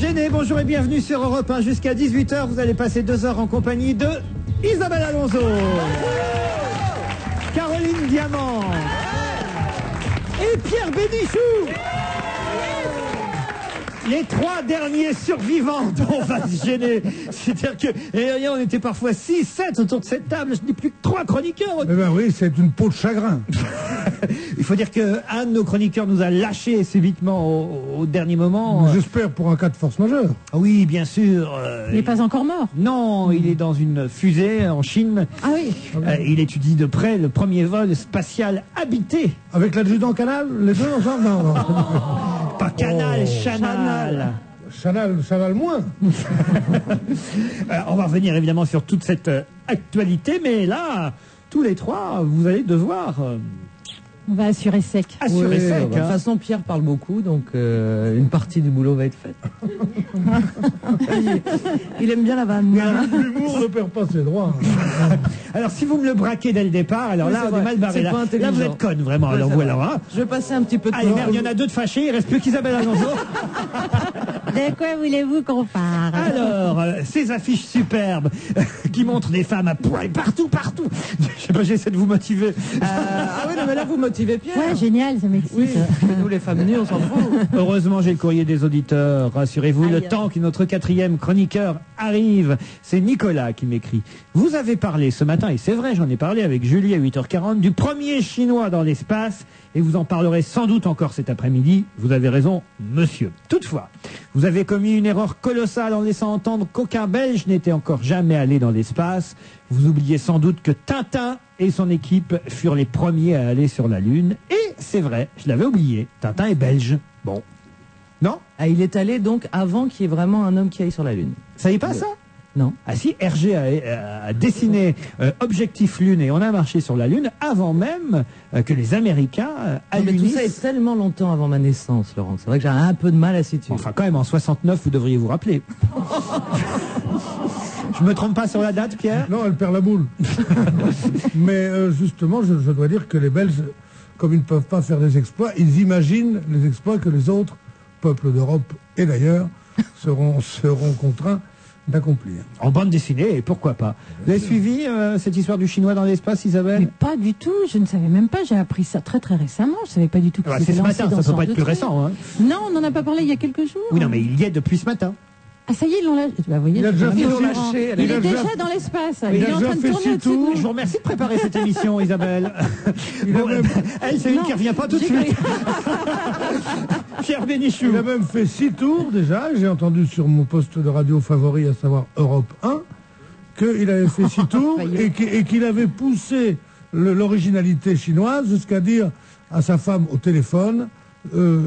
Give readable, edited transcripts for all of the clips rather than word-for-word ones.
Gêné, bonjour et bienvenue sur Europe 1 jusqu'à 18h. Vous allez passer 2 heures en compagnie de Isabelle Alonso, Caroline Diamant et Pierre Bénichou. Les 3 derniers survivants dont on va se gêner. C'est-à-dire que, et on était parfois 6, 7 autour de cette table. Je n'ai plus que 3 chroniqueurs. Eh ben oui, c'est une peau de chagrin. Il faut dire qu'un de nos chroniqueurs nous a lâchés subitement au dernier moment. J'espère pour un cas de force majeure. Oui, bien sûr. Il n'est pas encore mort. Non, il est dans une fusée en Chine. Ah oui. Il étudie de près le premier vol spatial habité. Avec l'adjudant Canal, les deux ensemble? Non. Pas Canal, Chanal. Chanal moins. On va revenir évidemment sur toute cette actualité, mais là, tous les 3, vous allez devoir... On va assurer sec. Assurer sec. De toute façon, Pierre parle beaucoup, donc une partie du boulot va être faite. Il aime bien la vanne. L'humour ne perd pas ses droits. Alors, si vous me le braquez dès le départ, alors là, on est mal barré. Là, vous êtes conne, vraiment. Alors, voilà. Hein. Je vais passer un petit peu de temps. Allez, merde, il y en a 2 de fâchés. Il reste plus qu'Isabelle Alonso. De quoi voulez-vous qu'on parle? Alors, ces affiches superbes qui montrent des femmes à poil partout. Je sais pas, j'essaie de vous motiver. Ah oui, non, mais là, vous motivez Pierre. Ouais, génial, ça m'excite. Oui, nous les femmes nues, on s'en fout. Heureusement, j'ai le courrier des auditeurs. Rassurez-vous, le temps que notre 4e chroniqueur arrive. C'est Nicolas qui m'écrit. Vous avez parlé ce matin, et c'est vrai, j'en ai parlé avec Julie à 8h40, du premier Chinois dans l'espace, et vous en parlerez sans doute encore cet après-midi. Vous avez raison, monsieur. Toutefois, vous avez commis une erreur colossale en laissant entendre qu'aucun Belge n'était encore jamais allé dans l'espace. Vous oubliez sans doute que Tintin et son équipe furent les premiers à aller sur la Lune. Et c'est vrai, je l'avais oublié, Tintin est belge. Bon. Non? Ah, il est allé donc avant qu'il y ait vraiment un homme qui aille sur la Lune. Ça y est pas ça? Non. Ah si, Hergé a dessiné Objectif Lune et on a marché sur la Lune avant même que les Américains allunissent. Mais tout ça est tellement longtemps avant ma naissance, Laurent. C'est vrai que j'ai un peu de mal à situer. Enfin quand même, en 69, vous devriez vous rappeler. Je me trompe pas sur la date, Pierre? Non, elle perd la boule. Mais justement, je dois dire que les Belges, comme ils ne peuvent pas faire des exploits, ils imaginent les exploits que les autres peuples d'Europe et d'ailleurs seront contraints d'accomplir. En bande dessinée, et pourquoi pas. Vous avez suivi cette histoire du Chinois dans l'espace, Isabelle? Mais pas du tout, je ne savais même pas, j'ai appris ça très récemment, je ne savais pas du tout que c'est ce matin, ça ne peut pas être plus récent. Hein. Non, on n'en a pas parlé il y a quelques jours. Oui, non, mais il y est depuis ce matin. Ah ça y est, ils l'ont lâché. Bah, voyez, il a déjà lâché. Il est déjà dans l'espace. Il est en train de tourner au-dessus de nous. Je vous remercie de préparer cette émission, Isabelle. Bon, elle, c'est une qui ne revient pas tout de suite. Pierre Bénichou. Il a même fait 6 tours déjà. J'ai entendu sur mon poste de radio favori, à savoir Europe 1, qu'il avait fait 6 tours et qu'il avait poussé l'originalité chinoise jusqu'à dire à sa femme au téléphone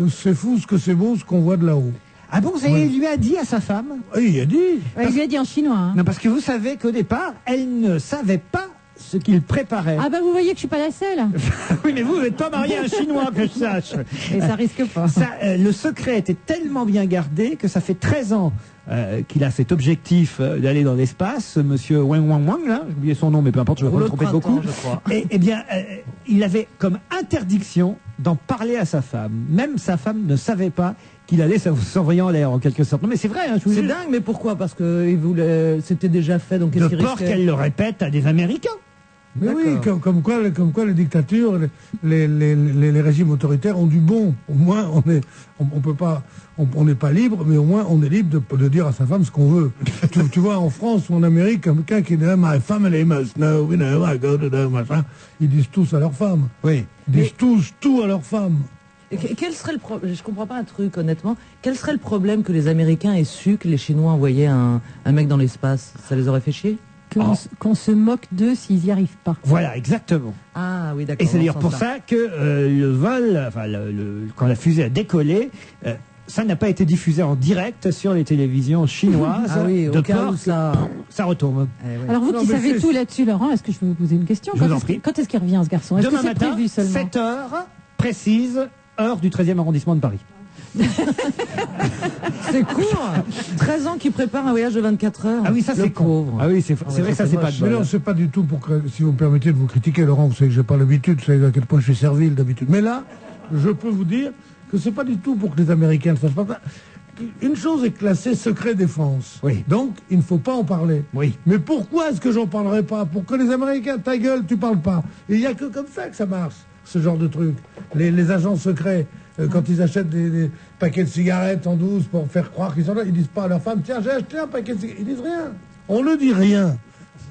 c'est fou ce que c'est beau ce qu'on voit de là-haut. Ah bon, il lui a dit à sa femme? Oui, il a dit. Ouais, il lui a dit en chinois. Hein. Non, parce que vous savez qu'au départ, elle ne savait pas ce qu'il préparait. Ah bah vous voyez que je suis pas la seule. Oui, mais vous n'êtes pas marié à un Chinois, que je sache. Et ça risque pas. Le secret était tellement bien gardé que ça fait 13 ans qu'il a cet objectif d'aller dans l'espace. Ce monsieur Wang, là, j'ai oublié son nom, mais peu importe, je vais pas me tromper beaucoup. Et bien, il avait comme interdiction d'en parler à sa femme. Même sa femme ne savait pas qu'il allait s'envoyer en l'air, en quelque sorte. Non, mais c'est vrai. Hein, c'est dingue, mais pourquoi? Parce que c'était déjà fait, donc qu'est-ce qu'il risquait? De peur qu'elle le répète à des Américains. Mais oui, comme quoi les dictatures, les régimes autoritaires ont du bon. Au moins, on n'est pas libre, mais au moins on est libre de dire à sa femme ce qu'on veut. tu vois, en France ou en Amérique, quelqu'un qui dit my family must know, you know, I go to the machin, ils disent tous à leur femme. Oui. Ils disent tous tout à leur femme. Quel serait le problème? Je comprends pas un truc, honnêtement. Quel serait le problème que les Américains aient su que les Chinois envoyaient un mec dans l'espace? Ça les aurait fait chier? Qu'on se moque d'eux s'ils n'y arrivent pas. Voilà, exactement. Ah oui, d'accord. Et c'est d'ailleurs pour ça que le vol, enfin, quand la fusée a décollé, ça n'a pas été diffusé en direct sur les télévisions chinoises. Ah oui, de peur que ça retombe. Eh oui. Alors vous qui savez tout là-dessus, Laurent, est-ce que je peux vous poser une question? Quand est-ce qu'il revient, ce garçon? Est-ce que c'est prévu seulement? 7 heures précises, heure du 13e arrondissement de Paris. C'est court. 13 ans qui prépare un voyage de 24 heures. Ah oui, ça c'est con. Ah oui, c'est vrai que ça c'est pas de bol. Mais non, c'est pas du tout pour que, si vous me permettez de vous critiquer, Laurent, vous savez que j'ai pas l'habitude, vous savez à quel point je suis servile d'habitude. Mais là, je peux vous dire que c'est pas du tout pour que les Américains ne fassent pas ça. une chose est classée secret défense. Oui. Donc, il ne faut pas en parler. Oui. Mais pourquoi est-ce que j'en parlerai pas? Pour que les Américains, ta gueule, tu parles pas. Et il n'y a que comme ça que ça marche, ce genre de truc. Les agents secrets, quand ils achètent des paquets de cigarettes en douce pour faire croire qu'ils sont là, ils disent pas à leur femme, tiens, j'ai acheté un paquet de cigarettes. Ils disent rien. On ne dit rien.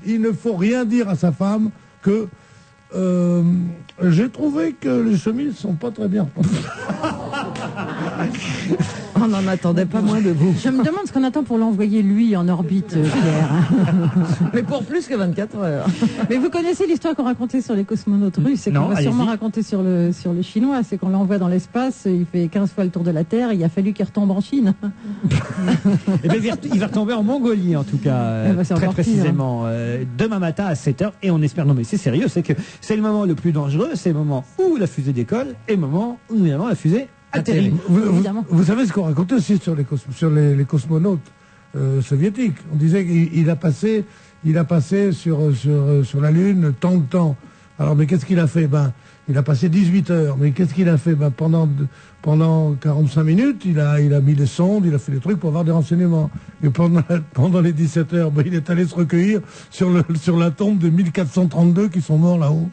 Il ne faut rien dire à sa femme que j'ai trouvé que les chemises sont pas très bien repassées. On n'en attendait pas moins de vous. Je me demande ce qu'on attend pour l'envoyer, lui, en orbite, Pierre. Mais pour plus que 24 heures. Mais vous connaissez l'histoire qu'on racontait sur les cosmonautes russes et qu'on va sûrement raconter sur le Chinois. C'est qu'on l'envoie dans l'espace, il fait 15 fois le tour de la Terre, il a fallu qu'il retombe en Chine. Eh bien, il va retomber en Mongolie, en tout cas, très précisément, demain matin à 7h. Et on espère, non mais c'est sérieux, c'est que c'est le moment le plus dangereux, c'est le moment où la fusée décolle et le moment où, évidemment, la fusée atterrit. Vous savez ce qu'on racontait aussi sur les cosmonautes soviétiques. On disait qu'il a passé sur la Lune tant de temps. Alors, mais qu'est-ce qu'il a fait? Il a passé 18 heures. Mais qu'est-ce qu'il a fait? Pendant 45 minutes, il a mis des sondes, il a fait des trucs pour avoir des renseignements. Et pendant les 17 heures, il est allé se recueillir sur la tombe de 1432 qui sont morts là-haut.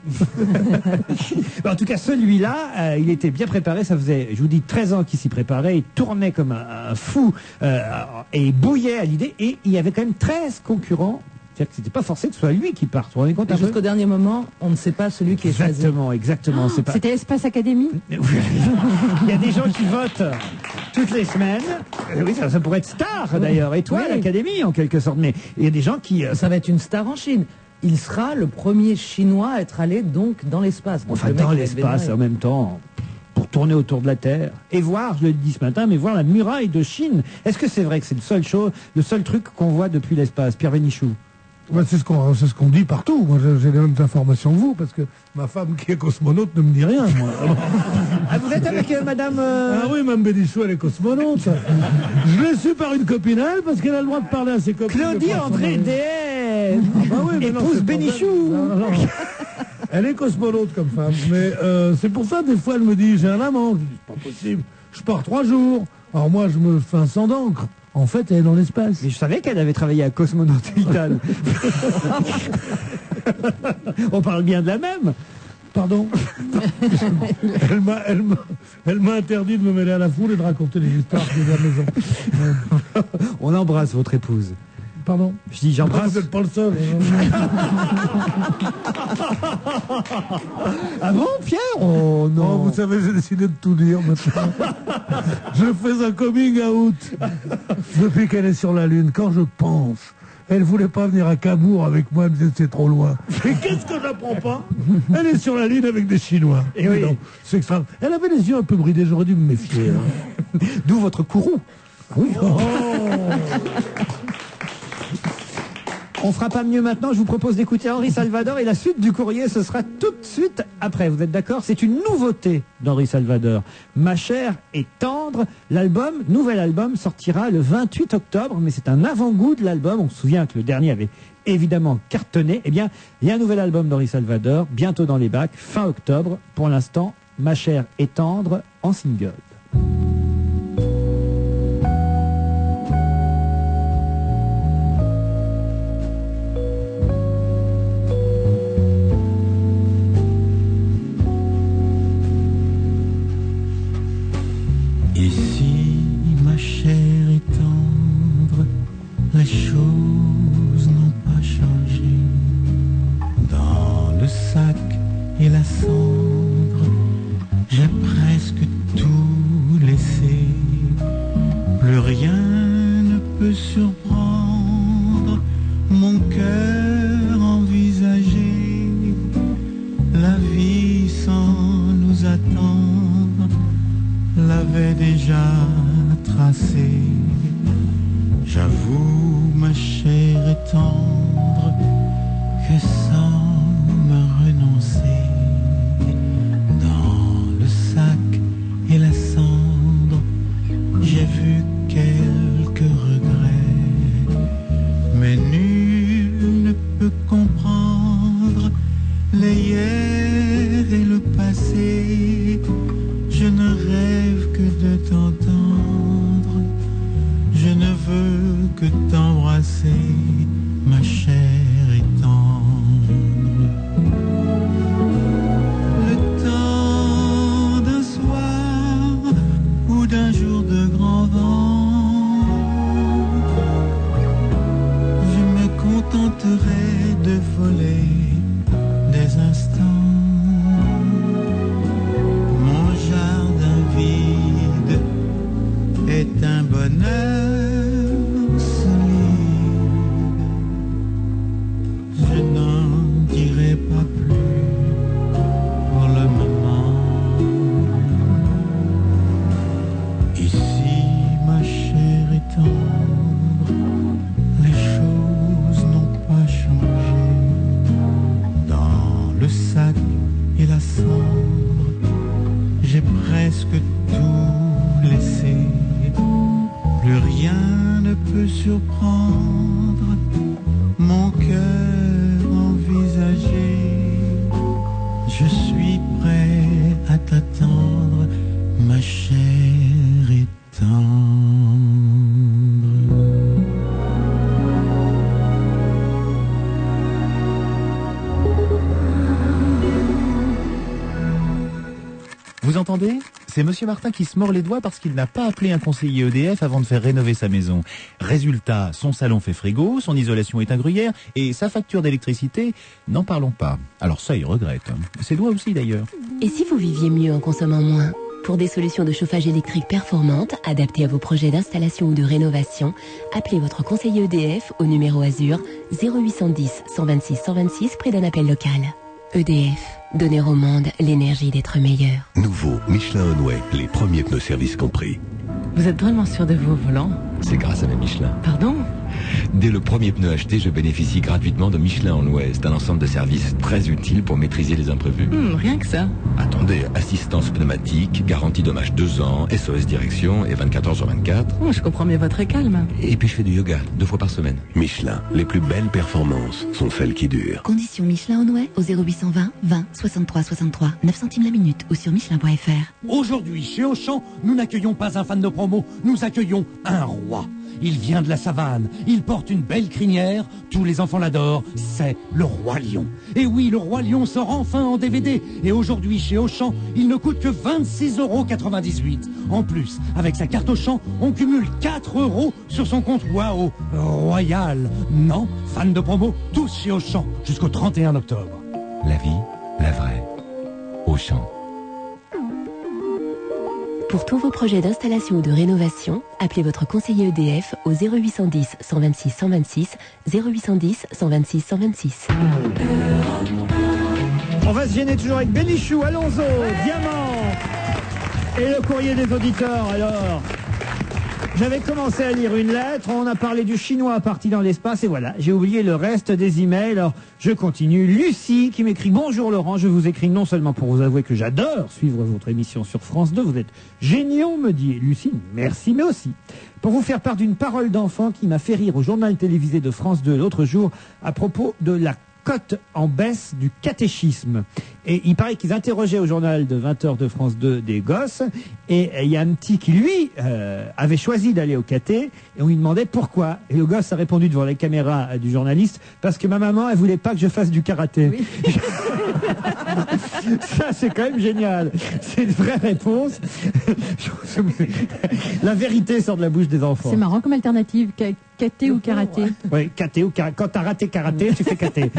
En tout cas, celui-là, il était bien préparé. Ça faisait, je vous dis, 13 ans qu'il s'y préparait. Il tournait comme un fou et il bouillait à l'idée. Et il y avait quand même 13 concurrents. C'est-à-dire que c'était pas forcé que ce soit lui qui parte. Vous vous rendez compte? Jusqu'au dernier moment, on ne sait pas celui qui est choisi. Exactement. Oh, c'était Espace Academy. Il y a des gens qui votent toutes les semaines. Oui, ça pourrait être star d'ailleurs. Étoile Académie en quelque sorte. Mais il y a des gens qui... Ça va être une star en Chine. Il sera le premier Chinois à être allé donc dans l'espace. Enfin, dans l'espace en même temps, pour tourner autour de la Terre et voir, je l'ai dit ce matin, mais voir la muraille de Chine. Est-ce que c'est vrai que c'est le seul truc qu'on voit depuis l'espace? Pierre Bénichou. C'est ce qu'on dit partout. Moi, j'ai les mêmes informations que vous, parce que ma femme qui est cosmonaute ne me dit rien, moi. Vous êtes avec madame... Ah oui, Mme Bénichou, elle est cosmonaute. Je l'ai su par une copine à elle, parce qu'elle a le droit de parler à ses copines. Claudie André DM, épouse Bénichou. Non. Elle est cosmonaute comme femme, mais c'est pour ça, des fois, elle me dit, j'ai un amant. Je dis, c'est pas possible. Je pars 3 jours. Alors moi, je me fais un sang d'encre. En fait, elle est dans l'espace. Mais je savais qu'elle avait travaillé à Cosmonaute Vital. On parle bien de la même. Pardon. Elle m'a interdit de me mêler à la foule et de raconter les histoires de la maison. On embrasse votre épouse. Pardon. Je dis j'embrasse. Vous n'êtes pas le seul. Ah bon, Pierre? Oh non. Oh, vous savez, j'ai décidé de tout dire maintenant. Je fais un coming out depuis qu'elle est sur la Lune. Quand je pense, elle voulait pas venir à Cabourg avec moi, elle me disait c'est trop loin. Et qu'est-ce que j'apprends pas? Elle est sur la Lune avec des Chinois. Et oui. Non, c'est extra. Elle avait les yeux un peu bridés, j'aurais dû me méfier. D'où votre courroux. Oui. Oh. On fera pas mieux maintenant, je vous propose d'écouter Henri Salvador et la suite du courrier, ce sera tout de suite après. Vous êtes d'accord? C'est une nouveauté d'Henri Salvador. Ma chère est tendre. Nouvel album sortira le 28 octobre, mais c'est un avant-goût de l'album. On se souvient que le dernier avait évidemment cartonné. Eh bien, il y a un nouvel album d'Henri Salvador, bientôt dans les bacs, fin octobre. Pour l'instant, Ma chère est tendre en single. Ici, ma chère est tendre, les choses n'ont pas changé. Dans le sac et la cendre, j'ai presque tout laissé. Plus rien ne peut surprendre mon cœur envisagé. La vie sans nous attendre l'avait déjà tracé. J'avoue, ma chère est tendre, que sans me renoncer, dans le sac et la cendre, j'ai vu quelques regrets. Mais nul ne peut comprendre les hier et le passé. Je ne rêve que de t'entendre que t'embrasser, ma chère et tendre. Le temps d'un soir ou d'un jour de grand vent, je me contenterai de voler des instants. Mon jardin vide est un bonheur solide. Je n'en dirai pas plus pour le moment. Ici, ma chère et tendre, les choses n'ont pas changé. Dans le sac et la cendre, j'ai presque tout laissé. Plus rien ne peut surprendre mon cœur envisagé. Je suis prêt à t'attendre, ma chère et tendre. Vous entendez ? C'est Monsieur Martin qui se mord les doigts parce qu'il n'a pas appelé un conseiller EDF avant de faire rénover sa maison. Résultat, son salon fait frigo, son isolation est un gruyère et sa facture d'électricité, n'en parlons pas. Alors ça, il regrette. Ses doigts aussi d'ailleurs. Et si vous viviez mieux en consommant moins ? Pour des solutions de chauffage électrique performantes, adaptées à vos projets d'installation ou de rénovation, appelez votre conseiller EDF au numéro Azur 0810 126 126 près d'un appel local. EDF, donner au monde l'énergie d'être meilleur. Nouveau Michelin Onway, les premiers pneus service compris. Vous êtes vraiment sûr de vous au volant? C'est grâce à mes Michelin. Pardon? Dès le premier pneu acheté, je bénéficie gratuitement de Michelin Onway. C'est un ensemble de services très utile pour maîtriser les imprévus. Rien que ça. Attendez, assistance pneumatique, garantie dommage 2 ans, SOS direction et 24 heures sur 24. Je comprends mieux votre calme. Et puis je fais du yoga 2 fois par semaine. Michelin, les plus belles performances sont celles qui durent. Conditions Michelin Onway au 0820 20 63 63 9 centimes la minute ou sur michelin.fr. Aujourd'hui, chez Auchan, nous n'accueillons pas un fan de promo, nous accueillons un roi. Il vient de la savane, il porte une belle crinière, tous les enfants l'adorent, c'est le Roi Lion. Et oui, le Roi Lion sort enfin en DVD, et aujourd'hui chez Auchan, il ne coûte que 26,98 €. En plus, avec sa carte Auchan, on cumule 4 € sur son compte Waouh Royal. Non, fan de promo, tous chez Auchan, jusqu'au 31 octobre. La vie, la vraie. Auchan. Pour tous vos projets d'installation ou de rénovation, appelez votre conseiller EDF au 0810 126 126 0810 126 126. On va se gêner toujours avec Bénichou, Alonso, Diamant et le courrier des auditeurs. Alors, j'avais commencé à lire une lettre, on a parlé du chinois parti dans l'espace et voilà, j'ai oublié le reste des emails. Alors, je continue. Lucie qui m'écrit: bonjour Laurent, je vous écris non seulement pour vous avouer que j'adore suivre votre émission sur France 2, vous êtes géniaux, me dit Lucie, merci, mais aussi pour vous faire part d'une parole d'enfant qui m'a fait rire au journal télévisé de France 2 l'autre jour à propos de la cote en baisse du catéchisme. Et il paraît qu'ils interrogeaient au journal de 20h de France 2 des gosses, et il y a un petit qui, lui, avait choisi d'aller au caté, et on lui demandait pourquoi. Et le gosse a répondu devant les caméras du journaliste: parce que ma maman, elle voulait pas que je fasse du karaté. Oui. Ça, c'est quand même génial. C'est une vraie réponse. La vérité sort de la bouche des enfants. C'est marrant comme alternative, caté ou karaté. Oui, katé ou karaté. Quand t'as raté karaté, tu fais katé.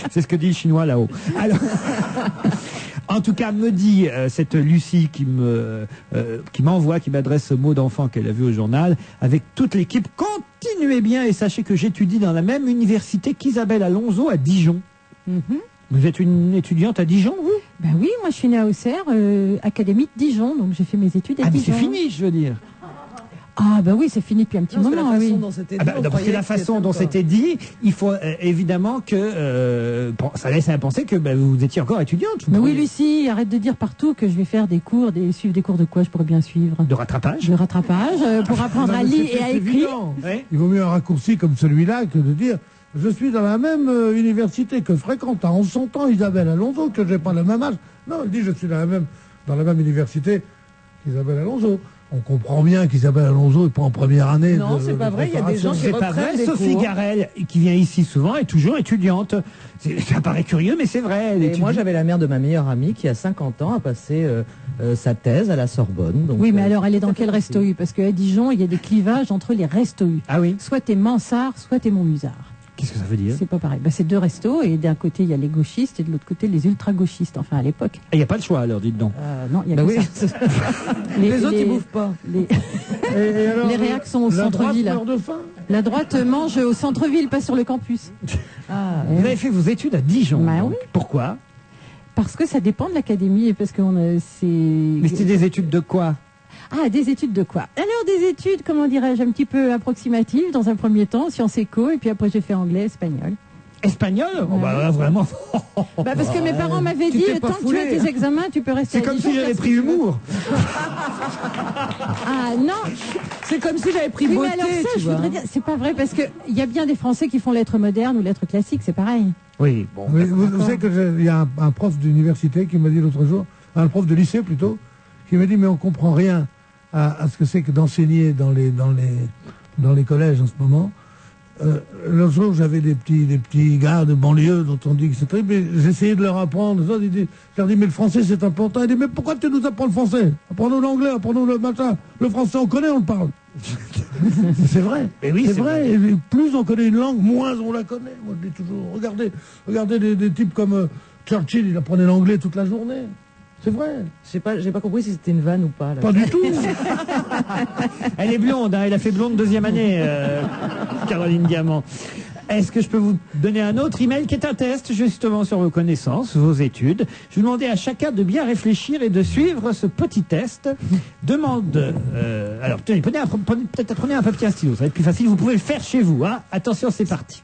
C'est ce que dit le chinois là-haut. Alors, en tout cas, me dit cette Lucie qui m'envoie, qui m'adresse ce mot d'enfant qu'elle a vu au journal, avec toute l'équipe: continuez bien et sachez que j'étudie dans la même université qu'Isabelle Alonso à Dijon. Vous êtes une étudiante à Dijon, vous? Ben oui, moi je suis née à Auxerre, Académie de Dijon, donc j'ai fait mes études à Dijon. Mais c'est fini, je veux dire. Ah ben oui, c'est fini depuis un petit moment. Parce que la façon oui. dont c'était dit, parce que la façon dont c'était dit, il faut évidemment que ça laisse à penser que vous étiez encore étudiante. Mais oui, Lucie, arrête de dire partout que je vais faire des cours, suivre des cours de quoi je pourrais bien suivre. De rattrapage. De rattrapage, pour apprendre à lire et à écrire. Ouais. Il vaut mieux un raccourci comme celui-là que de dire: je suis dans la même université que fréquente en son temps Isabelle Alonso, que j'ai pas le même âge. Non, elle dit: je suis dans la même université qu'Isabelle Alonso. on comprend bien qu'Isabelle Alonso n'est pas en première année. Non, c'est pas vrai, il y a des gens qui C'est pas vrai, reprennent des Sophie cours. Garel, qui vient ici souvent, est toujours étudiante. Ça paraît curieux, mais c'est vrai. elle Et étudie. moi, j'avais la mère de ma meilleure amie qui, à 50 ans, a passé sa thèse à la Sorbonne. Donc, Oui, mais alors elle est dans quel resto U? Parce qu'à Dijon, il y a des clivages entre les restos U. Ah oui. Soit t'es Mansart, soit t'es Montmusard. Qu'est-ce que ça veut dire? C'est pas pareil. C'est deux restos et d'un côté il y a les gauchistes et de l'autre côté les ultra-gauchistes. Enfin à l'époque. Il n'y a pas de choix alors, dites donc. Non, il y a Bah que oui. ça. Les autres, ils bouffent pas. Et alors, Les réacs sont au la droite centre-ville. meurt de faim. La droite mange au centre-ville, pas sur le campus. Vous avez fait vos études à Dijon. Bah donc. oui. Pourquoi? Parce que ça dépend de l'académie et parce que c'est. Mais c'était des études de quoi? Ah, des études de quoi? Alors des études, comment dirais-je, un petit peu approximatives dans un premier temps, sciences éco, et puis après j'ai fait anglais, espagnol. Espagnol? Oh, bah, là, vraiment. Bah parce que mes parents m'avaient dit, t'es pas tant que tu foulé. as tes examens, tu peux rester C'est à comme Dijon, si j'avais faire ce pris que tu veux. humour. Ah non. C'est comme si j'avais pris Oui, beauté, mais alors ça, tu je vois. voudrais dire, c'est pas vrai parce que il y a bien des Français qui font lettres modernes ou lettres classiques, c'est pareil. Oui, bon. Vous savez qu'il y a un prof d'université qui m'a dit l'autre jour, un prof de lycée plutôt, qui m'a dit mais on comprend rien à ce que c'est que d'enseigner dans les collèges en ce moment. L'autre jour, j'avais des petits gars de banlieue dont on dit que c'est terrible, mais j'essayais de leur apprendre. Ça, je leur dis, mais le français, c'est important. Ils disent, mais pourquoi tu nous apprends le français? Apprends-nous l'anglais, apprends-nous le matin. Le français, on connaît, on le parle. C'est vrai. Mais oui, c'est vrai. Et plus on connaît une langue, moins on la connaît. Moi, je dis toujours, regardez des types comme Churchill, il apprenait l'anglais toute la journée. C'est vrai. J'ai pas compris si c'était une vanne ou pas. Là. Pas du tout. Elle est blonde, hein, elle a fait blonde deuxième année, Caroline Diamant. Est-ce que je peux vous donner un autre email qui est un test justement sur vos connaissances, vos études? Je vais demander à chacun de bien réfléchir et de suivre ce petit test. Demande. Alors tenez, prenez un papier, un stylo, ça va être plus facile. Vous pouvez le faire chez vous. Hein. Attention, c'est parti.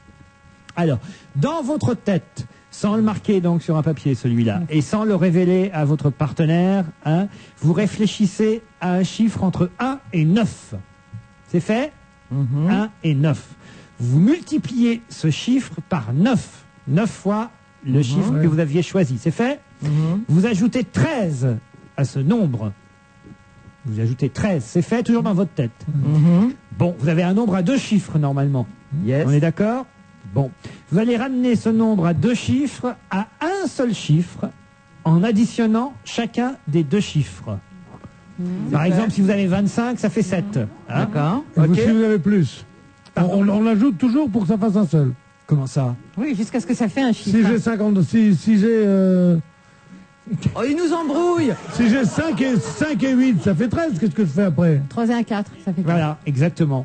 Alors, dans votre tête, sans le marquer donc sur un papier celui-là, et sans le révéler à votre partenaire, hein, vous réfléchissez à un chiffre entre 1 et 9. C'est fait? 1 et 9. Vous multipliez ce chiffre par 9. 9 fois le chiffre que vous aviez choisi. C'est fait? Vous ajoutez 13 à ce nombre. Vous ajoutez 13. C'est fait? Toujours dans votre tête. Bon, vous avez un nombre à 2 chiffres normalement. Yes. On est d'accord? Bon. Vous allez ramener ce nombre à 2 chiffres à un seul chiffre en additionnant chacun des 2 chiffres. Par exemple, si vous avez 25, ça fait 7. Hein? D'accord. Et Ok. si vous avez plus, on ajoute toujours pour que ça fasse un seul. Comment ça? Oui, jusqu'à ce que ça fait un chiffre. Si j'ai 50, si j'ai Oh, il nous embrouille. si j'ai 5 et 8, ça fait 13. Qu'est-ce que je fais après? 3 et 1, 4, ça fait 4. Voilà, exactement.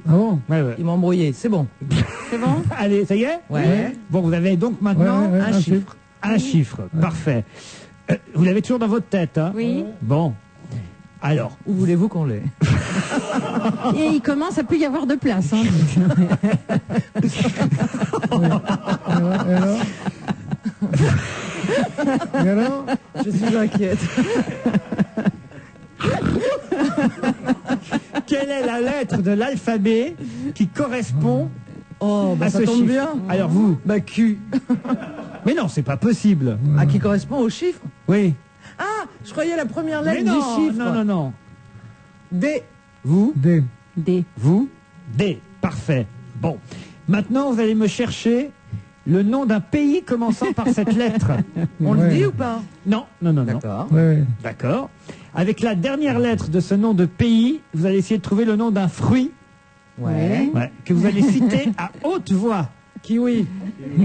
Ah bon? Ouais, ouais. Il m'a embrouillé, c'est bon. C'est bon? Allez, ça y est? Ouais. Bon, vous avez donc maintenant Ouais, un chiffre. Un chiffre, parfait. Vous l'avez toujours dans votre tête, hein? Oui. Bon. Alors, Où voulez-vous qu'on l'ait? Et il commence à plus y avoir de place. Hein. Et alors? Et alors? Je suis inquiète. quelle est la lettre de l'alphabet qui correspond Oh, bah à ça ce tombe chiffre? bien. Alors vous? Bah Q. Mais non, c'est pas possible. Ah, qui correspond au chiffre? Oui. Ah, je croyais la première Mais lettre non, du chiffre. non, non, non. D. Vous? D. D. Vous? D. Parfait. Bon. Maintenant, vous allez me chercher le nom d'un pays commençant par cette lettre. On le dit ou pas? Non, non, non, non. D'accord. Ouais. D'accord. Avec la dernière lettre de ce nom de pays, vous allez essayer de trouver le nom d'un fruit Ouais. que vous allez citer à haute voix. Kiwi.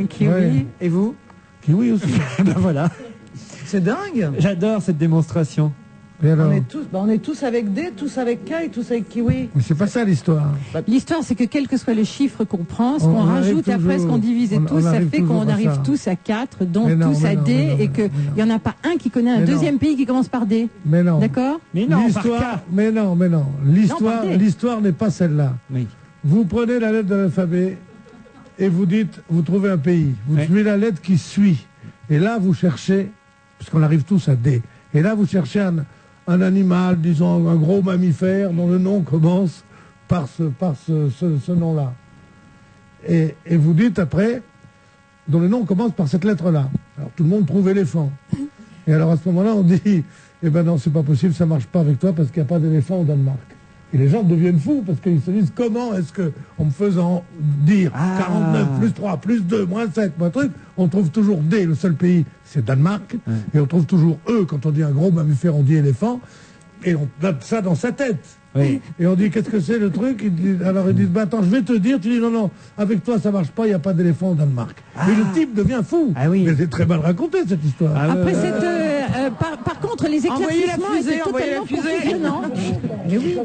Kiwi. Ouais. Et vous? Kiwi aussi. Ben voilà. C'est dingue. J'adore cette démonstration. Et alors? On est tous avec D, tous avec K et tous avec Kiwi. Mais c'est pas ça l'histoire. L'histoire, c'est que quel que soit le chiffre qu'on prend, ce On qu'on arrive rajoute après, ce toujours- qu'on divise et on tout, ça arrive fait toujours qu'on à arrive ça. tous à 4, dont Mais non, tous mais à non, D, mais non, et mais qu'il non. n'y en a pas un qui connaît un Mais non. deuxième pays qui commence par D. Mais non. D'accord? Mais non, par L'histoire, K. mais non. Non, par D. L'histoire n'est pas celle-là. Oui. Vous prenez la lettre de l'alphabet et vous dites, vous trouvez un pays. Vous Ouais. suivez la lettre qui suit. Et là, vous cherchez, puisqu'on arrive tous à D. Et là, vous cherchez un animal, disons un gros mammifère, dont le nom commence par ce nom-là. Et vous dites après, dont le nom commence par cette lettre-là. Alors tout le monde trouve éléphant. Et alors à ce moment-là, on dit, Eh ben non, c'est pas possible, ça marche pas avec toi parce qu'il n'y a pas d'éléphant au Danemark. Et les gens deviennent fous parce qu'ils se disent comment est-ce que, en me faisant dire 49 plus 3 plus 2 moins 7 moins truc, on trouve toujours D, le seul pays, c'est Danemark, et on trouve toujours E, quand on dit un gros mammifère, on dit éléphant, et on a ça dans sa tête. Oui. Et on dit qu'est-ce que c'est le truc, alors ils disent attends je vais te dire, tu dis non avec toi ça marche pas, il n'y a pas d'éléphant au Danemark. Mais le type devient fou. Mais c'est très mal raconté cette histoire. Après par contre les éclaircissements étaient totalement confusionnants. Mais oui.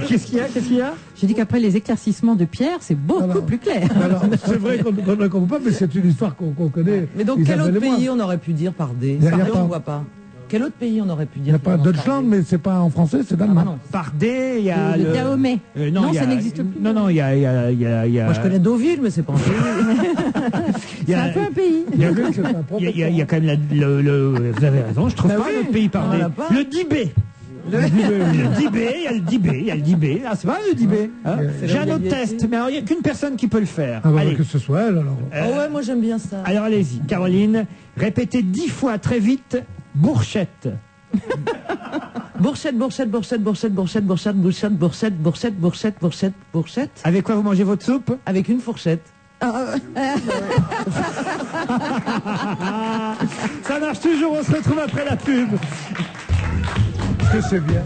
Qu'est-ce qu'il y a J'ai dit qu'après les éclaircissements de Pierre c'est beaucoup plus clair. Alors c'est vrai qu'on ne la comprend pas, mais c'est une histoire qu'on connaît. Mais donc quel autre pays on aurait pu dire par D? Par D on ne voit pas. Quel autre pays on aurait pu dire? Il n'y a pas Deutschland, mais c'est pas en français, c'est Danemark. Par D, il y a le Dahomey. Non, ça n'existe plus. Non, il y a. Moi, je connais Deauville, mais c'est pas un pays. C'est un peu un pays. Il y a quand même vous avez raison, je trouve pas notre pays par D. Le Dibé. Le Dibé, il y a le Dibé. Ah, c'est pas le Dibé. J'ai un autre test, mais alors il n'y a qu'une personne qui peut le faire. Ah, allez. Que ce soit elle, alors. Ouais, moi j'aime bien ça. Alors allez-y, Caroline, répétez 10 fois très vite. Bourchette. Bourchette, bourchette, bourchette, bourchette, bourchette, bourchette, bourchette, bourchette, bourchette, bourchette, bourchette, bourchette. Avec quoi vous mangez votre soupe? Avec une fourchette. Ça marche toujours, on se retrouve après la pub. Que c'est bien.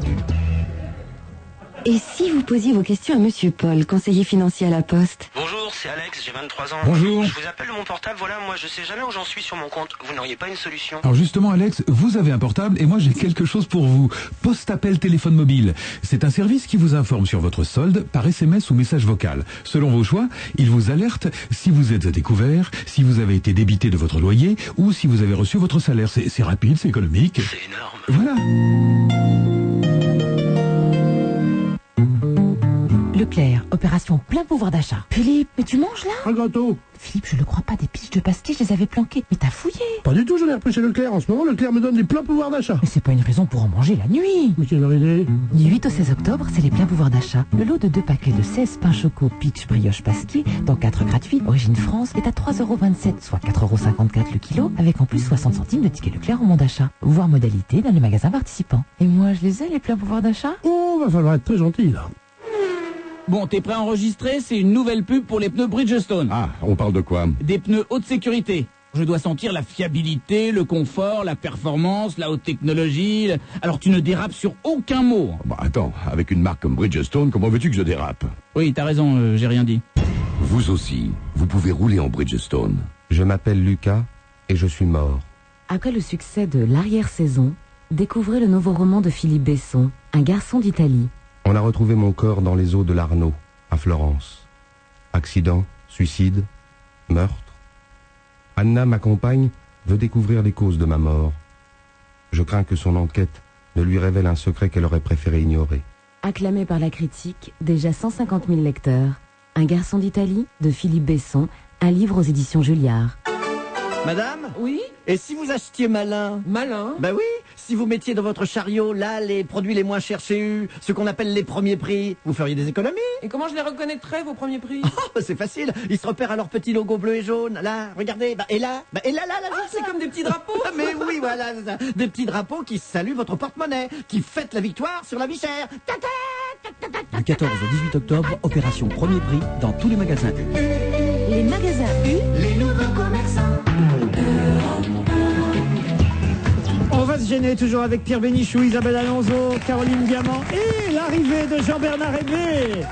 Et si vous posiez vos questions à Monsieur Paul, conseiller financier à la Poste? Bonjour, c'est Alex, j'ai 23 ans. Bonjour. Je vous appelle de mon portable, voilà, moi je sais jamais où j'en suis sur mon compte. Vous n'auriez pas une solution? Alors justement Alex, vous avez un portable et moi j'ai quelque chose pour vous. Poste Appel Téléphone Mobile. C'est un service qui vous informe sur votre solde par SMS ou message vocal. Selon vos choix, il vous alerte si vous êtes à découvert, si vous avez été débité de votre loyer ou si vous avez reçu votre salaire. C'est rapide, c'est économique. C'est énorme. Voilà. Leclerc, opération plein pouvoir d'achat. Philippe, mais tu manges là? Un gâteau. Philippe, je le crois pas, des piges de pastilles, je les avais planquées. Mais t'as fouillé? Pas du tout, je l'ai repris chez Leclerc. En ce moment, Leclerc me donne des pleins pouvoirs d'achat. Mais c'est pas une raison pour en manger la nuit. Mais quelle idée. Du 8 au 16 octobre, c'est les pleins pouvoirs d'achat. Le lot de 2 paquets de 16 pains choco Peach brioche pasquier, dont 4 gratuits, origine France, est à 3,27 €, soit 4,54 € le kilo, avec en plus 60 centimes de tickets Leclerc en bon d'achat. Voir modalité dans le magasin participant. Et moi, je les ai, les pleins pouvoirs d'achat? Oh, va falloir être très gentil, là. Bon, t'es prêt à enregistrer? C'est une nouvelle pub pour les pneus Bridgestone. Ah, on parle de quoi? Des pneus haute sécurité. Je dois sentir la fiabilité, le confort, la performance, la haute technologie. Alors tu ne dérapes sur aucun mot. Bah attends, avec une marque comme Bridgestone, comment veux-tu que je dérape? Oui, t'as raison, j'ai rien dit. Vous aussi, vous pouvez rouler en Bridgestone. Je m'appelle Lucas et je suis mort. Après le succès de L'arrière-saison, découvrez le nouveau roman de Philippe Besson, Un garçon d'Italie. On a retrouvé mon corps dans les eaux de l'Arno, à Florence. Accident, suicide, meurtre. Anna, ma compagne, veut découvrir les causes de ma mort. Je crains que son enquête ne lui révèle un secret qu'elle aurait préféré ignorer. Acclamé par la critique, déjà 150 000 lecteurs. Un garçon d'Italie, de Philippe Besson, un livre aux éditions Julliard. Madame? Oui? Et si vous achetiez malin? Malin? Ben oui, si vous mettiez dans votre chariot, là, les produits les moins chers chez eux, ce qu'on appelle les premiers prix, vous feriez des économies. Et comment je les reconnaîtrais, vos premiers prix? Oh, c'est facile, ils se repèrent à leur petit logo bleu et jaune. Là, regardez, et là, là, c'est comme des petits drapeaux. Mais oui, voilà, c'est ça. Des petits drapeaux qui saluent votre porte-monnaie, qui fêtent la victoire sur la vie chère. Du 14 au 18 octobre, opération premier prix dans tous les magasins U. Les magasins U, les nouveaux commerçants. On va se gêner toujours avec Pierre Bénichou, Isabelle Alonso, Caroline Diamant et l'arrivée de Jean-Bernard Aimé.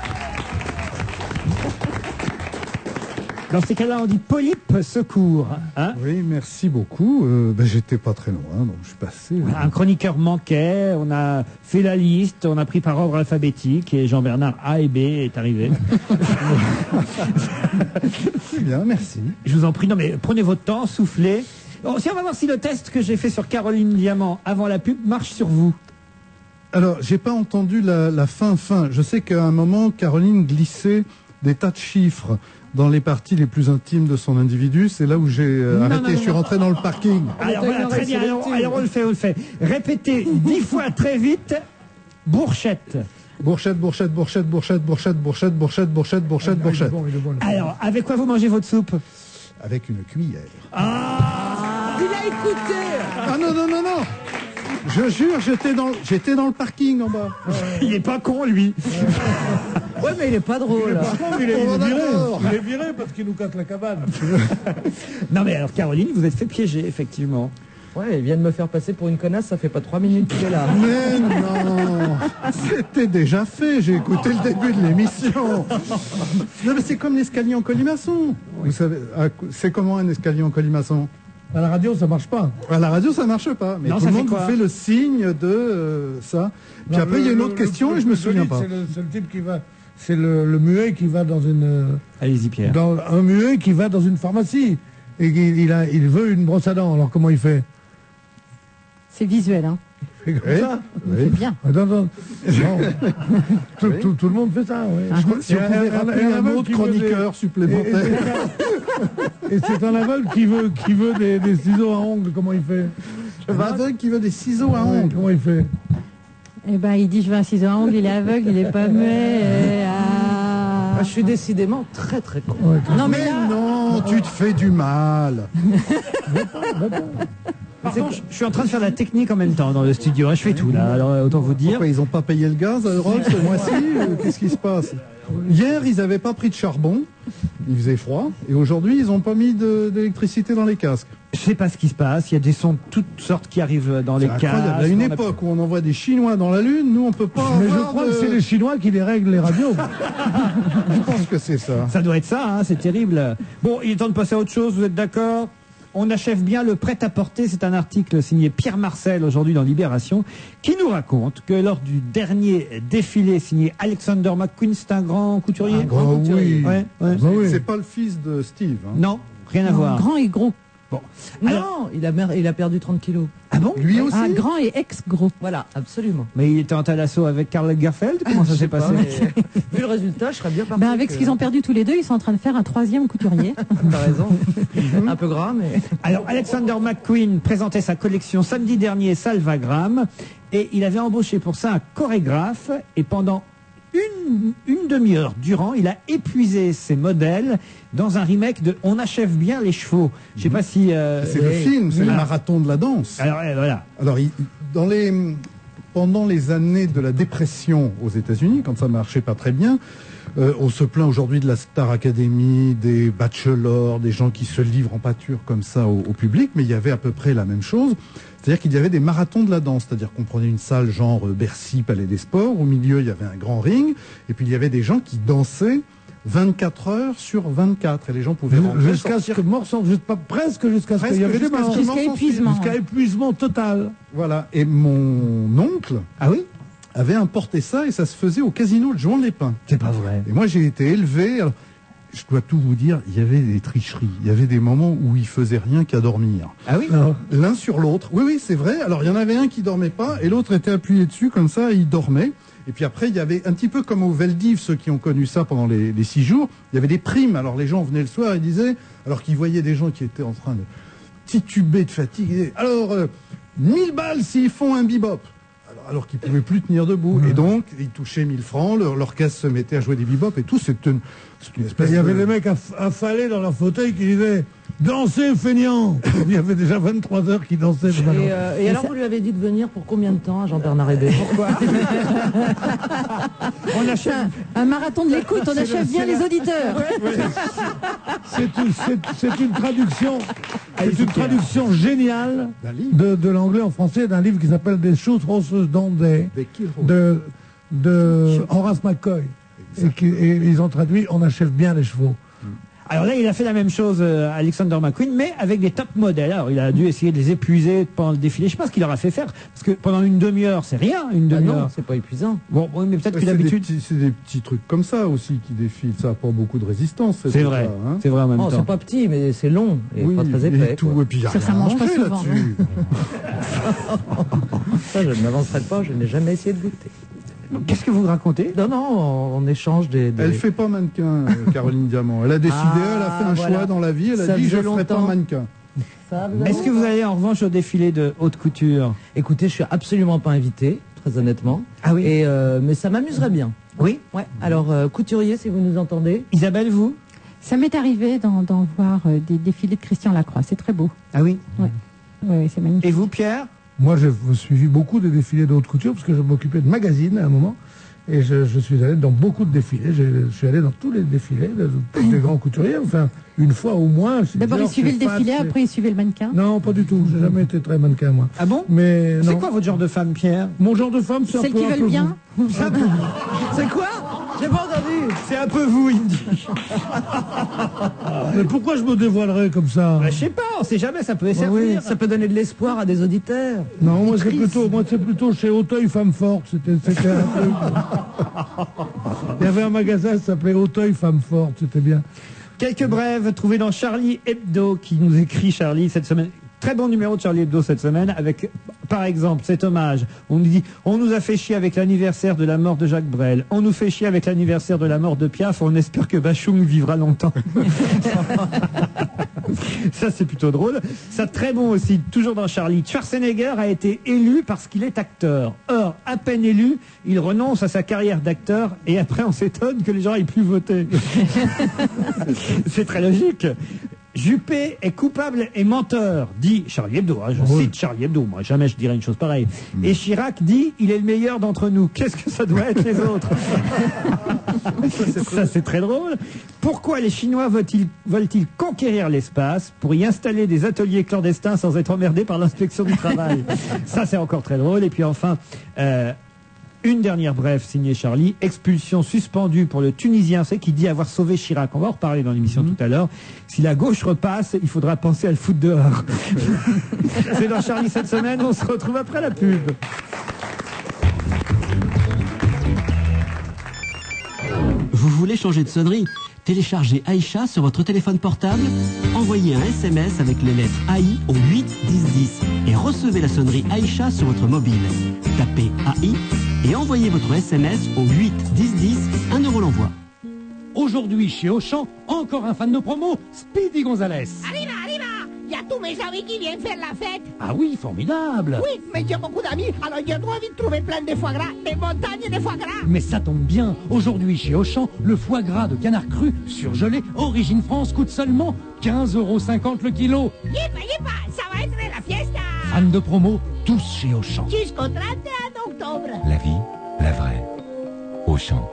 Dans ces cas-là, on dit Polype secours. Hein? Oui, merci beaucoup. J'étais pas très loin, donc je suis passé. Un chroniqueur manquait, on a fait la liste, on a pris par ordre alphabétique et Jean-Bernard A et B est arrivé. C'est bien, merci. Je vous en prie, non mais prenez votre temps, soufflez. Bon, si on va voir si le test que j'ai fait sur Caroline Diamant avant la pub marche sur vous. Alors, j'ai pas entendu la fin. Je sais qu'à un moment, Caroline glissait des tas de chiffres dans les parties les plus intimes de son individu. C'est là où j'ai arrêté. Je suis rentré dans le parking. Alors voilà, très bien. Alors on le fait. Répétez 10 fois très vite. Bourchette. Bourchette. Alors, avec quoi vous mangez votre soupe? Avec une cuillère. Il a écouté. Ah non. Je jure, j'étais dans le parking en bas. Il est pas con, lui. Ouais, mais il est pas drôle. Il est viré parce qu'il nous casse la cabane. Non, mais alors, Caroline, vous êtes fait piéger, effectivement. Ouais, il vient de me faire passer pour une connasse, ça fait pas 3 minutes qu'il est là. Mais non, c'était déjà fait, j'ai écouté le début de l'émission. Non, mais c'est comme l'escalier en colimaçon. Vous savez, c'est comment un escalier en colimaçon? À la radio, ça marche pas. À la radio, ça marche pas. Mais non, tout le monde vous fait le signe de ça. Puis après, il y a une autre question et je me souviens pas. C'est le type qui va... C'est le muet qui va dans une... Allez-y, Pierre. Un muet qui va dans une pharmacie. Et il veut une brosse à dents. Alors comment il fait? C'est visuel, hein. Il fait comme ça. C'est bien. Non. Tout le monde fait ça, oui. Si on pouvait rappeler un autre chroniqueur supplémentaire. Et c'est un aveugle qui veut des ciseaux à ongles. Comment il fait? Un aveugle qui veut des ciseaux à ongles. Comment il fait? Eh ben, il dit je veux un ciseau à ongles, il est aveugle, il est pas muet. Je suis décidément très très con. Ouais, non, mais là... non, tu te fais du mal. Pardon, je suis en train de faire la technique en même temps dans le studio. Hein, je fais tout là, alors autant vous dire. Pourquoi ils n'ont pas payé le gaz à Europe ce mois-ci? Qu'est-ce qui se passe? Hier, ils n'avaient pas pris de charbon, il faisait froid, et aujourd'hui, ils n'ont pas mis d'électricité dans les casques. Je sais pas ce qui se passe, il y a des sons de toutes sortes qui arrivent dans les casques. À une époque où on envoie des Chinois dans la Lune, nous on peut pas. Mais je crois que c'est les Chinois qui les règlent les radios. Je pense que c'est ça. Ça doit être ça, hein, c'est terrible. Bon, il est temps de passer à autre chose, vous êtes d'accord? On achève bien le prêt-à-porter. C'est un article signé Pierre Marcel aujourd'hui dans Libération qui nous raconte que lors du dernier défilé signé Alexander McQueen, c'est un grand couturier. Grand couturier. Ouais. C'est pas le fils de Steve. Hein. Non, rien à voir. Grand et gros. Bon. Non, il a perdu 30 kilos. Ah bon? Lui aussi? Un grand et ex-gros. Voilà, absolument. Mais il était en talasso avec Karl Lagerfeld? Comment ça s'est passé? Vu le résultat, je serais bien parti. Ben avec ce qu'ils ont perdu tous les deux, ils sont en train de faire un 3e couturier. T'as raison. Un peu gras, mais... Alors, Alexander McQueen présentait sa collection samedi dernier, Salvagram, et il avait embauché pour ça un chorégraphe, et pendant une demi-heure durant, il a épuisé ses modèles dans un remake de On achève bien les chevaux. Je sais pas si... c'est le film, c'est le marathon de la danse. Alors, voilà. Alors, pendant les années de la dépression aux États-Unis, quand ça marchait pas très bien, on se plaint aujourd'hui de la Star Academy, des bachelors, des gens qui se livrent en pâture comme ça au public, mais il y avait à peu près la même chose. C'est-à-dire qu'il y avait des marathons de la danse, c'est-à-dire qu'on prenait une salle genre Bercy, Palais des Sports, au milieu il y avait un grand ring, et puis il y avait des gens qui dansaient 24 heures sur 24, et les gens pouvaient rentrer, jusqu'à ce que presque jusqu'à ce qu'il y avait des morts. Jusqu'à épuisement total. Voilà, et mon oncle avait importé ça, et ça se faisait au casino de Juan-les-Pins. C'est pas vrai. Et moi j'ai été élevé... Alors, je dois tout vous dire, il y avait des tricheries. Il y avait des moments où il faisait rien qu'à dormir. Ah oui? L'un sur l'autre. Oui, c'est vrai. Alors, il y en avait un qui dormait pas et l'autre était appuyé dessus, comme ça, et il dormait. Et puis après, il y avait un petit peu comme au Veldiv, ceux qui ont connu ça pendant les 6 jours, il y avait des primes. Alors, les gens venaient le soir et disaient, alors qu'ils voyaient des gens qui étaient en train de tituber de fatigue, ils disaient, alors, 1000 balles s'ils font un bebop. Alors qu'ils ne pouvaient plus tenir debout. Et donc, ils touchaient 1000 francs, l'orchestre se mettait à jouer des bebop et tout. C'est une espèce Il y avait des mecs affalés dans leur fauteuil qui disaient « Dansez, feignants !» Il y avait déjà 23 heures qui dansaient. Et alors, vous lui avez dit de venir pour combien de temps à Jean-Bernard Hébé? Pourquoi? On achève un marathon de l'écoute, on achève bien les auditeurs. C'est une traduction. C'est une traduction géniale de l'anglais en français d'un livre qui s'appelle Des Shoot Horses Don't They de Horace McCoy. Et ils ont traduit On achève bien les chevaux. Alors là, il a fait la même chose, Alexander McQueen, mais avec des top modèles. Alors, il a dû essayer de les épuiser pendant le défilé. Je sais pas ce qu'il leur a fait faire, parce que pendant une demi-heure, c'est rien, une demi-heure. Non, c'est pas épuisant. Bon, oui, mais peut-être que d'habitude... C'est des petits trucs comme ça aussi qui défilent. Ça n'a pas beaucoup de résistance. C'est vrai, hein, c'est vrai en même temps. C'est pas petit, mais c'est long et pas très épais. Et tout, et puis ça mange pas souvent. Ça, je ne m'avancerai pas, je n'ai jamais essayé de goûter. Qu'est-ce que vous racontez? Non, on échange des... Elle fait pas mannequin, Caroline Diamant. Elle a décidé, elle a fait un choix dans la vie, elle a dit je ne ferai pas mannequin. Est-ce que vous allez en revanche au défilé de haute couture? Écoutez, je suis absolument pas invité, très honnêtement. Ah oui? Mais ça m'amuserait bien. Oui? Ouais. Alors, couturier, si vous nous entendez. Isabelle, vous? Ça m'est arrivé d'en voir des défilés de Christian Lacroix, c'est très beau. Ah oui? Oui, c'est magnifique. Et vous, Pierre? moi, j'ai suivi beaucoup de défilés de haute couture parce que je m'occupais de magazines à un moment. Et je suis allé dans beaucoup de défilés. Je suis allé dans tous les défilés des grands couturiers. Enfin, une fois au moins. D'abord, il suivait le défilé, après, il suivait le mannequin. Non, pas du tout. J'ai jamais été très mannequin, moi. Ah bon? Mais c'est quoi votre genre de femme, Pierre? Mon genre de femme, c'est un peu. Celles qui veulent bien. C'est quoi? J'ai pas entendu. C'est un peu vous, il me dit. Mais pourquoi je me dévoilerais comme ça? Je sais pas, on sait jamais, ça peut servir. Oui, ça peut donner de l'espoir à des auditeurs. Non, moi c'est plutôt chez Auteuil Femme Forte. C'était un truc. Il y avait un magasin qui s'appelait Auteuil Femme Forte, c'était bien. Quelques brèves trouvées dans Charlie Hebdo, qui nous écrit Charlie cette semaine. Très bon numéro de Charlie Hebdo cette semaine, avec, par exemple, cet hommage. On nous dit, on nous a fait chier avec l'anniversaire de la mort de Jacques Brel. On nous fait chier avec l'anniversaire de la mort de Piaf. On espère que Bachung vivra longtemps. Ça, c'est plutôt drôle. Ça, très bon aussi, toujours dans Charlie. Schwarzenegger a été élu parce qu'il est acteur. Or, à peine élu, il renonce à sa carrière d'acteur et après, on s'étonne que les gens aient plus voté. C'est très logique. Juppé est coupable et menteur, dit Charlie Hebdo. Je cite Charlie Hebdo, moi jamais je dirais une chose pareille. Et Chirac dit, il est le meilleur d'entre nous. Qu'est-ce que ça doit être les autres? Ça c'est très drôle. Pourquoi les Chinois veulent-ils conquérir l'espace pour y installer des ateliers clandestins sans être emmerdés par l'inspection du travail? Ça c'est encore très drôle. Et puis enfin... une dernière brève signée Charlie, expulsion suspendue pour le Tunisien, c'est qui dit avoir sauvé Chirac. On va en reparler dans l'émission tout à l'heure. Si la gauche repasse, il faudra penser à le foutre dehors. C'est dans Charlie cette semaine, on se retrouve après la pub. Vous voulez changer de sonnerie? Téléchargez Aïcha sur votre téléphone portable, envoyez un SMS avec les lettres AI au 8 10 10 et recevez la sonnerie Aïcha sur votre mobile. Tapez AI et envoyez votre SMS au 8 10 10, 1 € l'envoi. Aujourd'hui, chez Auchan, encore un fan de promo, Speedy Gonzalez. Arriva, arriva! Il y a tous mes amis qui viennent faire la fête. Ah oui, formidable. Oui, mais j'ai beaucoup d'amis, alors j'ai trop envie de trouver plein de foie gras, des montagnes de foie gras. Mais ça tombe bien, aujourd'hui chez Auchan, le foie gras de canard cru, surgelé, origine France, coûte seulement 15,50 € le kilo. Yipa, ça va être la fiesta. Fans de promo, tous chez Auchan. Jusqu'au 31 octobre. La vie, la vraie. Auchan.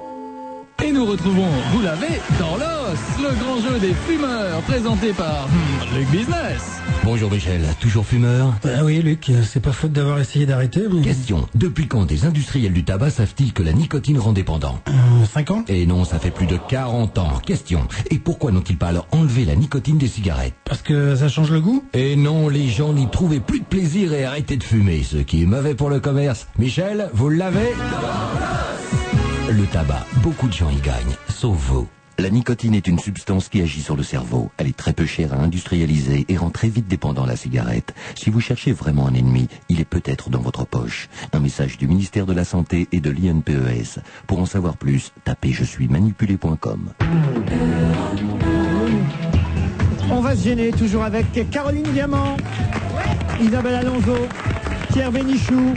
Et nous retrouvons Vous l'avez dans l'os, le grand jeu des fumeurs, présenté par Luc Business. Bonjour Michel, toujours fumeur? Oui Luc, c'est pas faute d'avoir essayé d'arrêter, mais... Question, depuis quand des industriels du tabac savent-ils que la nicotine rend dépendant? 5 ans? Et non, ça fait plus de 40 ans. Question, et pourquoi n'ont-ils pas alors enlevé la nicotine des cigarettes? Parce que ça change le goût? Et non, les gens n'y trouvaient plus de plaisir et arrêtaient de fumer, ce qui est mauvais pour le commerce. Michel, vous l'avez? Le tabac, beaucoup de gens y gagnent, sauf vous. La nicotine est une substance qui agit sur le cerveau. Elle est très peu chère à industrialiser et rend très vite dépendant la cigarette. Si vous cherchez vraiment un ennemi, il est peut-être dans votre poche. Un message du ministère de la Santé et de l'INPES. Pour en savoir plus, tapez je suis manipulé.com. On va se gêner toujours avec Caroline Diamant, Isabelle Alonso, Pierre Bénichou,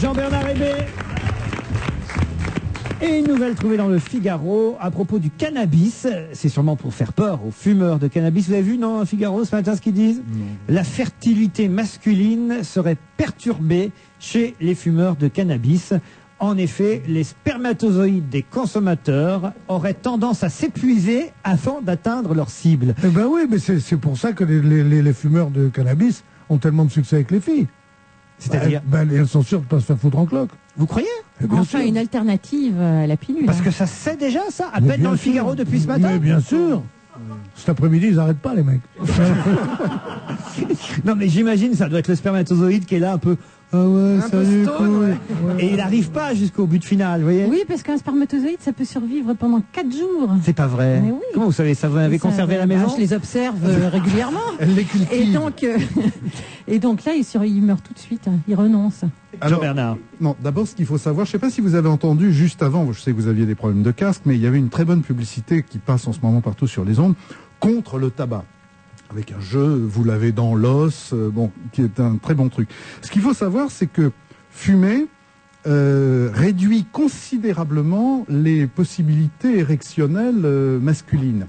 Jean-Bernard Hébé. Et une nouvelle trouvée dans le Figaro à propos du cannabis. C'est sûrement pour faire peur aux fumeurs de cannabis. Vous avez vu, non, Figaro, ce matin, ce qu'ils disent? La fertilité masculine serait perturbée chez les fumeurs de cannabis. En effet, les spermatozoïdes des consommateurs auraient tendance à s'épuiser avant d'atteindre leur cible. Eh ben oui, mais c'est pour ça que les fumeurs de cannabis ont tellement de succès avec les filles. C'est-à-dire elles sont sûres de ne pas se faire foutre en cloque. Vous croyez? Enfin, une alternative à la pilule. Parce que ça se sait déjà, ça, à peine dans le Figaro depuis ce matin. Mais bien sûr. Cet après-midi, ils n'arrêtent pas, les mecs. Non, mais j'imagine, ça doit être le spermatozoïde qui est là un peu... Ah ouais, salut, cool. Et il n'arrive pas jusqu'au but final, vous voyez? Oui, parce qu'un spermatozoïde, ça peut survivre pendant 4 jours. C'est pas vrai. Mais oui. Comment vous savez ça? Vous l'avez conservé à la maison? Je les observe régulièrement. Elle les cultive. Et donc là, il meurt tout de suite. Il renonce. Alors, Bernard. Non, d'abord, ce qu'il faut savoir, je ne sais pas si vous avez entendu juste avant, je sais que vous aviez des problèmes de casque, mais il y avait une très bonne publicité qui passe en ce moment partout sur les ondes contre le tabac. Avec un jeu, vous l'avez dans l'os, qui est un très bon truc. Ce qu'il faut savoir, c'est que fumer, réduit considérablement les possibilités érectionnelles masculines.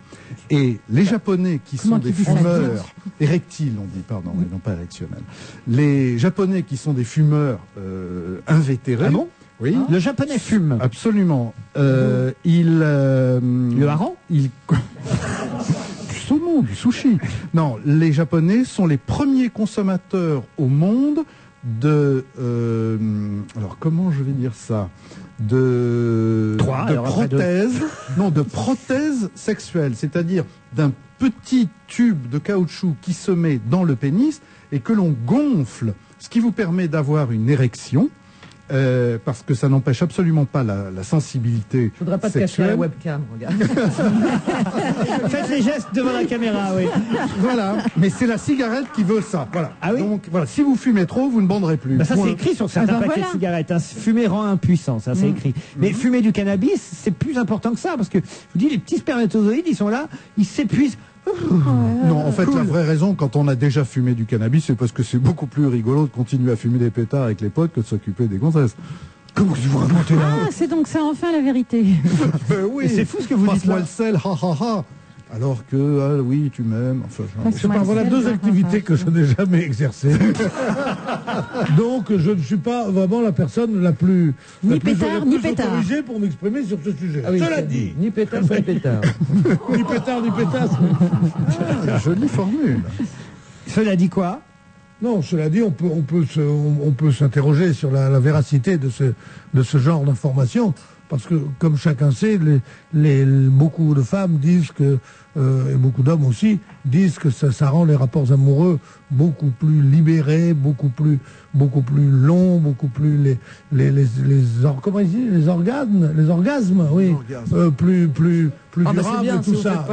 Et les Japonais qui sont des fumeurs érectiles, on dit, pardon, et non pas érectionnels. Les Japonais qui sont des fumeurs invétérés. Ah bon? Oui. Le Japonais fume. Absolument. Le hareng? Du saumon, du sushi. Non, les Japonais sont les premiers consommateurs au monde de alors comment je vais dire ça, de prothèses, non, de prothèses sexuelles, c'est-à-dire d'un petit tube de caoutchouc qui se met dans le pénis et que l'on gonfle, ce qui vous permet d'avoir une érection. Parce que ça n'empêche absolument pas la sensibilité. Je voudrais pas te cacher à la webcam, regarde. Faites les gestes devant la caméra, oui. Voilà, mais c'est la cigarette qui veut ça. Voilà. Ah oui. Donc voilà, si vous fumez trop, vous ne banderez plus. Bah ça c'est écrit sur certains paquets de cigarettes. Hein. Fumer rend impuissant, ça c'est écrit. Mais fumer du cannabis, c'est plus important que ça, parce que je vous dis, les petits spermatozoïdes, ils sont là, ils s'épuisent. Non, en fait, la vraie raison, quand on a déjà fumé du cannabis, c'est parce que c'est beaucoup plus rigolo de continuer à fumer des pétards avec les potes que de s'occuper des gonzesses. Comment vous racontez là? Ah, c'est donc ça enfin la vérité. Oui, c'est fou ce que vous dites là. Passe-moi le sel, ha ha ha. Alors que, oui, tu m'aimes. Enfin, je sais pas, voilà deux activités que je n'ai jamais exercées. Donc, je ne suis pas vraiment la personne la plus autorisée pour m'exprimer sur ce sujet. Ah oui, Cela dit. Ni pétard, ni pétard. Ni pétard, ni pétasse. Jolie formule. Cela dit quoi? Non, cela dit, on peut s'interroger sur la véracité de ce genre d'informations. Parce que, comme chacun sait, beaucoup de femmes disent que, et beaucoup d'hommes aussi, disent que ça rend les rapports amoureux beaucoup plus libérés, beaucoup plus longs, beaucoup plus comment ils disent, les orgasmes, oui, plus durables et tout ça.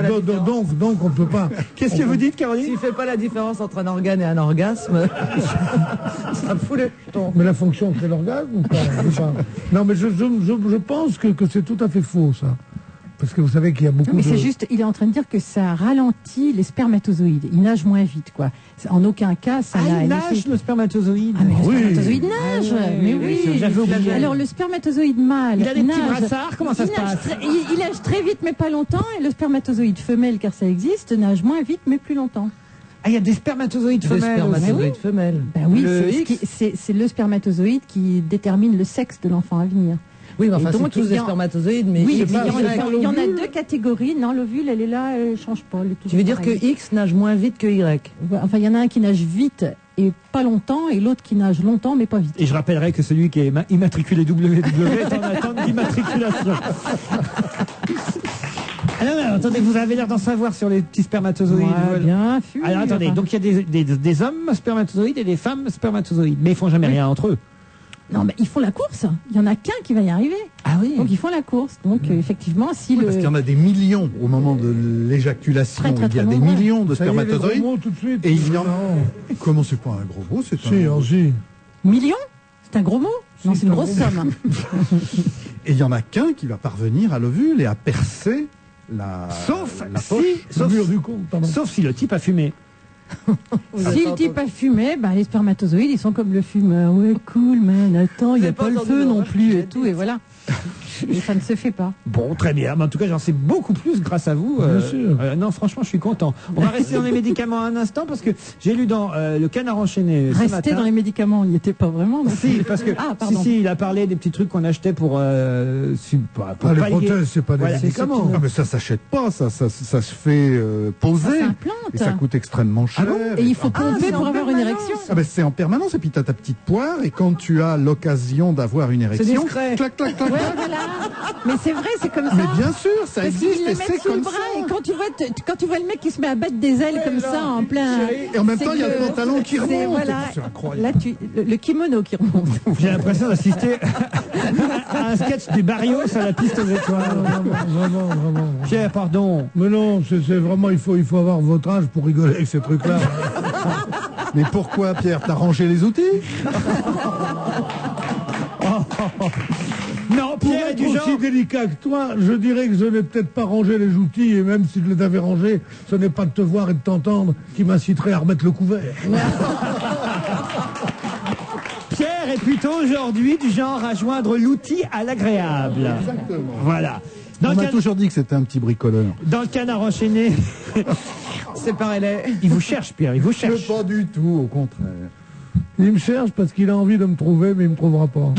Donc on peut pas. Qu'est-ce que vous dites, Caroline? S'il fait pas la différence entre un organe et un orgasme, ça fout le jeton. Mais la fonction c'est l'orgasme ou pas? Non, mais je pense que c'est tout à fait faux, ça. Parce que vous savez qu'il y a beaucoup mais c'est juste, il est en train de dire que ça ralentit les spermatozoïdes. Ils nagent moins vite, quoi. En aucun cas, ça il nage, le spermatozoïde. Ah, mais le spermatozoïde nage. Mais oui. J'avais oublié. Alors, le spermatozoïde mâle. Il a des petits brassards, comment ça se passe? Il nage très vite, mais pas longtemps. Et le spermatozoïde femelle, car ça existe, nage moins vite, mais plus longtemps. Ah, il y a des spermatozoïdes femelles. Des spermatozoïdes femelles. Ben oui, c'est le spermatozoïde qui détermine le sexe de l'enfant à venir. Oui, mais enfin, c'est tous des spermatozoïdes, mais oui, X, il y en a deux catégories. Non, l'ovule, elle est là, elle change pas. Tu veux dire que X nage moins vite que Y? Enfin, il y en a un qui nage vite et pas longtemps, et l'autre qui nage longtemps, mais pas vite. Et je rappellerai que celui qui est immatriculé WW est en attente d'immatriculation. Ah non, attendez, vous avez l'air d'en savoir sur les petits spermatozoïdes. Ouais, bien, alors attendez, donc il y a des hommes spermatozoïdes et des femmes spermatozoïdes, mais ils font jamais rien entre eux. Non, mais ils font la course. Il y en a qu'un qui va y arriver. Ah oui. Donc ils font la course. Donc effectivement, si parce qu'il y en a des millions au moment de l'éjaculation. Il y a des millions de spermatozoïdes. Tout de suite. Et il y en a. Comment c'est pas un gros mot? C'est Millions? C'est un gros mot? Non, c'est une grosse somme. Et il y en a qu'un qui va parvenir à l'ovule et à percer sauf si le type a fumé. Si le type a fumé, les spermatozoïdes, ils sont comme le fumeur. Ouais, cool, man, attends, il n'y a pas le feu non plus et tout, et voilà. Et ça ne se fait pas. Bon, très bien. Mais en tout cas, j'en sais beaucoup plus grâce à vous. Bien sûr. Non, franchement, je suis content. On va rester dans les médicaments un instant parce que j'ai lu dans le Canard enchaîné ce matin. Rester dans les médicaments, on n'y était pas vraiment. Si, parce que il a parlé des petits trucs qu'on achetait pour les prothèses, c'est pas des médicaments. Ah, mais ça s'achète pas, ça se fait poser. Ça s'implante. Et ça coûte extrêmement cher. Et il faut pomper pour avoir une érection. Ah, c'est en permanence. Et puis tu as ta petite poire et quand tu as l'occasion d'avoir une érection, c'est discret. Clac, clac, clac. Ouais, voilà. Mais c'est vrai, c'est comme ça. Mais bien sûr, ça parce existe. Ils les mettent sous le bras et quand tu vois le mec qui se met à battre des ailes comme ça en plein. Et en même temps, il y a le pantalon qui remonte. Voilà. C'est incroyable. Là, le kimono qui remonte. J'ai l'impression d'assister à un sketch du Barrios à la piste aux étoiles. Vraiment. Pierre, pardon. Mais non, c'est vraiment, il faut avoir votre âge pour rigoler avec ces trucs-là. Mais pourquoi, Pierre? T'as rangé les outils? Non, Pierre est du genre... aussi délicat que toi, je dirais que je n'ai peut-être pas rangé les outils, et même si je les avais rangés, ce n'est pas de te voir et de t'entendre qui m'inciterait à remettre le couvert. Pierre, Pierre est plutôt aujourd'hui du genre à joindre l'outil à l'agréable. Exactement. Voilà. On m'a toujours dit que c'était un petit bricoleur. Dans le Canard enchaîné. C'est pareil. Il vous cherche, Pierre, il vous cherche. Pas du tout, au contraire. Il me cherche parce qu'il a envie de me trouver, mais il me trouvera pas.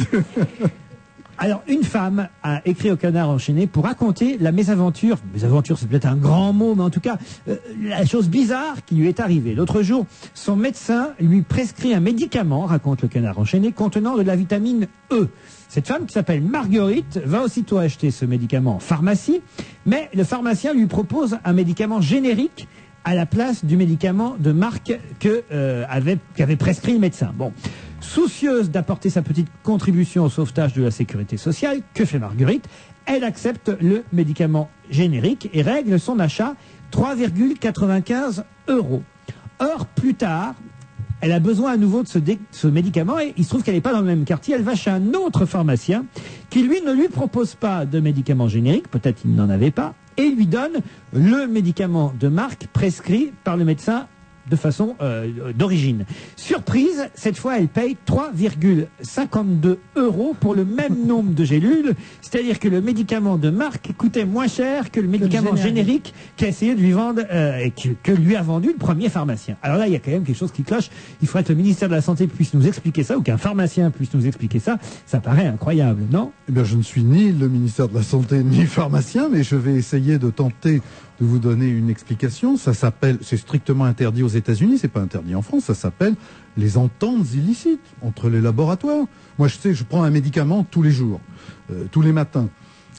Alors, une femme a écrit au Canard enchaîné pour raconter la mésaventure. Mésaventure, c'est peut-être un grand mot, mais en tout cas, la chose bizarre qui lui est arrivée. L'autre jour, son médecin lui prescrit un médicament, raconte le Canard enchaîné, contenant de la vitamine E. Cette femme, qui s'appelle Marguerite, va aussitôt acheter ce médicament en pharmacie, mais le pharmacien lui propose un médicament générique à la place du médicament de marque qu'avait prescrit le médecin. Bon. Soucieuse d'apporter sa petite contribution au sauvetage de la sécurité sociale, que fait Marguerite? Elle accepte le médicament générique et règle son achat 3,95 €. Heure plus tard, elle a besoin à nouveau de ce médicament et il se trouve qu'elle n'est pas dans le même quartier. Elle va chez un autre pharmacien qui, lui, ne lui propose pas de médicament générique, peut-être qu'il n'en avait pas, et lui donne le médicament de marque prescrit par le médecin de façon d'origine. Surprise, cette fois elle paye 3,52 € pour le même nombre de gélules, c'est-à-dire que le médicament de marque coûtait moins cher que le médicament générique qu'a essayé de lui vendre et que lui a vendu le premier pharmacien. Alors là, il y a quand même quelque chose qui cloche. Il faudrait que le ministère de la Santé puisse nous expliquer ça, ou qu'un pharmacien puisse nous expliquer ça. Ça paraît incroyable, non? Eh bien, je ne suis ni le ministère de la Santé ni pharmacien, mais je vais essayer de tenter de vous donner une explication. Ça s'appelle, c'est strictement interdit aux États-Unis, c'est pas interdit en France, ça s'appelle les ententes illicites entre les laboratoires. Moi, je prends un médicament tous les jours, tous les matins.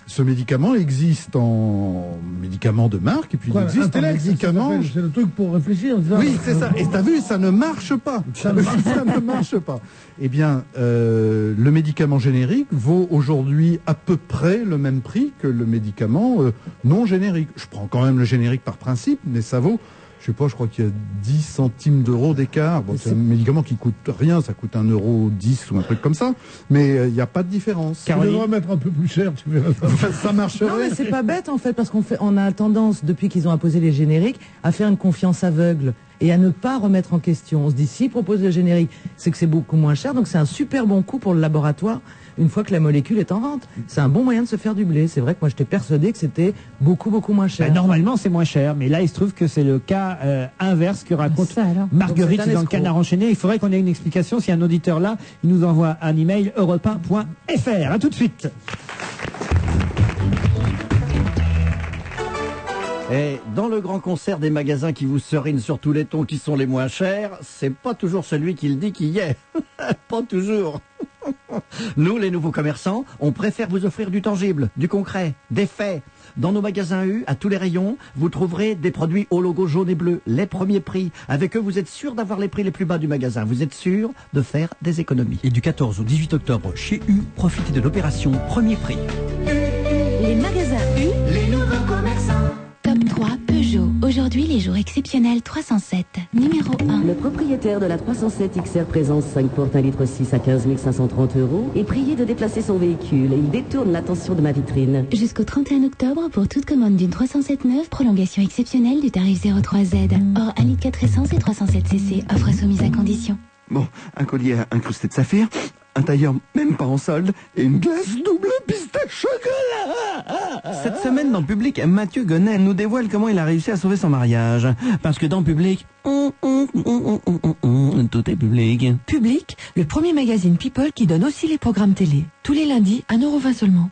Ce médicament existe en médicament de marque, et puis il existe en médicament... C'est le truc pour réfléchir. Oui, c'est ça. Et t'as vu, ça ne marche pas. Ça ne marche pas. Eh bien, le médicament générique vaut aujourd'hui à peu près le même prix que le médicament non générique. Je prends quand même le générique par principe, mais ça vaut... Je sais pas, je crois qu'il y a 10 centimes d'euros d'écart. Bon, c'est un médicament qui coûte rien, ça coûte 1,10 € ou un truc comme ça. Mais il n'y a pas de différence. Tu devrais mettre un peu plus cher, tu verras. Ça marcherait. Non, mais c'est pas bête en fait, parce on a tendance, depuis qu'ils ont imposé les génériques, à faire une confiance aveugle et à ne pas remettre en question. On se dit, s'ils proposent le générique, c'est que c'est beaucoup moins cher, donc c'est un super bon coup pour le laboratoire une fois que la molécule est en vente. C'est un bon moyen de se faire du blé. C'est vrai que moi j'étais persuadé que c'était beaucoup moins cher. Normalement c'est moins cher, mais là il se trouve que c'est le cas inverse que raconte Marguerite dans le Canard enchaîné. Il faudrait qu'on ait une explication. Si un auditeur là, il nous envoie un email europe1.fr. À tout de suite. Et dans le grand concert des magasins qui vous serinent sur tous les tons qui sont les moins chers, c'est pas toujours celui qui le dit qui y est. Pas toujours. Nous, les nouveaux commerçants, on préfère vous offrir du tangible, du concret, des faits. Dans nos magasins U, à tous les rayons, vous trouverez des produits au logo jaune et bleu, les premiers prix. Avec eux, vous êtes sûr d'avoir les prix les plus bas du magasin. Vous êtes sûr de faire des économies. Et du 14 au 18 octobre, chez U, profitez de l'opération Premier Prix. Les magasins U, les nouveaux commerçants. Top 3 Peugeot. Aujourd'hui, les jours exceptionnels 307. Numéro 1. Le propriétaire de la 307 XR Présence 5 portes 1,6 litre à 15 530 € est prié de déplacer son véhicule et il détourne l'attention de ma vitrine. Jusqu'au 31 octobre, pour toute commande d'une 307 neuve, prolongation exceptionnelle du tarif 03Z. Hors 1 litre 4 essence et 307 cc. Offre soumise à condition. Bon, un collier incrusté de saphir, un tailleur même pas en solde et une glace double pistache chocolat. Cette semaine dans Public, Mathieu Gonnet nous dévoile comment il a réussi à sauver son mariage. Parce que dans Public, tout est public. Public, le premier magazine People qui donne aussi les programmes télé. Tous les lundis, 1,20 € seulement.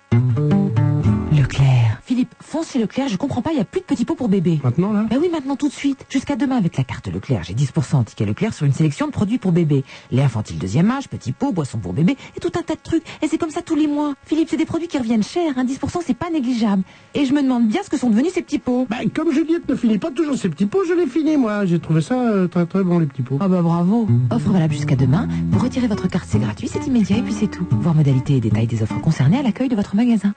Leclerc. Philippe, fonce chez Leclerc, je comprends pas, il n'y a plus de petits pots pour bébé. Maintenant là? Bah oui, maintenant tout de suite. Jusqu'à demain avec la carte Leclerc, j'ai 10% en ticket Leclerc sur une sélection de produits pour bébé. Lait infantile deuxième âge, petits pots, boissons pour bébé et tout un tas de trucs. Et c'est comme ça tous les mois. Philippe, c'est des produits qui reviennent cher, 10% c'est pas négligeable. Et je me demande bien ce que sont devenus ces petits pots. Bah, comme Juliette ne finit pas toujours ses petits pots, je l'ai fini moi. J'ai trouvé ça très très bon les petits pots. Ah bah bravo. Offre valable jusqu'à demain. Pour retirer votre carte, c'est gratuit, c'est immédiat et puis c'est tout. Voir modalités et détails des offres concernées à l'accueil de votre magasin.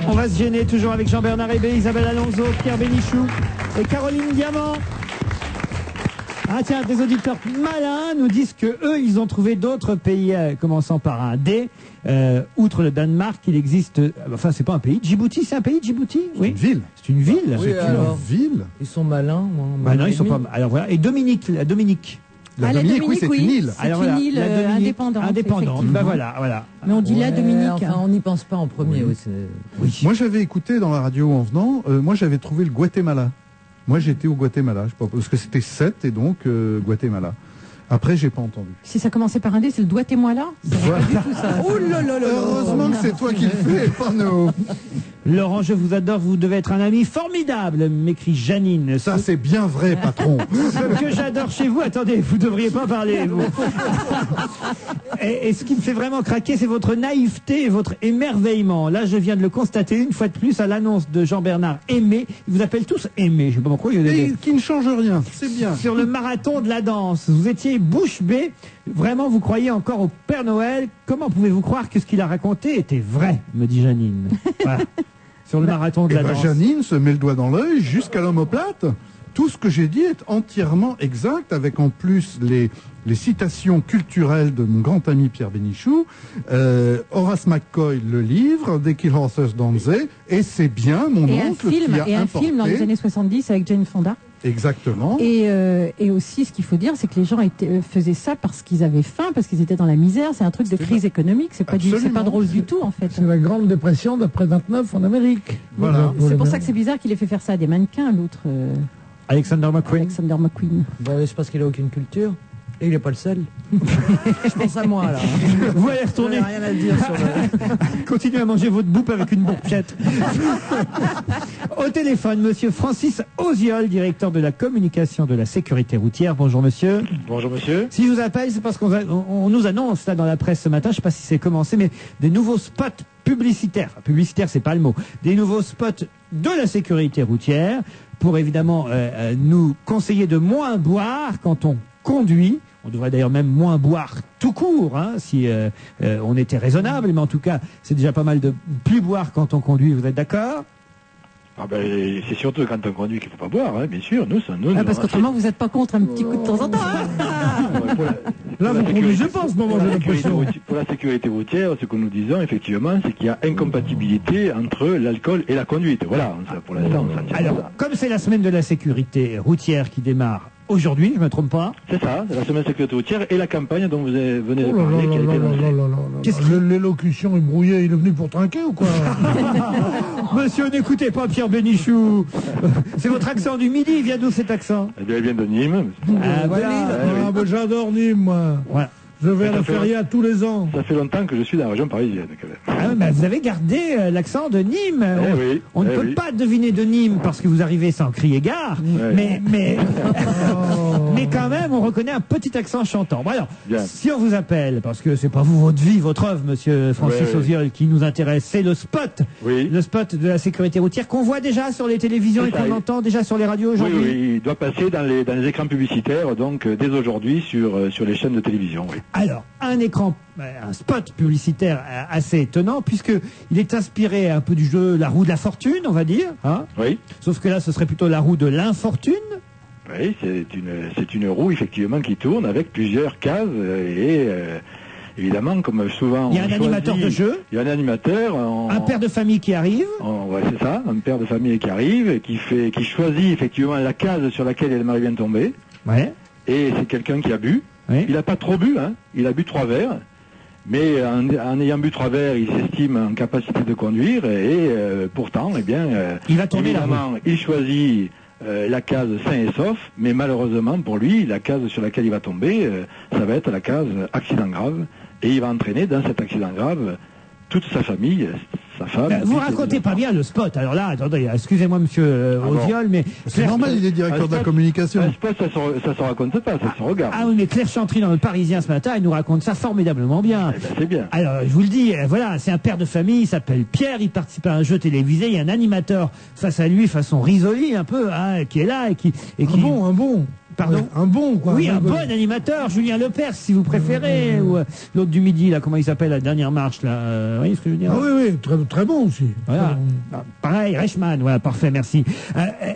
On va se gêner toujours avec Jean-Bernard Hébé, Isabelle Alonso, Pierre Bénichou et Caroline Diamant. Ah tiens, des auditeurs malins nous disent que eux, ils ont trouvé d'autres pays commençant par un D. Outre le Danemark, il existe... Enfin, c'est pas un pays. Djibouti, c'est un pays, Djibouti? Oui. Une ville. C'est une ville. Oui, c'est une alors, ville. Ils sont malins. Bah non, ils sont pas... Alors voilà. Et Dominique. La Dominique, oui, c'est une île. C'est une île indépendante. Indépendante, ben voilà. Mais on dit la Dominique. Enfin, on n'y pense pas en premier. Oui. Moi, j'avais écouté dans la radio en venant, moi, j'avais trouvé le Guatemala. Moi, j'étais au Guatemala, je sais pas, parce que c'était 7 et donc Guatemala. Après, j'ai pas entendu. Si ça commençait par un D, c'est le doigt et moi là. Voilà. Oh là là là. Heureusement que c'est toi qui le fais, pas nous. Laurent, je vous adore, vous devez être un ami formidable, m'écrit Janine. Ça, c'est bien vrai, patron. Ce que j'adore chez vous, attendez, vous devriez pas parler, vous. Et ce qui me fait vraiment craquer, c'est votre naïveté et votre émerveillement. Là, je viens de le constater une fois de plus à l'annonce de Jean-Bernard Aimé. Ils vous appellent tous Aimé, je sais pas pourquoi. Et qui ne change rien, c'est bien. Sur le marathon de la danse, vous étiez bouche bée. Vraiment, vous croyez encore au Père Noël. Comment pouvez-vous croire que ce qu'il a raconté était vrai, me dit Janine. Voilà. Sur le marathon de la danse. Janine se met le doigt dans l'œil jusqu'à l'omoplate. Tout ce que j'ai dit est entièrement exact, avec en plus les citations culturelles de mon grand ami Pierre Bénichou, Horace McCoy, le livre, The Kill Horses Danzé, et c'est bien mon oncle qui a un importé. film dans les années 70 avec Jane Fonda. Exactement. Et aussi, ce qu'il faut dire, c'est que les gens faisaient ça parce qu'ils avaient faim, parce qu'ils étaient dans la misère. C'est un truc de crise économique. C'est pas drôle du tout, en fait. C'est la Grande Dépression d'après 29 en Amérique. Voilà. C'est pour ça que c'est bizarre qu'il ait fait faire ça à des mannequins, l'autre. Alexander McQueen. C'est parce qu'il a aucune culture. Et il n'est pas le seul. Je pense à moi, là. Vous allez retourner. Rien à dire sur le... Continuez à manger votre boupe avec une bourpiette. Au téléphone, monsieur Francis Oziol, directeur de la communication de la sécurité routière. Bonjour, monsieur. Bonjour, monsieur. Si je vous appelle, c'est parce qu'on nous annonce, là, dans la presse ce matin, je ne sais pas si c'est commencé, mais des nouveaux spots publicitaires. Enfin, publicitaire, c'est pas le mot. Des nouveaux spots de la sécurité routière pour, évidemment, nous conseiller de moins boire quand on conduit. On devrait d'ailleurs même moins boire tout court, hein, si on était raisonnable, mais en tout cas, c'est déjà pas mal de plus boire quand on conduit, vous êtes d'accord? Ah ben, c'est surtout quand on conduit qu'il ne faut pas boire, hein, bien sûr. Nous, parce qu'autrement, vous n'êtes pas contre un petit coup de temps en temps. Hein. Là, vous conduisez pas en ce moment, j'ai l'impression. Pour la sécurité routière, ce que nous disons, effectivement, c'est qu'il y a incompatibilité entre l'alcool et la conduite. Voilà, pour l'instant, on s'en tient. Alors, comme c'est la semaine de la sécurité routière qui démarre aujourd'hui, je ne me trompe pas. C'est ça, la semaine de sécurité routière et la campagne dont vous venez de parler. L'élocution est brouillée, il est venu pour trinquer ou quoi? Monsieur, n'écoutez pas Pierre Bénichou. C'est votre accent du Midi, il vient d'où cet accent? Eh bien, il vient de Nîmes. Ah, voilà. Ah, ben, j'adore Nîmes, moi. Voilà. Je vais à la feria tous les ans. Ça fait longtemps que je suis dans la région parisienne, quand même. Ah, bah, vous avez gardé l'accent de Nîmes. On ne peut pas deviner de Nîmes parce que vous arrivez sans crier gare, mais quand même, on reconnaît un petit accent chantant. Bon, alors, si on vous appelle, parce que c'est pas vous, votre vie, votre œuvre, monsieur Francis Oziol, qui nous intéresse, c'est le spot. Le spot de la sécurité routière qu'on voit déjà sur les télévisions et qu'on entend déjà sur les radios aujourd'hui. Oui, il doit passer dans les écrans publicitaires, donc dès aujourd'hui sur les chaînes de télévision, oui. Alors, un spot publicitaire assez étonnant, puisqu'il est inspiré un peu du jeu La roue de la fortune, on va dire. Hein, oui. Sauf que là, ce serait plutôt la roue de l'infortune. Oui, c'est une roue, effectivement, qui tourne avec plusieurs cases et... évidemment, comme souvent... Il y a un animateur de jeu. Il y a un animateur. Un père de famille qui arrive. Ouais, c'est ça, un père de famille qui arrive, qui choisit effectivement la case sur laquelle il aimerait bien tomber. Ouais. Et c'est quelqu'un qui a bu. Oui. Il n'a pas trop bu, hein. Il a bu 3 verres. Mais en ayant bu 3 verres, il s'estime en capacité de conduire. Et pourtant, eh bien... il va tomber évidemment, il choisit... la case sain et sauf, mais malheureusement pour lui, la case sur laquelle il va tomber, ça va être la case accident grave, et il va entraîner dans cet accident grave toute sa famille, sa femme. Vous racontez pas bien le spot. Alors là, attendez, excusez-moi monsieur Oziol, mais... C'est normal, il est directeur de la communication. Un spot, ça se raconte pas, ça se regarde. Ah oui, mais Claire Chantry dans le Parisien ce matin, elle nous raconte ça formidablement bien. Eh ben, c'est bien. Alors, je vous le dis, voilà, c'est un père de famille, il s'appelle Pierre, il participe à un jeu télévisé, il y a un animateur face à lui, façon Risoli un peu, hein, qui est là et qui... Un bon. Pardon? Un bon, quoi. Oui, un bon animateur, Julien Lepers, si vous préférez, ou l'autre du Midi, là, comment il s'appelle, la dernière marche, là, vous voyez ce que je veux dire? Ah oui, très bon aussi. Voilà. Pareil, Reichmann, voilà, parfait, merci.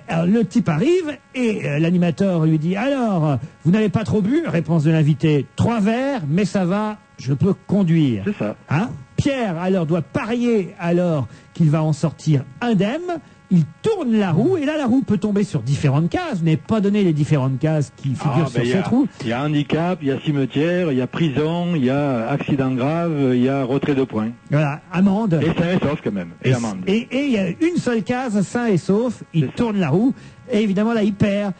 Alors, le type arrive, et l'animateur lui dit, alors, vous n'avez pas trop bu? Réponse de l'invité, 3 verres, mais ça va, je peux conduire. C'est ça. Hein? Pierre, alors, doit parier, alors, qu'il va en sortir indemne. il tourne la roue, et là, la roue peut tomber sur différentes cases. Vous n'avez pas donné les différentes cases qui figurent sur cette roue. Il y a handicap, il y a cimetière, il y a prison, il y a accident grave, il y a retrait de points. Voilà, amende. Et sain et sauf quand même, et amende. Et il y a une seule case, sain et sauf, il tourne la roue, et évidemment là, il perd.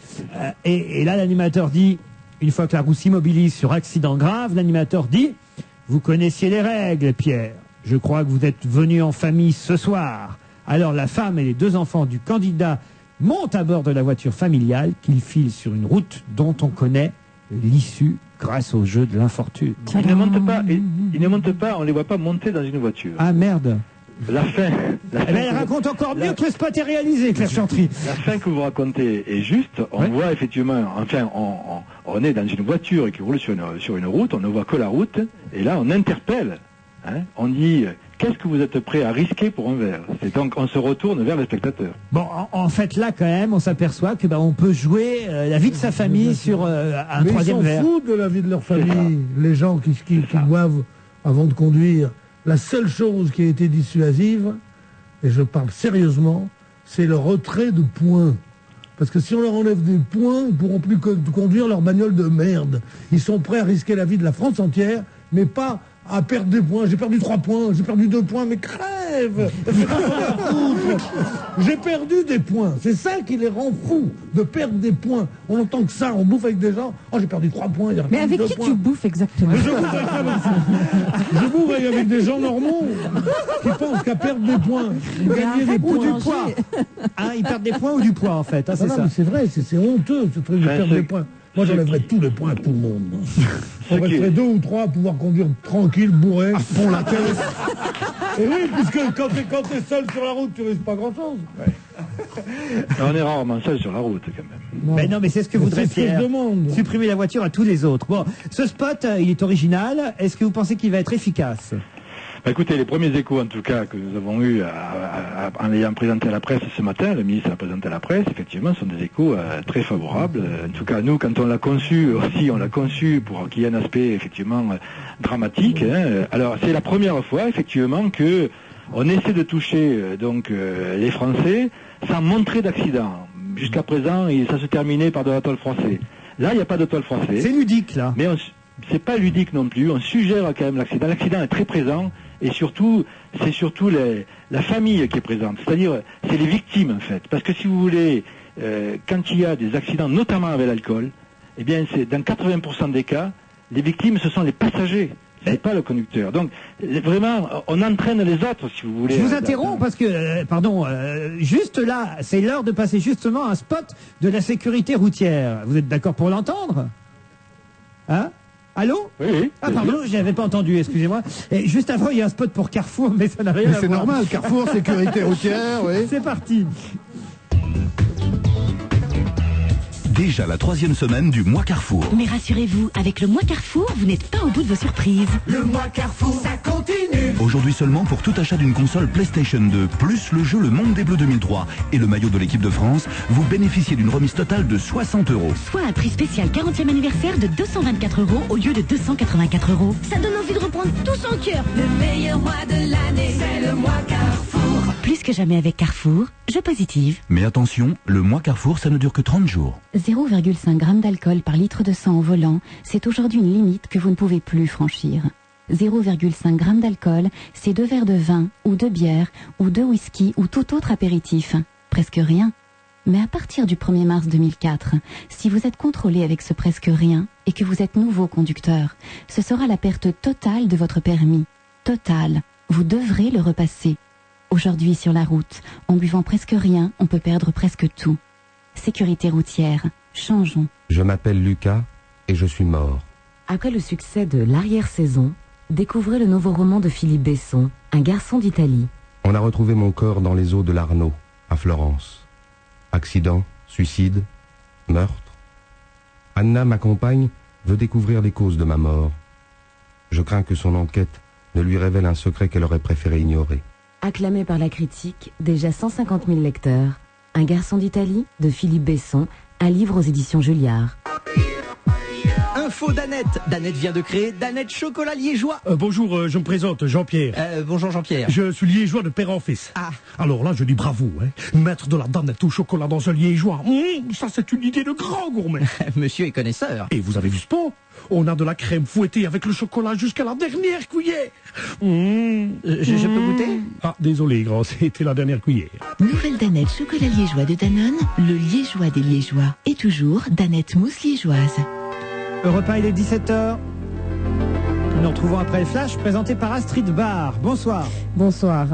Et là, l'animateur dit, une fois que la roue s'immobilise sur accident grave, l'animateur dit, vous connaissiez les règles, Pierre. Je crois que vous êtes venu en famille ce soir. Alors la femme et les 2 enfants du candidat montent à bord de la voiture familiale qu'ils filent sur une route dont on connaît l'issue grâce au jeu de l'infortune. Ils ne montent pas, on les voit pas monter dans une voiture. Ah merde. La fin. Elle raconte encore mieux que le spot est réalisé, Claire Chantry. La fin que vous racontez est juste. On voit effectivement, enfin, on est dans une voiture qui roule sur une route, on ne voit que la route, et là on interpelle. On dit, qu'est-ce que vous êtes prêt à risquer pour un verre? C'est donc, on se retourne vers le spectateur. Bon, en fait, là, quand même, on s'aperçoit que on peut jouer la vie de sa famille sur un troisième verre. Ils s'en foutent de la vie de leur famille, les gens qui boivent avant de conduire. La seule chose qui a été dissuasive, et je parle sérieusement, c'est le retrait de points. Parce que si on leur enlève des points, ils ne pourront plus conduire leur bagnole de merde. Ils sont prêts à risquer la vie de la France entière, mais pas à perdre des points. J'ai perdu 3 points, j'ai perdu 2 points, mais crève! J'ai perdu des points. C'est ça qui les rend fous, de perdre des points. On entend que ça, on bouffe avec des gens. Oh, j'ai perdu 3 points. Mais avec qui tu bouffes exactement? Je bouffe avec des gens normaux qui pensent qu'à perdre des points, gagner des points. Ou du poids. Ils perdent des points ou du poids, en fait. C'est ça. C'est vrai, c'est honteux, ce truc de perdre des points. Moi, j'enlèverais tous les points à tout le monde. On resterait 2 ou 3 à pouvoir conduire tranquille, bourré, à fond la caisse. Et oui, puisque quand t'es seul sur la route, tu risques pas grand-chose. On est rarement seul sur la route, quand même. Mais non, mais c'est ce que voudrait Pierre. Supprimer la voiture à tous les autres. Bon, ce spot, il est original. Est-ce que vous pensez qu'il va être efficace? Écoutez, les premiers échos, en tout cas, que nous avons eus en ayant présenté à la presse ce matin, le ministre a présenté à la presse, effectivement, sont des échos très favorables. En tout cas, nous, quand on l'a conçu aussi, on l'a conçu pour qu'il y ait un aspect, effectivement, dramatique. Alors, c'est la première fois, effectivement, que on essaie de toucher les Français sans montrer d'accident. Jusqu'à présent, ça se terminait par de la tôle froissée. Là, il n'y a pas de tôle froissée. C'est ludique, là. Mais c'est pas ludique non plus. On suggère quand même l'accident. L'accident est très présent. Et surtout, c'est surtout la famille qui est présente. C'est-à-dire, c'est les victimes, en fait. Parce que si vous voulez, quand il y a des accidents, notamment avec l'alcool, eh bien, c'est dans 80% des cas, les victimes, ce sont les passagers. C'est pas le conducteur. Donc, vraiment, on entraîne les autres, si vous voulez. Je vous interromps parce que, juste là, c'est l'heure de passer justement un spot de la sécurité routière. Vous êtes d'accord pour l'entendre? Hein? Allô? Oui. Ah pardon, je n'avais pas entendu, excusez-moi. Et juste avant, il y a un spot pour Carrefour, mais ça n'a rien à voir. C'est normal, Carrefour, sécurité routière, oui. C'est parti. Déjà la 3e semaine du mois Carrefour. Mais rassurez-vous, avec le mois Carrefour, vous n'êtes pas au bout de vos surprises. Le mois Carrefour, ça continue. Aujourd'hui seulement, pour tout achat d'une console PlayStation 2, plus le jeu Le Monde des Bleus 2003 et le maillot de l'équipe de France, vous bénéficiez d'une remise totale de 60 €. Soit un prix spécial 40e anniversaire de 224 € au lieu de 284 €. Ça donne envie de reprendre tout son cœur. Le meilleur mois de l'année, c'est le mois Carrefour. Plus que jamais avec Carrefour, je positive. Mais attention, le mois Carrefour, ça ne dure que 30 jours. 0,5 g d'alcool par litre de sang au volant, c'est aujourd'hui une limite que vous ne pouvez plus franchir. 0,5 g d'alcool, c'est 2 verres de vin, ou de bière, ou de whisky, ou tout autre apéritif. Presque rien. Mais à partir du 1er mars 2004, si vous êtes contrôlé avec ce presque rien, et que vous êtes nouveau conducteur, ce sera la perte totale de votre permis. Totale. Vous devrez le repasser. Aujourd'hui sur la route, en buvant presque rien, on peut perdre presque tout. Sécurité routière, changeons. Je m'appelle Lucas et je suis mort. Après le succès de L'arrière-saison, découvrez le nouveau roman de Philippe Besson, Un garçon d'Italie. On a retrouvé mon corps dans les eaux de l'Arno, à Florence. Accident, suicide, meurtre. Anna, ma compagne, veut découvrir les causes de ma mort. Je crains que son enquête ne lui révèle un secret qu'elle aurait préféré ignorer. Acclamé par la critique, déjà 150 000 lecteurs. Un garçon d'Italie, de Philippe Besson, un livre aux éditions Julliard. Un faut Danette. Danette vient de créer Danette Chocolat Liégeois. Bonjour, je me présente, Jean-Pierre. Bonjour Jean-Pierre. Je suis liégeois de père en fils. Ah. Alors là, je dis bravo, hein. Mettre de la Danette au chocolat dans un liégeois, ça c'est une idée de grand gourmet. Monsieur est connaisseur. Et vous avez vu ce pot? On a de la crème fouettée avec le chocolat jusqu'à la dernière cuillère. Je peux goûter? Ah, désolé, grand, c'était la dernière cuillère. Nouvelle Danette Chocolat Liégeois de Danone, le liégeois des liégeois. Et toujours Danette mousse liégeoise. Le repas, il est 17h. Nous nous retrouvons après le flash présenté par Astrid Barr. Bonsoir. Bonsoir.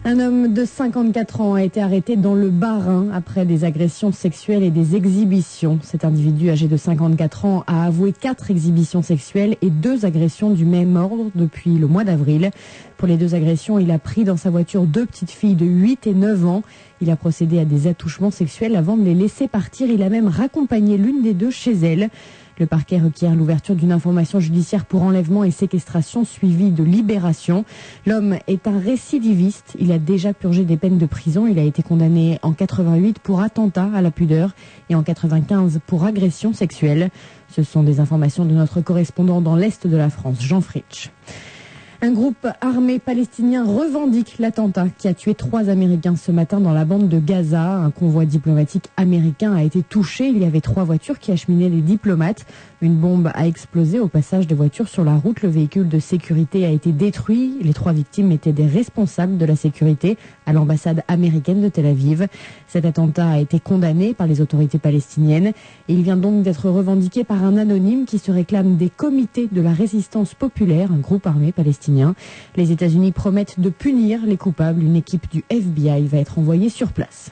Un homme de 54 ans a été arrêté dans le Bas-Rhin après des agressions sexuelles et des exhibitions. Cet individu âgé de 54 ans a avoué 4 exhibitions sexuelles et 2 agressions du même ordre depuis le mois d'avril. Pour les 2 agressions, il a pris dans sa voiture 2 petites filles de 8 et 9 ans. Il a procédé à des attouchements sexuels avant de les laisser partir. Il a même raccompagné l'une des 2 chez elle. Le parquet requiert l'ouverture d'une information judiciaire pour enlèvement et séquestration suivie de libération. L'homme est un récidiviste. Il a déjà purgé des peines de prison. Il a été condamné en 88 pour attentat à la pudeur et en 95 pour agression sexuelle. Ce sont des informations de notre correspondant dans l'Est de la France, Jean Fritsch. Un groupe armé palestinien revendique l'attentat qui a tué 3 Américains ce matin dans la bande de Gaza. Un convoi diplomatique américain a été touché. Il y avait 3 voitures qui achemaient les diplomates. Une bombe a explosé au passage des voitures sur la route. Le véhicule de sécurité a été détruit. Les 3 victimes étaient des responsables de la sécurité à l'ambassade américaine de Tel Aviv. Cet attentat a été condamné par les autorités palestiniennes. Et il vient donc d'être revendiqué par un anonyme qui se réclame des comités de la résistance populaire, un groupe armé palestinien. Les États-Unis promettent de punir les coupables. Une équipe du FBI va être envoyée sur place.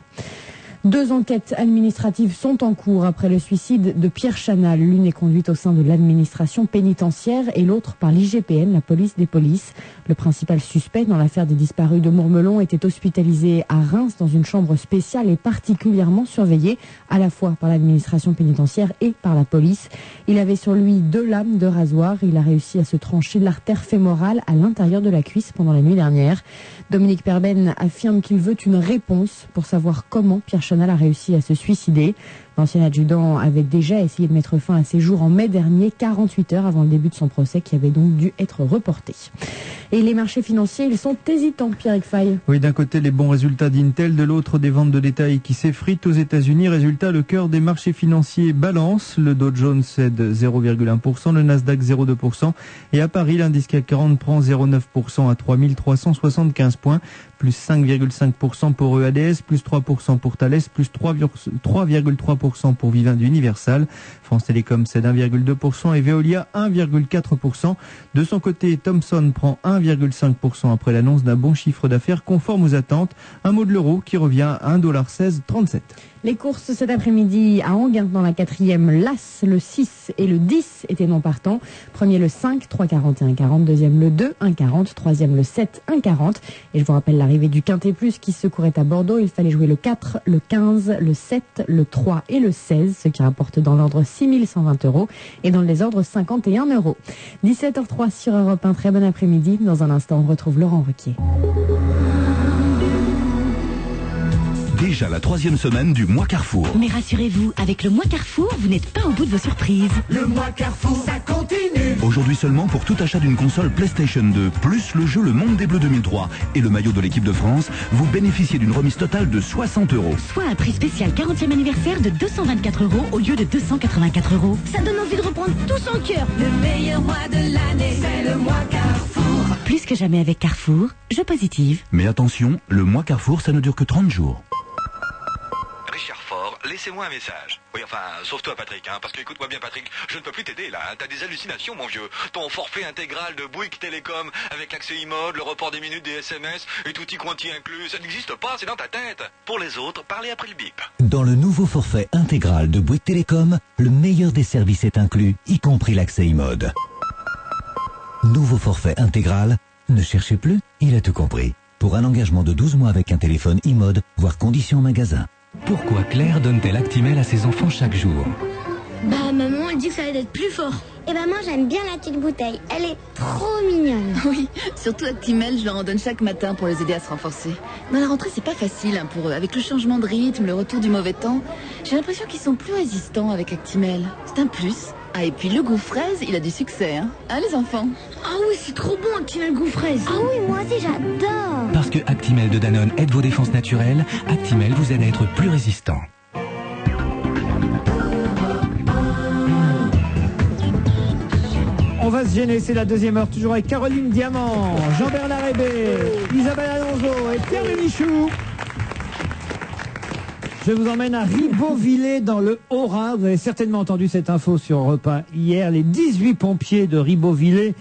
2 enquêtes administratives sont en cours après le suicide de Pierre Chanal. L'une est conduite au sein de l'administration pénitentiaire et l'autre par l'IGPN, la police des polices. Le principal suspect dans l'affaire des disparus de Mourmelon était hospitalisé à Reims dans une chambre spéciale et particulièrement surveillé à la fois par l'administration pénitentiaire et par la police. Il avait sur lui 2 lames de rasoir. Il a réussi à se trancher l'artère fémorale à l'intérieur de la cuisse pendant la nuit dernière. Dominique Perben affirme qu'il veut une réponse pour savoir comment Pierre Chanal a réussi à se suicider. L'ancien adjudant avait déjà essayé de mettre fin à ses jours en mai dernier, 48 heures avant le début de son procès qui avait donc dû être reporté. Et les marchés financiers, ils sont hésitants, Pierre-Yves Fay. Oui, d'un côté les bons résultats d'Intel, de l'autre des ventes de détail qui s'effritent aux États-Unis. Résultat, le cœur des marchés financiers balance. Le Dow Jones cède 0,1%, le Nasdaq 0,2%. Et à Paris, l'indice CAC 40 prend 0,9% à 3375 points. Plus 5,5% pour EADS, plus 3% pour Thales, plus 3,3% pour Vivendi Universal. France Télécom cède 1,2% et Veolia 1,4%. De son côté, Thomson prend 1,5% après l'annonce d'un bon chiffre d'affaires conforme aux attentes. Un mot de l'euro qui revient à 1,1637 $. Les courses cet après-midi à Enghien dans la 4e, l'As, le 6 et le 10 étaient non partants. Premier le 5, 3,40 et 1,40. Deuxième le 2, 1,40. Troisième le 7, 1,40. Et je vous rappelle l'arrivée du Quintet Plus qui se courait à Bordeaux. Il fallait jouer le 4, le 15, le 7, le 3 et le 16, ce qui rapporte dans l'ordre 6 120 €. Et dans le désordre 51 €. 17h03 sur Europe 1. Très bon après-midi. Dans un instant, on retrouve Laurent Ruquier. Déjà la 3e semaine du mois Carrefour. Mais rassurez-vous, avec le mois Carrefour, vous n'êtes pas au bout de vos surprises. Le mois Carrefour, ça continue. Aujourd'hui seulement, pour tout achat d'une console PlayStation 2, plus le jeu Le Monde des Bleus 2003 et le maillot de l'équipe de France, vous bénéficiez d'une remise totale de 60 €. Soit un prix spécial 40e anniversaire de 224 € au lieu de 284 €. Ça donne envie de reprendre tout son cœur. Le meilleur mois de l'année, c'est le mois Carrefour. Plus que jamais avec Carrefour, je positive. Mais attention, le mois Carrefour, ça ne dure que 30 jours. Richard Fort, laissez-moi un message. Oui, enfin, sauf toi, Patrick, hein, parce que écoute-moi bien, Patrick, je ne peux plus t'aider, là. Hein, t'as des hallucinations, mon vieux. Ton forfait intégral de Bouygues Télécom, avec l'accès e-mode, le report des minutes des SMS, et tout y quanti inclus, ça n'existe pas, c'est dans ta tête. Pour les autres, parlez après le bip. Dans le nouveau forfait intégral de Bouygues Télécom, le meilleur des services est inclus, y compris l'accès e-mode. Nouveau forfait intégral, ne cherchez plus, il a tout compris. Pour un engagement de 12 mois avec un téléphone e-mode, voire conditions magasin. Pourquoi Claire donne-t-elle Actimel à ses enfants chaque jour? Bah maman, elle dit que ça va être plus fort. Et bah moi j'aime bien la petite bouteille, elle est trop mignonne. Oui, surtout Actimel, je leur en donne chaque matin pour les aider à se renforcer. Dans la rentrée, c'est pas facile hein, pour eux. Avec le changement de rythme, le retour du mauvais temps, j'ai l'impression qu'ils sont plus résistants avec Actimel. C'est un plus. Ah, et puis le goût fraise, il a du succès, hein, les enfants? Ah oui, c'est trop bon, Actimel goût fraise. Ah oui, moi aussi j'adore. Parce que Actimel de Danone aide vos défenses naturelles, Actimel vous aide à être plus résistant. On va se gêner, c'est la deuxième heure, toujours avec Caroline Diamant, Jean-Bernard Hébé, Isabelle Alonso et Pierre Bénichou. Je vous emmène à Ribeauvillé dans le Haut-Rhin. Vous avez certainement entendu cette info sur Europe 1 hier. Les 18 pompiers de Ribeauvillé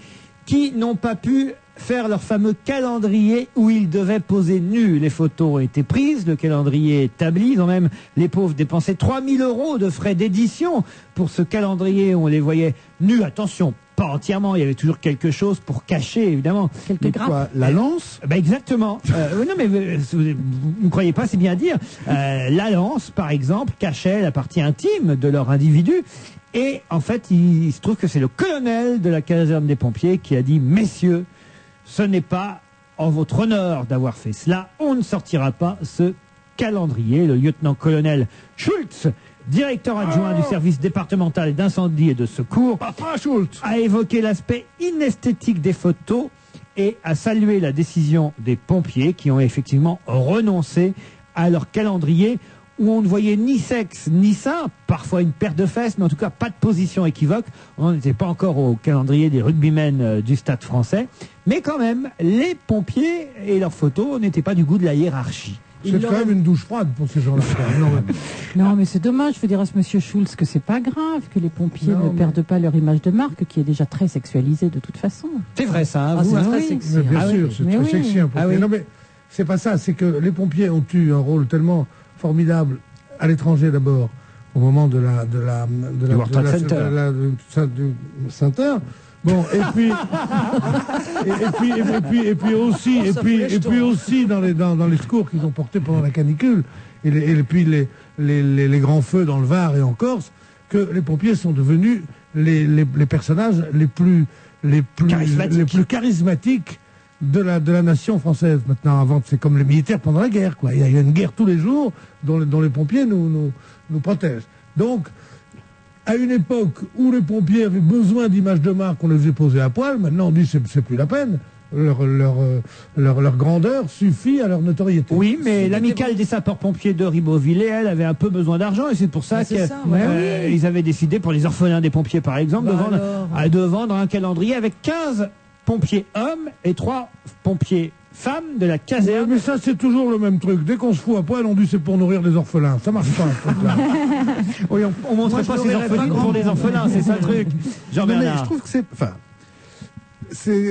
qui n'ont pas pu faire leur fameux calendrier où ils devaient poser nus. Les photos ont été prises, le calendrier est établi. Ils ont même, les pauvres, dépensé 3 000 € de frais d'édition pour ce calendrier où on les voyait nus. Attention, pas entièrement, il y avait toujours quelque chose pour cacher, évidemment. Quelques grappes. La lance? Exactement. Non, mais vous ne croyez pas, c'est bien dire. La lance, par exemple, cachait la partie intime de leur individu. Et en fait, il se trouve que c'est le colonel de la caserne des pompiers qui a dit « Messieurs, ce n'est pas en votre honneur d'avoir fait cela. On ne sortira pas ce calendrier. » Le lieutenant-colonel Schultz, directeur adjoint du service départemental d'incendie et de secours, a évoqué l'aspect inesthétique des photos et a salué la décision des pompiers qui ont effectivement renoncé à leur calendrier où on ne voyait ni sexe ni sein, parfois une paire de fesses, mais en tout cas pas de position équivoque. On n'était pas encore au calendrier des rugbymen du Stade français, mais quand même, les pompiers et leurs photos n'étaient pas du goût de la hiérarchie. C'est quand même une douche froide pour ces gens-là. Non, mais c'est dommage. Je veux dire à ce monsieur Schultz que c'est pas grave que les pompiers ne perdent pas leur image de marque, qui est déjà très sexualisée de toute façon. C'est vrai ça, hein, vous, c'est très sexy. Bien sûr, c'est très sexy un pompier. Non, mais c'est pas ça. C'est que les pompiers ont eu un rôle tellement formidable à l'étranger d'abord, au moment de la Center. Bon, et puis aussi dans les secours qu'ils ont portés pendant la canicule, et puis les grands feux dans le Var et en Corse, que les pompiers sont devenus les personnages les plus charismatiques de la nation française. Maintenant, avant, c'est comme les militaires pendant la guerre, quoi. Il y a une guerre tous les jours dont les pompiers nous protègent. Donc, à une époque où les pompiers avaient besoin d'images de marque, on les faisait poser à poil. Maintenant, on dit c'est plus la peine. Leur grandeur suffit à leur notoriété. Oui, mais l'amicale des sapeurs-pompiers de Ribeauvillé, elle, avait un peu besoin d'argent, et c'est pour ça qu'ils avaient décidé, pour les orphelins des pompiers par exemple, de vendre un calendrier avec 15 pompiers hommes et 3 pompiers femmes de la caserne. Ouais, mais ça, c'est toujours le même truc. Dès qu'on se fout à poil, on dit c'est pour nourrir les orphelins. Ça marche pas, ce truc-là. Oui, on montrait pas ces orphelines pour les orphelins, c'est ça le truc. Jean-Bernard. Je trouve que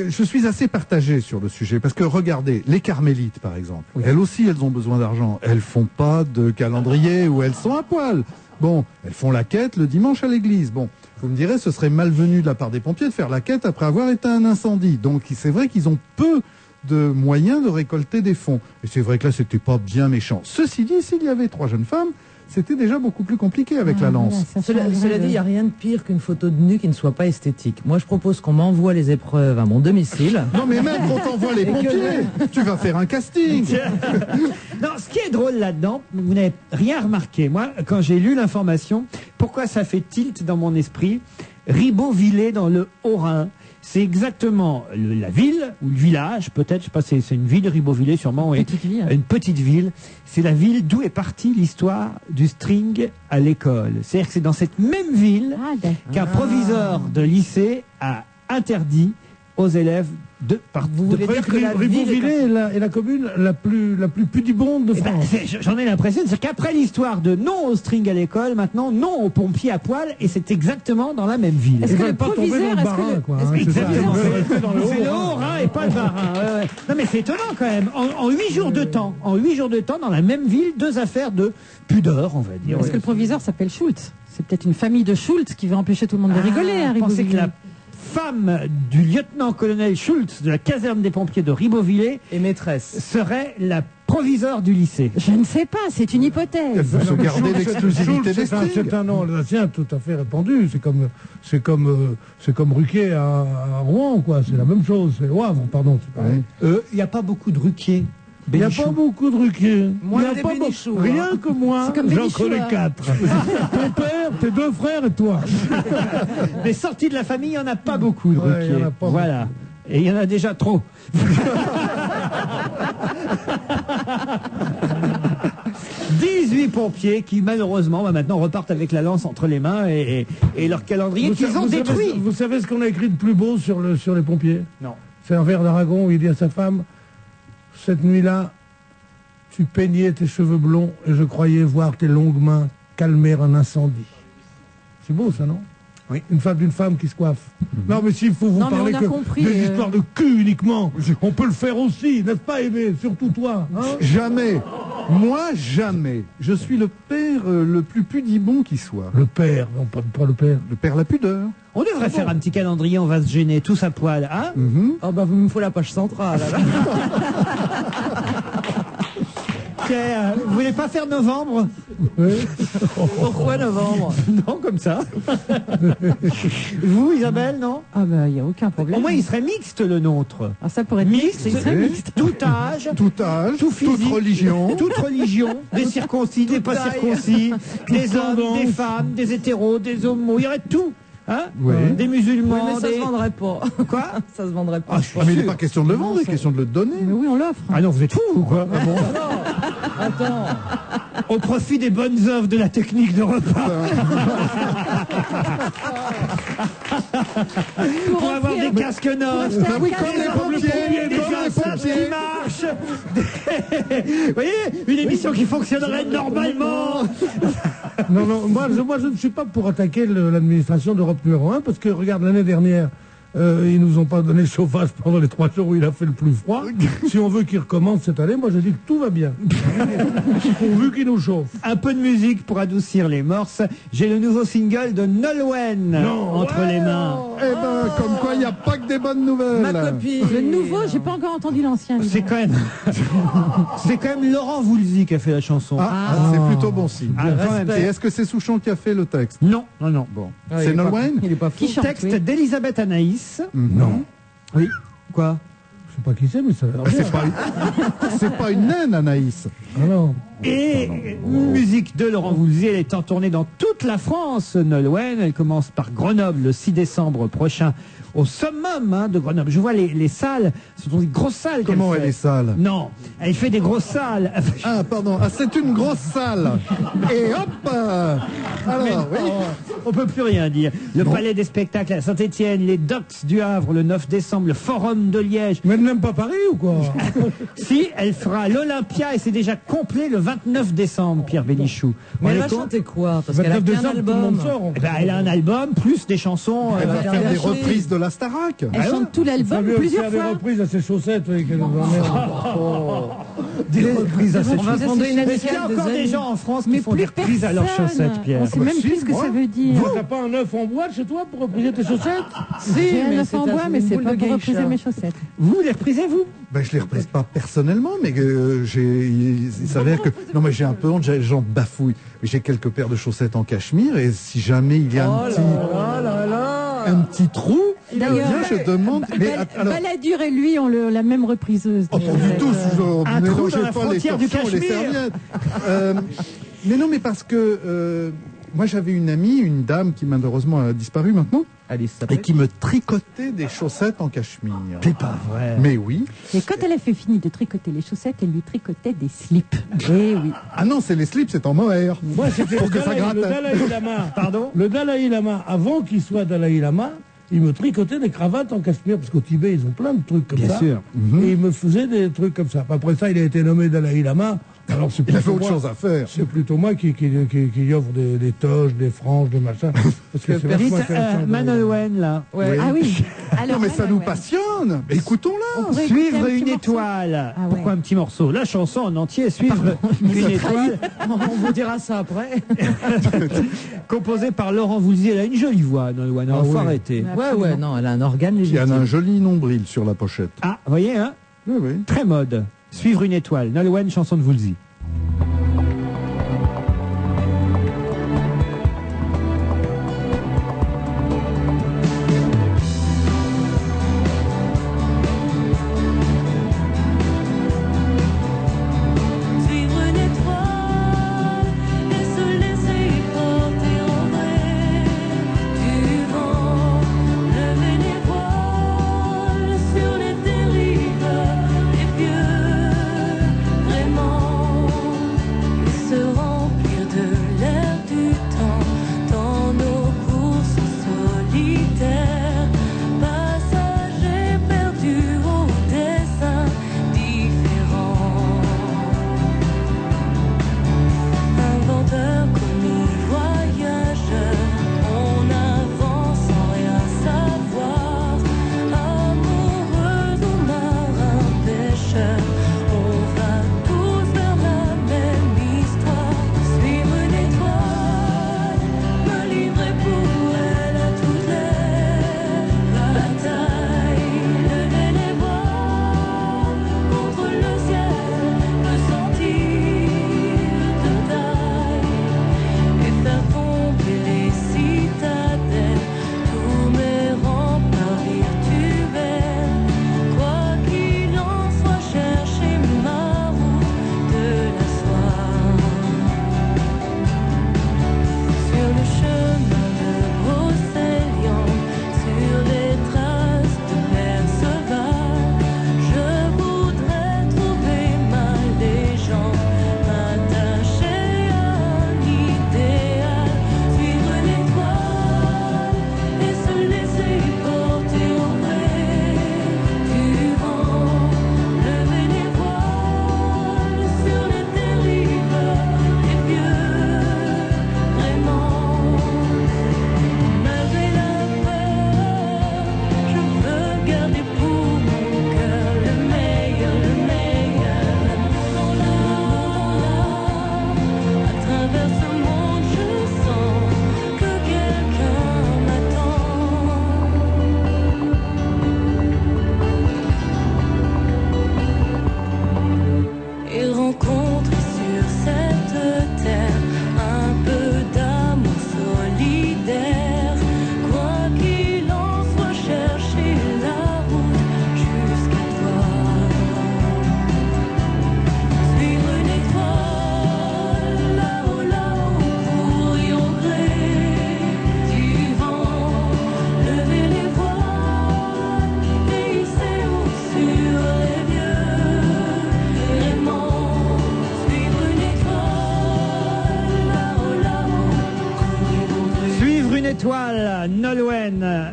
je suis assez partagé sur le sujet, parce que regardez, les carmélites par exemple, elles aussi elles ont besoin d'argent, elles font pas de calendrier où elles sont à poil. Bon, elles font la quête le dimanche à l'église. Bon, vous me direz, ce serait malvenu de la part des pompiers de faire la quête après avoir éteint un incendie. Donc c'est vrai qu'ils ont peu de moyens de récolter des fonds. Et c'est vrai que là, c'était pas bien méchant. Ceci dit, s'il y avait 3 jeunes femmes, c'était déjà beaucoup plus compliqué avec la lance. Cela dit, il n'y a rien de pire qu'une photo de nu qui ne soit pas esthétique. Moi, je propose qu'on m'envoie les épreuves à mon domicile. Non, mais même quand t'envoies les pompiers, tu vas faire un casting. Non, ce qui est drôle là-dedans, vous n'avez rien remarqué. Moi, quand j'ai lu l'information, pourquoi ça fait tilt dans mon esprit? Ribeauvillé dans le Haut-Rhin. C'est exactement la ville, ou le village, peut-être, je sais pas, c'est une ville, Ribeauvillé sûrement, une petite ville. C'est la ville d'où est partie l'histoire du string à l'école. C'est-à-dire que c'est dans cette même ville qu'un proviseur de lycée a interdit aux élèves de Vous voulez dire que Ribeauvillé est la commune la plus pudibonde de France. J'en ai l'impression, c'est qu'après l'histoire de non au string à l'école, maintenant non aux pompiers à poil, et c'est exactement dans la même ville. Est-ce que le proviseur, c'est le Haut-Rhin et pas le Bas-Rhin. Non mais c'est étonnant quand même. En 8 jours de temps, dans la même ville, 2 affaires de pudeur, on va dire. Est-ce que le proviseur s'appelle Schultz? C'est peut-être une famille de Schultz qui veut empêcher tout le monde de rigoler à Ribeauvillé. Que la femme du lieutenant-colonel Schultz de la caserne des pompiers de Ribeauvillé et maîtresse serait la proviseure du lycée. Je ne sais pas, c'est une hypothèse. Elle veut se garder l'exclusivité des strings. C'est un nom alsacien tout à fait répandu. C'est comme Ruquier à Rouen, quoi. C'est la même chose. C'est au Havre, pardon. Il n'y a pas beaucoup de Ruquier Il n'y a pas beaucoup de Ruquier. Moi, Il y a des pas Bénichou, beaucoup. Rien hein. que moi, C'est comme j'en Bénichou, connais hein. 4. Ton père, tes 2 frères et toi. Mais sortis de la famille, il n'y en a pas beaucoup de Ouais, il y en Ruquier. a pas Voilà. Et il y en a déjà trop. 18 pompiers qui malheureusement maintenant repartent avec la lance entre les mains et leur calendrier qu'ils ont détruit. Vous savez ce qu'on a écrit de plus beau sur les pompiers? Non. C'est un vers d'Aragon où il dit à sa femme: cette nuit-là, tu peignais tes cheveux blonds et je croyais voir tes longues mains calmer un incendie. C'est beau ça, non? Oui. D'une femme qui se coiffe. Non, mais s'il faut vous Non, mais parler on a que compris, des histoires de cul uniquement, on peut le faire aussi, n'est-ce pas, Aimé? Surtout toi. Hein? Jamais. Moi, jamais. Je suis le père le plus pudibond qui soit. Le père, non, pas le père. Le père la pudeur. On devrait faire un petit calendrier, on va se gêner tous à poil, hein? Oh bah, il me faut la page centrale. Pierre, vous voulez pas faire novembre? Pourquoi novembre? Non, comme ça. Vous, Isabelle, non? Ah bah, il n'y a aucun problème. Au moins, il serait mixte, le nôtre. Ah, ça pourrait être Mixte, il serait mixte. tout âge, Tout âge, tout physique, toute religion. toute religion, des circoncis, des pas circoncis, des hommes, des femmes, des hétéros, des homos, il y aurait tout. Hein? Oui. Des Oui, musulmans, mais ça des... se vendrait pas. Quoi? Ça se vendrait pas. Ah, mais il n'est pas question de le vendre, il est question de le donner. Mais oui, on l'offre. Ah non, vous êtes fous ou quoi? Ah bon. Attends. Au profit des bonnes œuvres de la technique de repas. Pour avoir des casques neufs. Bah oui, comme les pompiers, Des comme les enceintes qui pompiers. marchent. Vous voyez, une émission qui fonctionnerait normalement. Non, moi je ne suis pas pour attaquer l'administration d'Europe numéro 1, parce que, regarde, l'année dernière, ils nous ont pas donné le chauffage pendant les 3 jours où il a fait le plus froid. Si on veut qu'ils recommencent cette année, moi je dis que tout va bien. Pourvu qu'ils nous chauffent. Un peu de musique pour adoucir les morses. J'ai le nouveau single de Nolwenn entre les mains. Eh ben, comme quoi, il n'y a pas que des bonnes nouvelles. Ma copine. Le nouveau, j'ai pas encore entendu l'ancien. C'est quand même Laurent Voulzy qui a fait la chanson. C'est plutôt bon signe. Ah, quand même. Et est-ce que c'est Souchon qui a fait le texte? Non. Bon. Ah, C'est Nolwenn? Il est pas fou. Qui chante, Texte oui. d'Elisabeth Anaïs. Non. Oui. Quoi? Je sais pas qui c'est, mais ça a l'air bien. C'est pas une naine, Anaïs. Ah non. Et musique de Laurent Voulzy, elle est en tournée dans toute la France, Nolwenn. Elle commence par Grenoble le 6 décembre prochain au summum de Grenoble. Je vois les salles, ce sont des grosses salles. Comment qu'elle elle est fait. sale? Non, elle fait des grosses salles. Ah, pardon. Ah, c'est une grosse salle. Et hop alors, oui. On peut plus rien dire. Le Palais des Spectacles à Saint-Étienne, les Docks du Havre le 9 décembre, le Forum de Liège. Mais elle n'aime pas Paris ou quoi? Si, elle fera l'Olympia et c'est déjà complet le 29 décembre, Pierre Bénichou. Mais elle On va est con- chanter quoi? Parce qu'elle a 29 qu'un décembre, tout le monde album. sort. Eh ben, elle a un album, plus des chansons. Elle va elle faire va des chanter. reprises de la Starac. Elle chante tout l'album plusieurs faire des fois. reprises à ses chaussettes, oui, qu'elle nous emmerde. des reprises à cette On va chanson. fonder une Est-ce qu'il y amicale a des encore des amis. gens en France qui Mais font des plus reprises à leurs personne. chaussettes, Pierre? On sait même plus ce que ça veut dire. Vous, t'as pas un œuf en bois chez toi pour repriser tes chaussettes? J'ai un mais œuf c'est en ta- bois, mais une c'est boule pas de pour geisha. repriser mes chaussettes. Vous les reprisez, vous? Ben, je les reprise pas personnellement, mais il s'avère que... Non, mais j'ai un peu honte, j'en bafouille. Mais j'ai quelques paires de chaussettes en cachemire, et si jamais il y a un petit trou, D'ailleurs, je demande... Mais, alors, Balladur et lui ont la même repriseuse. oh, pas du tout, Un trou mélangez dans la pas les frontière du torchons et les Cachemire. serviettes. Mais non, mais parce que moi j'avais une amie, une dame qui malheureusement a disparu maintenant, Alice et qui me tricotait des chaussettes en cachemire. C'est pas vrai. Mais oui. Et quand elle a fait fini de tricoter les chaussettes, elle lui tricotait des slips. Eh oui. Ah non, c'est les slips, c'est en mohair. Moi, c'était Pour que ça gratte. le Dalai Lama. Pardon? Le Dalai Lama, avant qu'il soit Dalai Lama, il me tricotait des cravates en cachemire, parce qu'au Tibet, ils ont plein de trucs comme Bien ça. sûr. Et il me faisait des trucs comme ça. Après ça, il a été nommé Dalai Lama. Alors, c'est Il a fait plutôt autre moi- chose à faire. C'est plutôt moi qui offre des toges, des franges, des machins. Parce que c'est Dites, vachement intéressant. Manolwen, là. Oui. Ah oui. Non, mais ça nous ouais. passionne. Mais écoutons-la. pourrait écouter Suivre un petit une morceau. étoile. Ah ouais. Pourquoi un petit morceau? La chanson en entier, suivre une étoile, On vous dira ça après. composée par Laurent Voulzy. Elle a une jolie voix, Nolwenn. Ah Il faut oui. arrêter. Ouais, non, elle a un organe Il y légitime. en a un joli nombril sur la pochette. Ah, vous voyez, hein? Oui, oui. Très mode. Suivre une étoile. Nolwenn, chanson de Voulzy.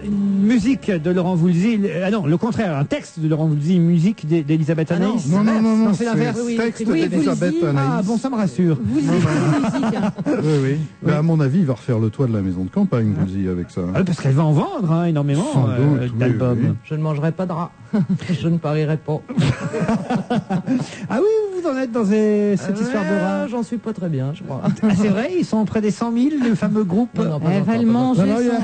une musique de Laurent Voulzy. Ah non, le contraire, un texte de Laurent Voulzy, une musique d'Elisabeth Anaïs. Non, c'est l'inverse. c'est texte d'Elisabeth Anaïs. Ah bon, ça me rassure. Oui. Mais à mon avis, il va refaire le toit de la maison de campagne, Voulzy, avec ça. Ah, parce qu'elle va en vendre énormément d'albums. Oui. Je ne mangerai pas de rat. Je ne parierai pas. Ah oui, vous en êtes dans cette histoire de rat. J'en suis pas très bien, je crois. Ah, c'est vrai, ils sont près des 100 000, le fameux groupe. Elle va le manger.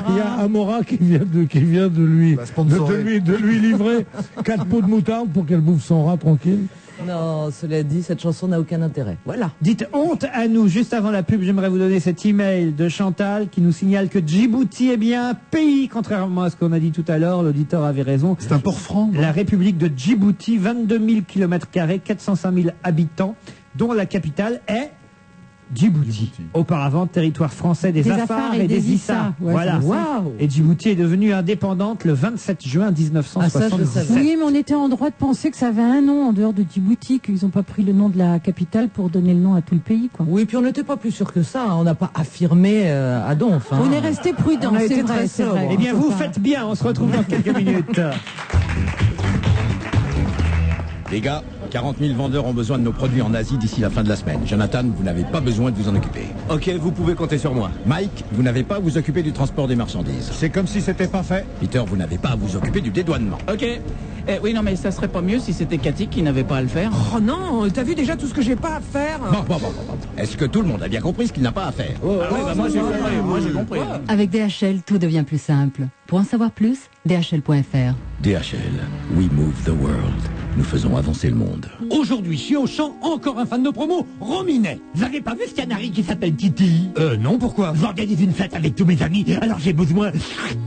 Il y a Amora qui vient de lui livrer 4 pots de moutarde pour qu'elle bouffe son rat tranquille. Non, cela dit, cette chanson n'a aucun intérêt. Voilà. Dites honte à nous. Juste avant la pub, j'aimerais vous donner cet email de Chantal qui nous signale que Djibouti est bien un pays, contrairement à ce qu'on a dit tout à l'heure. L'auditeur avait raison. C'est un port franc. La République de Djibouti, 22 000 km², 405 000 habitants, dont la capitale est Djibouti. Auparavant, territoire français des Afars et des Issa. Voilà. Wow. Et Djibouti est devenue indépendante le 27 juin 1977. Oui, mais on était en droit de penser que ça avait un nom en dehors de Djibouti, qu'ils n'ont pas pris le nom de la capitale pour donner le nom à tout le pays, quoi. Oui, puis on n'était pas plus sûr que ça. On n'a pas affirmé à Donf. On est resté prudent, c'est vrai. Eh bien, vous faites bien. On se retrouve dans quelques minutes. Les gars, 40 000 vendeurs ont besoin de nos produits en Asie d'ici la fin de la semaine. Jonathan, vous n'avez pas besoin de vous en occuper. Ok, vous pouvez compter sur moi. Mike, vous n'avez pas à vous occuper du transport des marchandises. C'est comme si c'était pas fait. Peter, vous n'avez pas à vous occuper du dédouanement. Ok. Oui, non, mais ça serait pas mieux si c'était Cathy qui n'avait pas à le faire. Oh non, t'as vu déjà tout ce que j'ai pas à faire? Bon. Est-ce que tout le monde a bien compris ce qu'il n'a pas à faire? Moi j'ai compris. Avec DHL, tout devient plus simple. Pour en savoir plus, dhl.fr. DHL, we move the world. Nous faisons avancer le monde. Aujourd'hui, chez Auchan, encore un fan de promo, Rominet. Vous avez pas vu ce canari qui s'appelle Titi? Non, pourquoi? J'organise une fête avec tous mes amis, alors j'ai besoin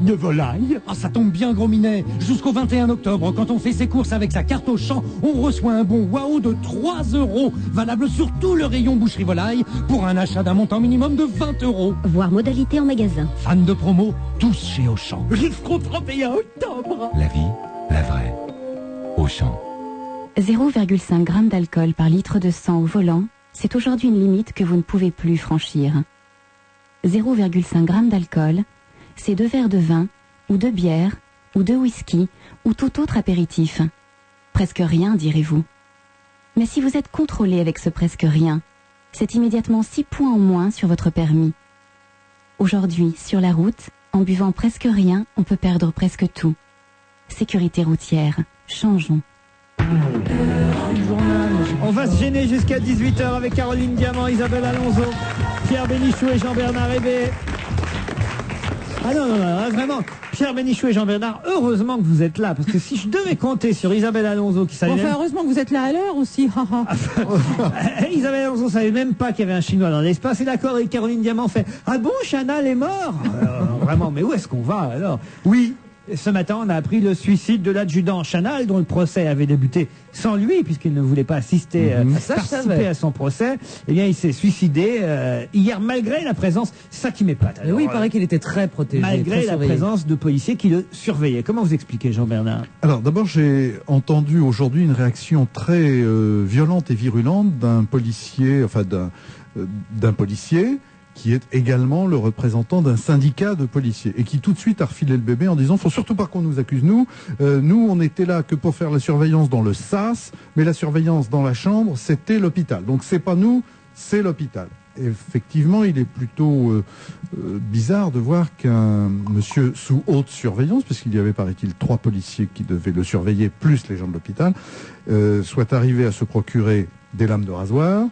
de volaille. Ah, ça tombe bien, Gros Minet. Jusqu'au 21 octobre, quand on fait ses courses avec sa carte Auchan, on reçoit un bon waouh de 3 €, valable sur tout le rayon boucherie volaille, pour un achat d'un montant minimum de 20 €. Voir modalité en magasin. Fans de promo, tous chez Auchan. Jusqu'au 31 octobre. La vie, la vraie. Auchan. 0,5 g d'alcool par litre de sang au volant, c'est aujourd'hui une limite que vous ne pouvez plus franchir. 0,5 g d'alcool, c'est 2 verres de vin, ou de bière, ou de whisky, ou tout autre apéritif. Presque rien, direz-vous. Mais si vous êtes contrôlé avec ce presque rien, c'est immédiatement 6 points en moins sur votre permis. Aujourd'hui, sur la route, en buvant presque rien, on peut perdre presque tout. Sécurité routière, changeons. On va se gêner jusqu'à 18h avec Caroline Diamant, Isabelle Alonso, Pierre Bénichou et Jean-Bernard Hébé. Ah non, vraiment, Pierre Bénichou et Jean-Bernard, heureusement que vous êtes là, parce que si je devais compter sur Isabelle Alonso qui savait... Enfin, heureusement que vous êtes là à l'heure aussi. Isabelle Alonso ne savait même pas qu'il y avait un Chinois dans l'espace, et d'accord, et Caroline Diamant fait « Ah bon, Chanal est mort ?» Vraiment, mais où est-ce qu'on va alors? Oui. Ce matin, on a appris le suicide de l'adjudant Chanal, dont le procès avait débuté sans lui, puisqu'il ne voulait pas participer à son procès. Eh bien, il s'est suicidé hier, malgré la présence, c'est ça qui m'épate. Oui, il paraît qu'il était très protégé. Malgré la présence de policiers qui le surveillaient. Comment vous expliquez, Jean-Bernard? Alors, d'abord, j'ai entendu aujourd'hui une réaction très violente et virulente d'un policier, d'un policier, qui est également le représentant d'un syndicat de policiers et qui tout de suite a refilé le bébé en disant faut surtout pas qu'on nous accuse nous on était là que pour faire la surveillance dans le sas, mais la surveillance dans la chambre c'était l'hôpital, donc c'est pas nous, c'est l'hôpital. Et effectivement, il est plutôt bizarre de voir qu'un monsieur sous haute surveillance, puisqu'il y avait, paraît-il, 3 policiers qui devaient le surveiller, plus les gens de l'hôpital, soit arrivé à se procurer des lames de rasoir.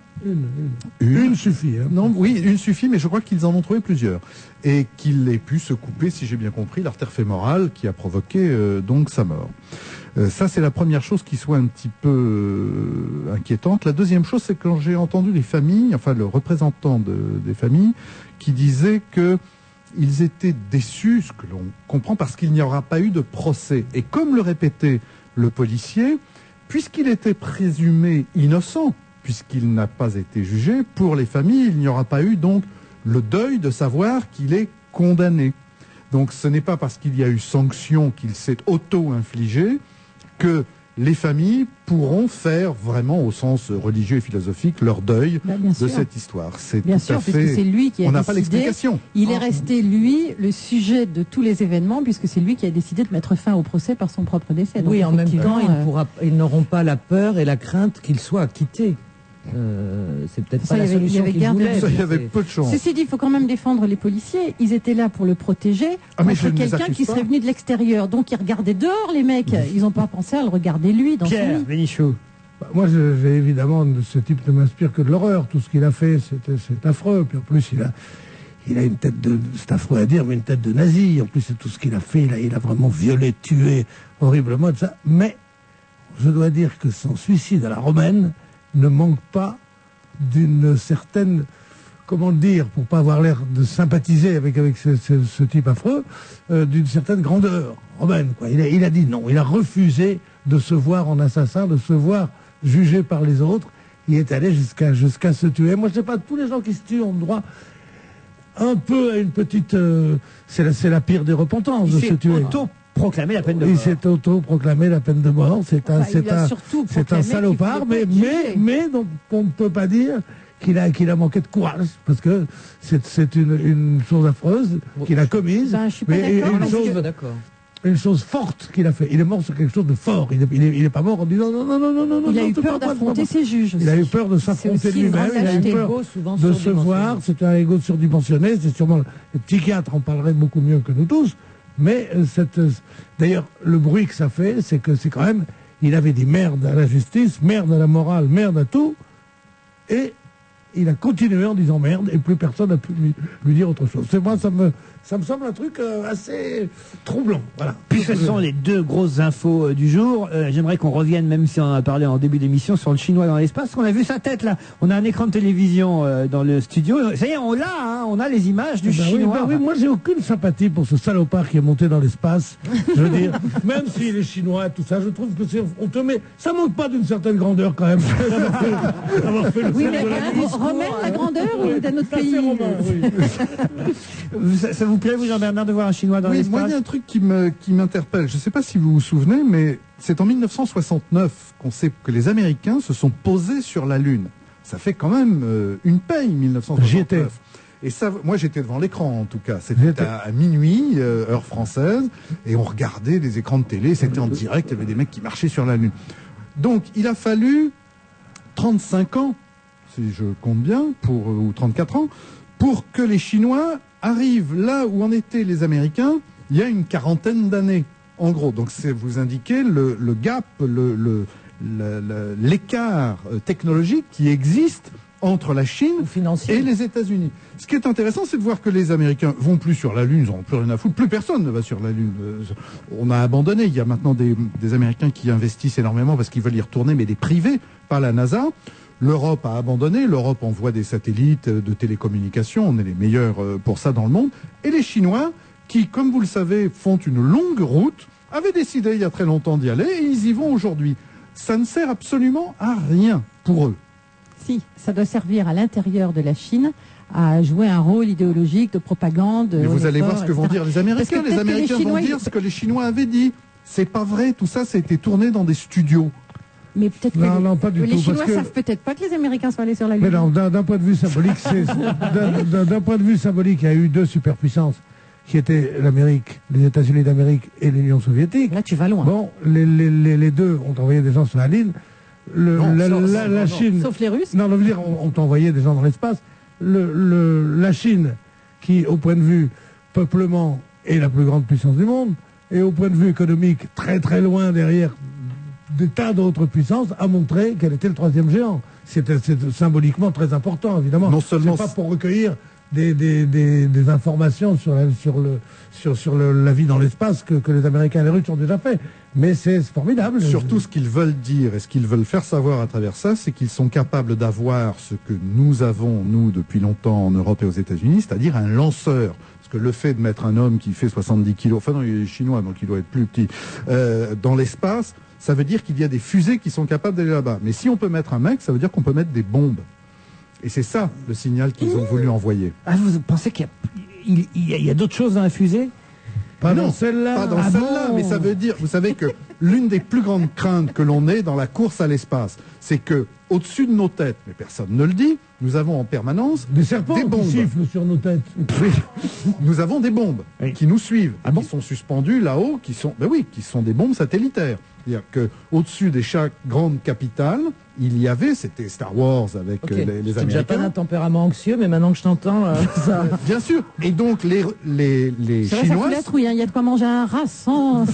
Une suffit. Hein. Non, oui, une suffit, mais je crois qu'ils en ont trouvé plusieurs. Et qu'il ait pu se couper, si j'ai bien compris, l'artère fémorale qui a provoqué donc sa mort. Ça, c'est la première chose qui soit un petit peu inquiétante. La deuxième chose, c'est quand j'ai entendu les familles, enfin le représentant des familles, qui disait que ils étaient déçus, ce que l'on comprend, parce qu'il n'y aura pas eu de procès. Et comme le répétait le policier, puisqu'il était présumé innocent, puisqu'il n'a pas été jugé, pour les familles, il n'y aura pas eu donc le deuil de savoir qu'il est condamné. Donc ce n'est pas parce qu'il y a eu sanction qu'il s'est auto-infligé les familles pourront faire vraiment, au sens religieux et philosophique, leur deuil de cette histoire. C'est bien tout sûr, à fait... puisque c'est lui qui a On n'a décidé. pas l'explication. Il est resté, lui, le sujet de tous les événements, puisque c'est lui qui a décidé de mettre fin au procès par son propre décès. Donc, oui, en même temps, effectivement, ils n'auront pas la peur et la crainte qu'il soit acquitté. C'est peut-être pas la solution qu'il voulait. Ça, il y avait peu de chance. Ceci dit, il faut quand même défendre les policiers. Ils étaient là pour le protéger mais je contre ne les quelqu'un accuse qui pas. serait venu de l'extérieur. Donc ils regardaient dehors, les mecs. Ils n'ont pas pensé à le regarder lui dans Pierre son lit. Bénichou. Moi, j'ai évidemment, ce type ne m'inspire que de l'horreur. Tout ce qu'il a fait, c'est affreux. Puis en plus, il a une tête de, c'est affreux à dire, mais une tête de nazi. En plus, c'est tout ce qu'il a fait. Il a vraiment violé, tué horriblement de ça. Mais je dois dire que son suicide à la romaine ne manque pas d'une certaine, comment dire, pour pas avoir l'air de sympathiser avec ce type affreux, d'une certaine grandeur romaine, quoi. Il a dit non, il a refusé de se voir en assassin, de se voir jugé par les autres. Il est allé jusqu'à se tuer. Moi, je sais pas, tous les gens qui se tuent ont droit un peu à une petite... c'est la pire des repentances de se tuer. Proclamer la peine de mort. Il s'est auto-proclamé la peine de mort. C'est un salopard, mais donc on ne peut pas dire qu'il a manqué de courage, parce que c'est une chose affreuse qu'il a commise, mais une chose forte qu'il a fait. Il est mort sur quelque chose de fort. Il est pas mort en disant non. Il a eu peur d'affronter ses juges aussi. Il a eu peur de s'affronter lui-même. Il a eu peur de se voir. C'est un ego surdimensionné. C'est sûrement le psychiatre en parlerait beaucoup mieux que nous tous. Mais d'ailleurs, le bruit que ça fait, c'est que c'est quand même, il avait dit merde à la justice, merde à la morale, merde à tout, et il a continué en disant merde, et plus personne n'a pu lui dire autre chose. C'est moi, ça me semble un truc assez troublant. Voilà. Puis ce sont les deux grosses infos du jour. J'aimerais qu'on revienne, même si on en a parlé en début d'émission, sur le Chinois dans l'espace. On a vu sa tête là. On a un écran de télévision dans le studio. Ça y est, on l'a. Hein, on a les images du Chinois. Oui, moi j'ai aucune sympathie pour ce salopard qui est monté dans l'espace. Je veux dire, même s'il est chinois, tout ça, je trouve que on te met. Ça manque pas d'une certaine grandeur quand même. Avoir fait le oui, film mais de la mise. Romain, la grandeur ou d'un autre pays Ça vous plaît, vous, Jean-Bernard, de voir un Chinois dans l'espace? Moi, il y a un truc qui m'interpelle. Je ne sais pas si vous vous souvenez, mais c'est en 1969 qu'on sait que les Américains se sont posés sur la Lune. Ça fait quand même une paye, 1969. J'y étais. Et ça, moi, j'étais devant l'écran, en tout cas. C'était à minuit, heure française, et on regardait des écrans de télé. C'était en direct. Il y avait des mecs qui marchaient sur la Lune. Donc, il a fallu 35 ans, si je compte bien, ou 34 ans, pour que les Chinois arrivent là où en étaient les Américains il y a une quarantaine d'années, en gros. Donc, vous indiquez le gap, l'écart technologique qui existe entre la Chine et les États-Unis. Ce qui est intéressant, c'est de voir que les Américains vont plus sur la Lune, ils n'ont plus rien à foutre, plus personne ne va sur la Lune. On a abandonné, il y a maintenant des Américains qui investissent énormément parce qu'ils veulent y retourner, mais des privés, par la NASA. L'Europe a abandonné, l'Europe envoie des satellites de télécommunications, on est les meilleurs pour ça dans le monde. Et les Chinois, qui, comme vous le savez, font une longue route, avaient décidé il y a très longtemps d'y aller et ils y vont aujourd'hui. Ça ne sert absolument à rien pour eux. Si, ça doit servir à l'intérieur de la Chine à jouer un rôle idéologique de propagande. Mais vous allez voir ce que vont dire les Américains. Les Américains vont dire ce que les Chinois avaient dit. C'est pas vrai, tout ça, ça a été tourné dans des studios. Mais peut-être que pas du les tout, Chinois parce que... savent peut-être pas que les Américains sont allés sur la Lune. Mais non, d'un point de vue symbolique, d'un point de vue symbolique, il y a eu deux superpuissances qui étaient l'Amérique, les États-Unis d'Amérique et l'Union soviétique. Là, tu vas loin. Bon, les deux ont envoyé des gens sur la Lune. La Chine. Sauf les Russes. Non, je veux dire, on envoyé des gens dans l'espace. La Chine, qui, au point de vue peuplement, est la plus grande puissance du monde, et au point de vue économique, très très loin derrière des tas d'autres puissances, a montré qu'elle était le troisième géant. C'est symboliquement très important, évidemment. Non seulement c'est pas pour recueillir des informations sur la vie dans l'espace que les Américains et les Russes ont déjà fait. Mais c'est formidable. Surtout, ce qu'ils veulent dire et ce qu'ils veulent faire savoir à travers ça, c'est qu'ils sont capables d'avoir ce que nous avons, nous, depuis longtemps en Europe et aux États-Unis, c'est-à-dire un lanceur. Parce que le fait de mettre un homme qui fait 70 kilos, enfin non, il est chinois, donc il doit être plus petit, dans l'espace, ça veut dire qu'il y a des fusées qui sont capables d'aller là-bas. Mais si on peut mettre un mec, ça veut dire qu'on peut mettre des bombes. Et c'est ça, le signal qu'ils ont voulu envoyer. Ah, vous pensez qu'il y a d'autres choses dans la fusée? Pas dans celle-là. Pas dans celle-là, mais ça veut dire, vous savez que l'une des plus grandes craintes que l'on ait dans la course à l'espace, c'est que au-dessus de nos têtes, mais personne ne le dit, nous avons en permanence des serpents des bombes. Qui sifflent sur nos têtes. Oui. Nous avons des bombes qui nous suivent, qui sont suspendues là-haut, qui sont des bombes satellitaires. C'est-à-dire que au-dessus de chaque grande capitale, il y avait, c'était Star Wars avec les Américains. C'est déjà pas d'un tempérament anxieux, mais maintenant que je t'entends, ça... Bien sûr. Et donc les Chinois... Il y a de quoi manger un rat sans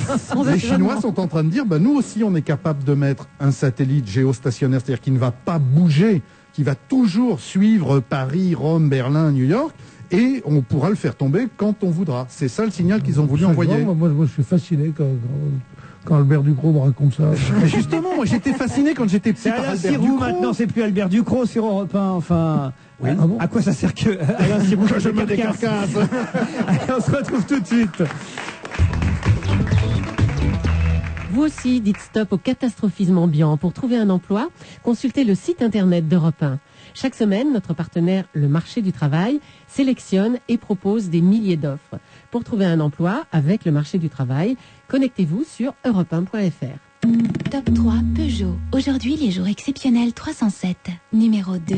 les Chinois sont en train de dire, nous aussi on est capable de mettre un satellite géostationnaire, c'est-à-dire qui ne va pas bouger, qui va toujours suivre Paris, Rome, Berlin, New York, et on pourra le faire tomber quand on voudra. C'est ça le signal qu'ils ont voulu envoyer. Moi, je suis fasciné quand Albert Ducrot me raconte ça. Mais justement, moi j'étais fasciné quand j'étais petit. C'est Alain Sirou maintenant, c'est plus Albert Ducrot sur Europe 1, enfin... Oui. À quoi ça sert que Alain Sirou je me décarcasse. On se retrouve tout de suite. Vous aussi, dites stop au catastrophisme ambiant. Pour trouver un emploi, consultez le site internet d'Europe 1. Chaque semaine, notre partenaire, le marché du travail, sélectionne et propose des milliers d'offres. Pour trouver un emploi avec le marché du travail, connectez-vous sur europe1.fr. Top 3 Peugeot. Aujourd'hui, les jours exceptionnels 307. Numéro 2.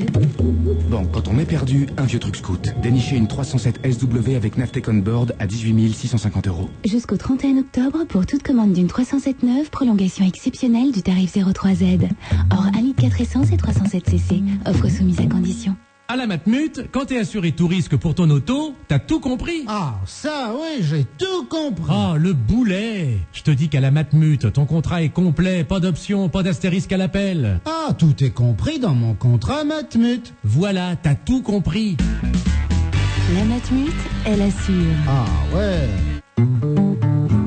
Bon, quand on est perdu, un vieux truc scout. Dénicher une 307 SW avec Navtec on board à 18 650 €. Jusqu'au 31 octobre, pour toute commande d'une 307 neuve, prolongation exceptionnelle du tarif 03Z. Or, 1 litre 4 essence et 307 cc. Offre soumise à condition. À la Matmut, quand t'es assuré tout risque pour ton auto, t'as tout compris. Ah, ça, oui, j'ai tout compris. Ah, le boulet. Je te dis qu'à la Matmut, ton contrat est complet, pas d'option, pas d'astérisque à l'appel. Ah, tout est compris dans mon contrat Matmut. Voilà, t'as tout compris. La Matmut, elle assure. Ah, ouais.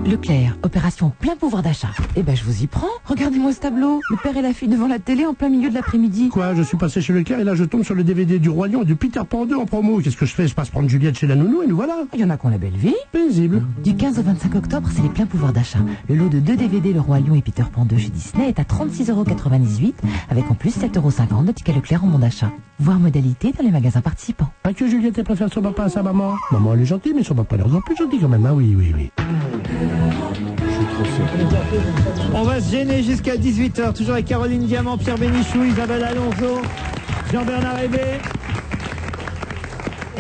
Leclerc, opération plein pouvoir d'achat. Eh ben, je vous y prends. Regardez-moi ce tableau. Le père et la fille devant la télé en plein milieu de l'après-midi. Quoi, je suis passé chez Leclerc et là je tombe sur le DVD du Roi Lion et du Peter Pan 2 en promo. Qu'est-ce que je fais? Je passe prendre Juliette chez la nounou et nous voilà. Il y en a qui ont la belle vie. Paisible. Du 15 au 25 octobre, c'est les pleins pouvoirs d'achat. Le lot de 2 DVD Le Roi Lion et Peter Pan 2 chez Disney est à 36,98 € avec en plus 7,50 € de ticket Leclerc en bon d'achat. Voir modalité dans les magasins participants. Pas que Juliette préfère son papa à sa maman. Maman elle est gentille mais son papa elle est encore plus gentil quand même. Ah oui, oui, oui. On va se gêner jusqu'à 18h, toujours avec Caroline Diamant, Pierre Bénichou, Isabelle Alonso, Jean-Bernard Hébé.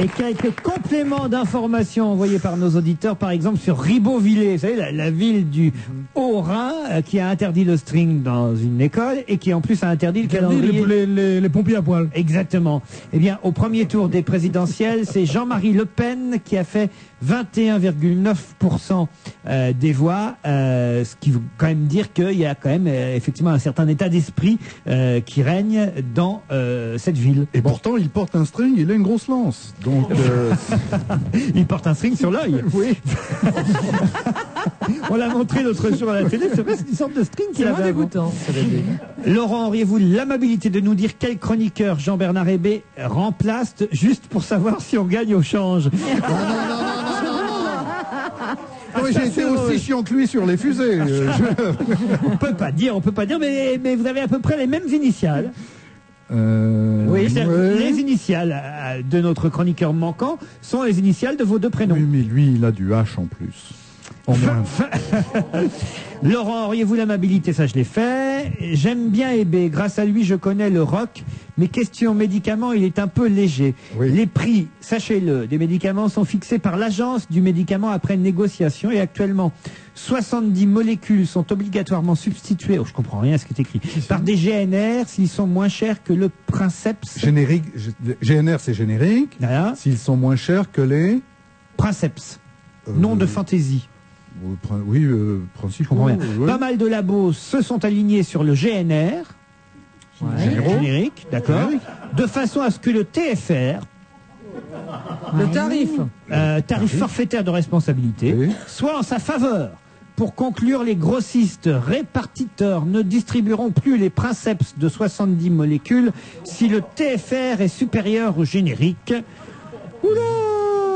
Et quelques compléments d'informations envoyés par nos auditeurs, par exemple sur Ribeauvillé, vous savez, la ville du Haut-Rhin, qui a interdit le string dans une école et qui en plus a interdit le calendrier. Les pompiers à poil. Exactement. Eh bien, au premier tour des présidentielles, c'est Jean-Marie Le Pen qui a fait 21,9% des voix, ce qui veut quand même dire qu'il y a quand même effectivement un certain état d'esprit qui règne dans cette ville. Et pourtant, il porte un string, il a une grosse lance. Donc, il porte un string sur l'œil. Oui. On l'a montré l'autre jour à la télé, c'est presque une sorte de string qu'il avait. C'est dégoûtant. Laurent, auriez-vous l'amabilité de nous dire quel chroniqueur Jean-Bernard Hébé remplace, juste pour savoir si on gagne au change? J'ai été aussi chiant que lui sur les fusées. On peut pas dire, mais vous avez à peu près les mêmes initiales. Oui, les initiales de notre chroniqueur manquant sont les initiales de vos deux prénoms. Oui, mais lui, il a du H en plus. En moins. Laurent, auriez-vous l'amabilité? Ça, je l'ai fait. J'aime bien Hébé. Grâce à lui, je connais le rock. Mais question médicaments, il est un peu léger. Oui. Les prix, sachez-le, des médicaments sont fixés par l'agence du médicament après négociation. Et actuellement, 70 molécules sont obligatoirement substituées, je comprends rien à ce qui est écrit, par des GNR s'ils sont moins chers que le Princeps. Générique, GNR c'est générique. Voilà. S'ils sont moins chers que les Princeps. Nom de fantaisie. Oui, Principe, je comprends bien. Ouais. Pas mal de labos se sont alignés sur le GNR. Ouais. Générique, d'accord. De façon à ce que le TFR, le tarif forfaitaire de responsabilité, soit en sa faveur. Pour conclure, les grossistes répartiteurs ne distribueront plus les Princeps de 70 molécules si le TFR est supérieur au générique. Oula!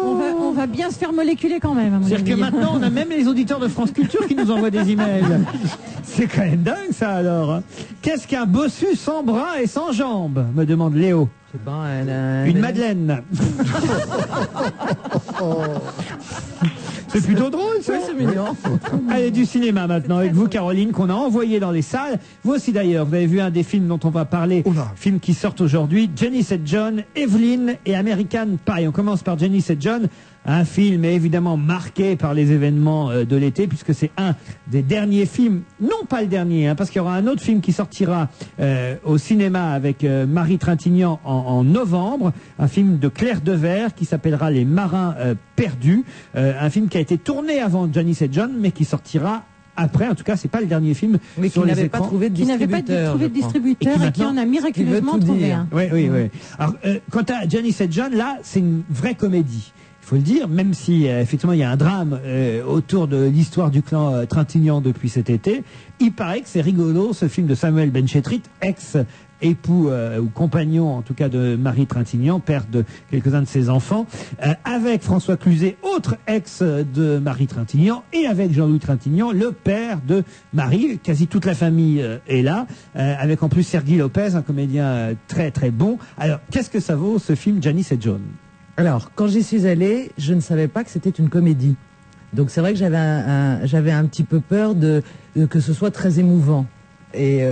On va bien se faire moléculer quand même. C'est-à-dire que maintenant, on a même les auditeurs de France Culture qui nous envoient des emails. C'est quand même dingue, ça, alors. Qu'est-ce qu'un bossu sans bras et sans jambes, me demande Léo. Une madeleine. C'est plutôt drôle, ça. Oui, c'est mignon. Allez, du cinéma maintenant avec vous, Caroline, qu'on a envoyé dans les salles. Vous aussi d'ailleurs, vous avez vu un des films dont on va parler, film qui sort aujourd'hui, Janice et John, Evelyn et American Pie. On commence par Janice et John. Un film évidemment marqué par les événements de l'été, puisque c'est un des derniers films, non pas le dernier, hein, parce qu'il y aura un autre film qui sortira au cinéma avec Marie Trintignant en novembre, un film de Claire Devers qui s'appellera Les Marins perdus, un film qui a été tourné avant Janice et John, mais qui sortira après. En tout cas, c'est pas le dernier film mais sur qui les n'avait pas écrans. trouvé de Qui n'avait pas trouvé de distributeur et qui en a miraculeusement trouvé un. Oui, oui, oui. Alors, quant à Janice et John, là, c'est une vraie comédie. Il faut le dire, même si effectivement il y a un drame autour de l'histoire du clan Trintignant depuis cet été, il paraît que c'est rigolo ce film de Samuel Benchetrit, ex-époux ou compagnon en tout cas de Marie Trintignant, père de quelques-uns de ses enfants, avec François Cluzet, autre ex de Marie Trintignant, et avec Jean-Louis Trintignant, le père de Marie. Quasi toute la famille est là, avec en plus Sergi Lopez, un comédien très très bon. Alors qu'est-ce que ça vaut ce film Janice et John? Alors, quand j'y suis allée, je ne savais pas que c'était une comédie. Donc c'est vrai que j'avais un petit peu peur de que ce soit très émouvant. Et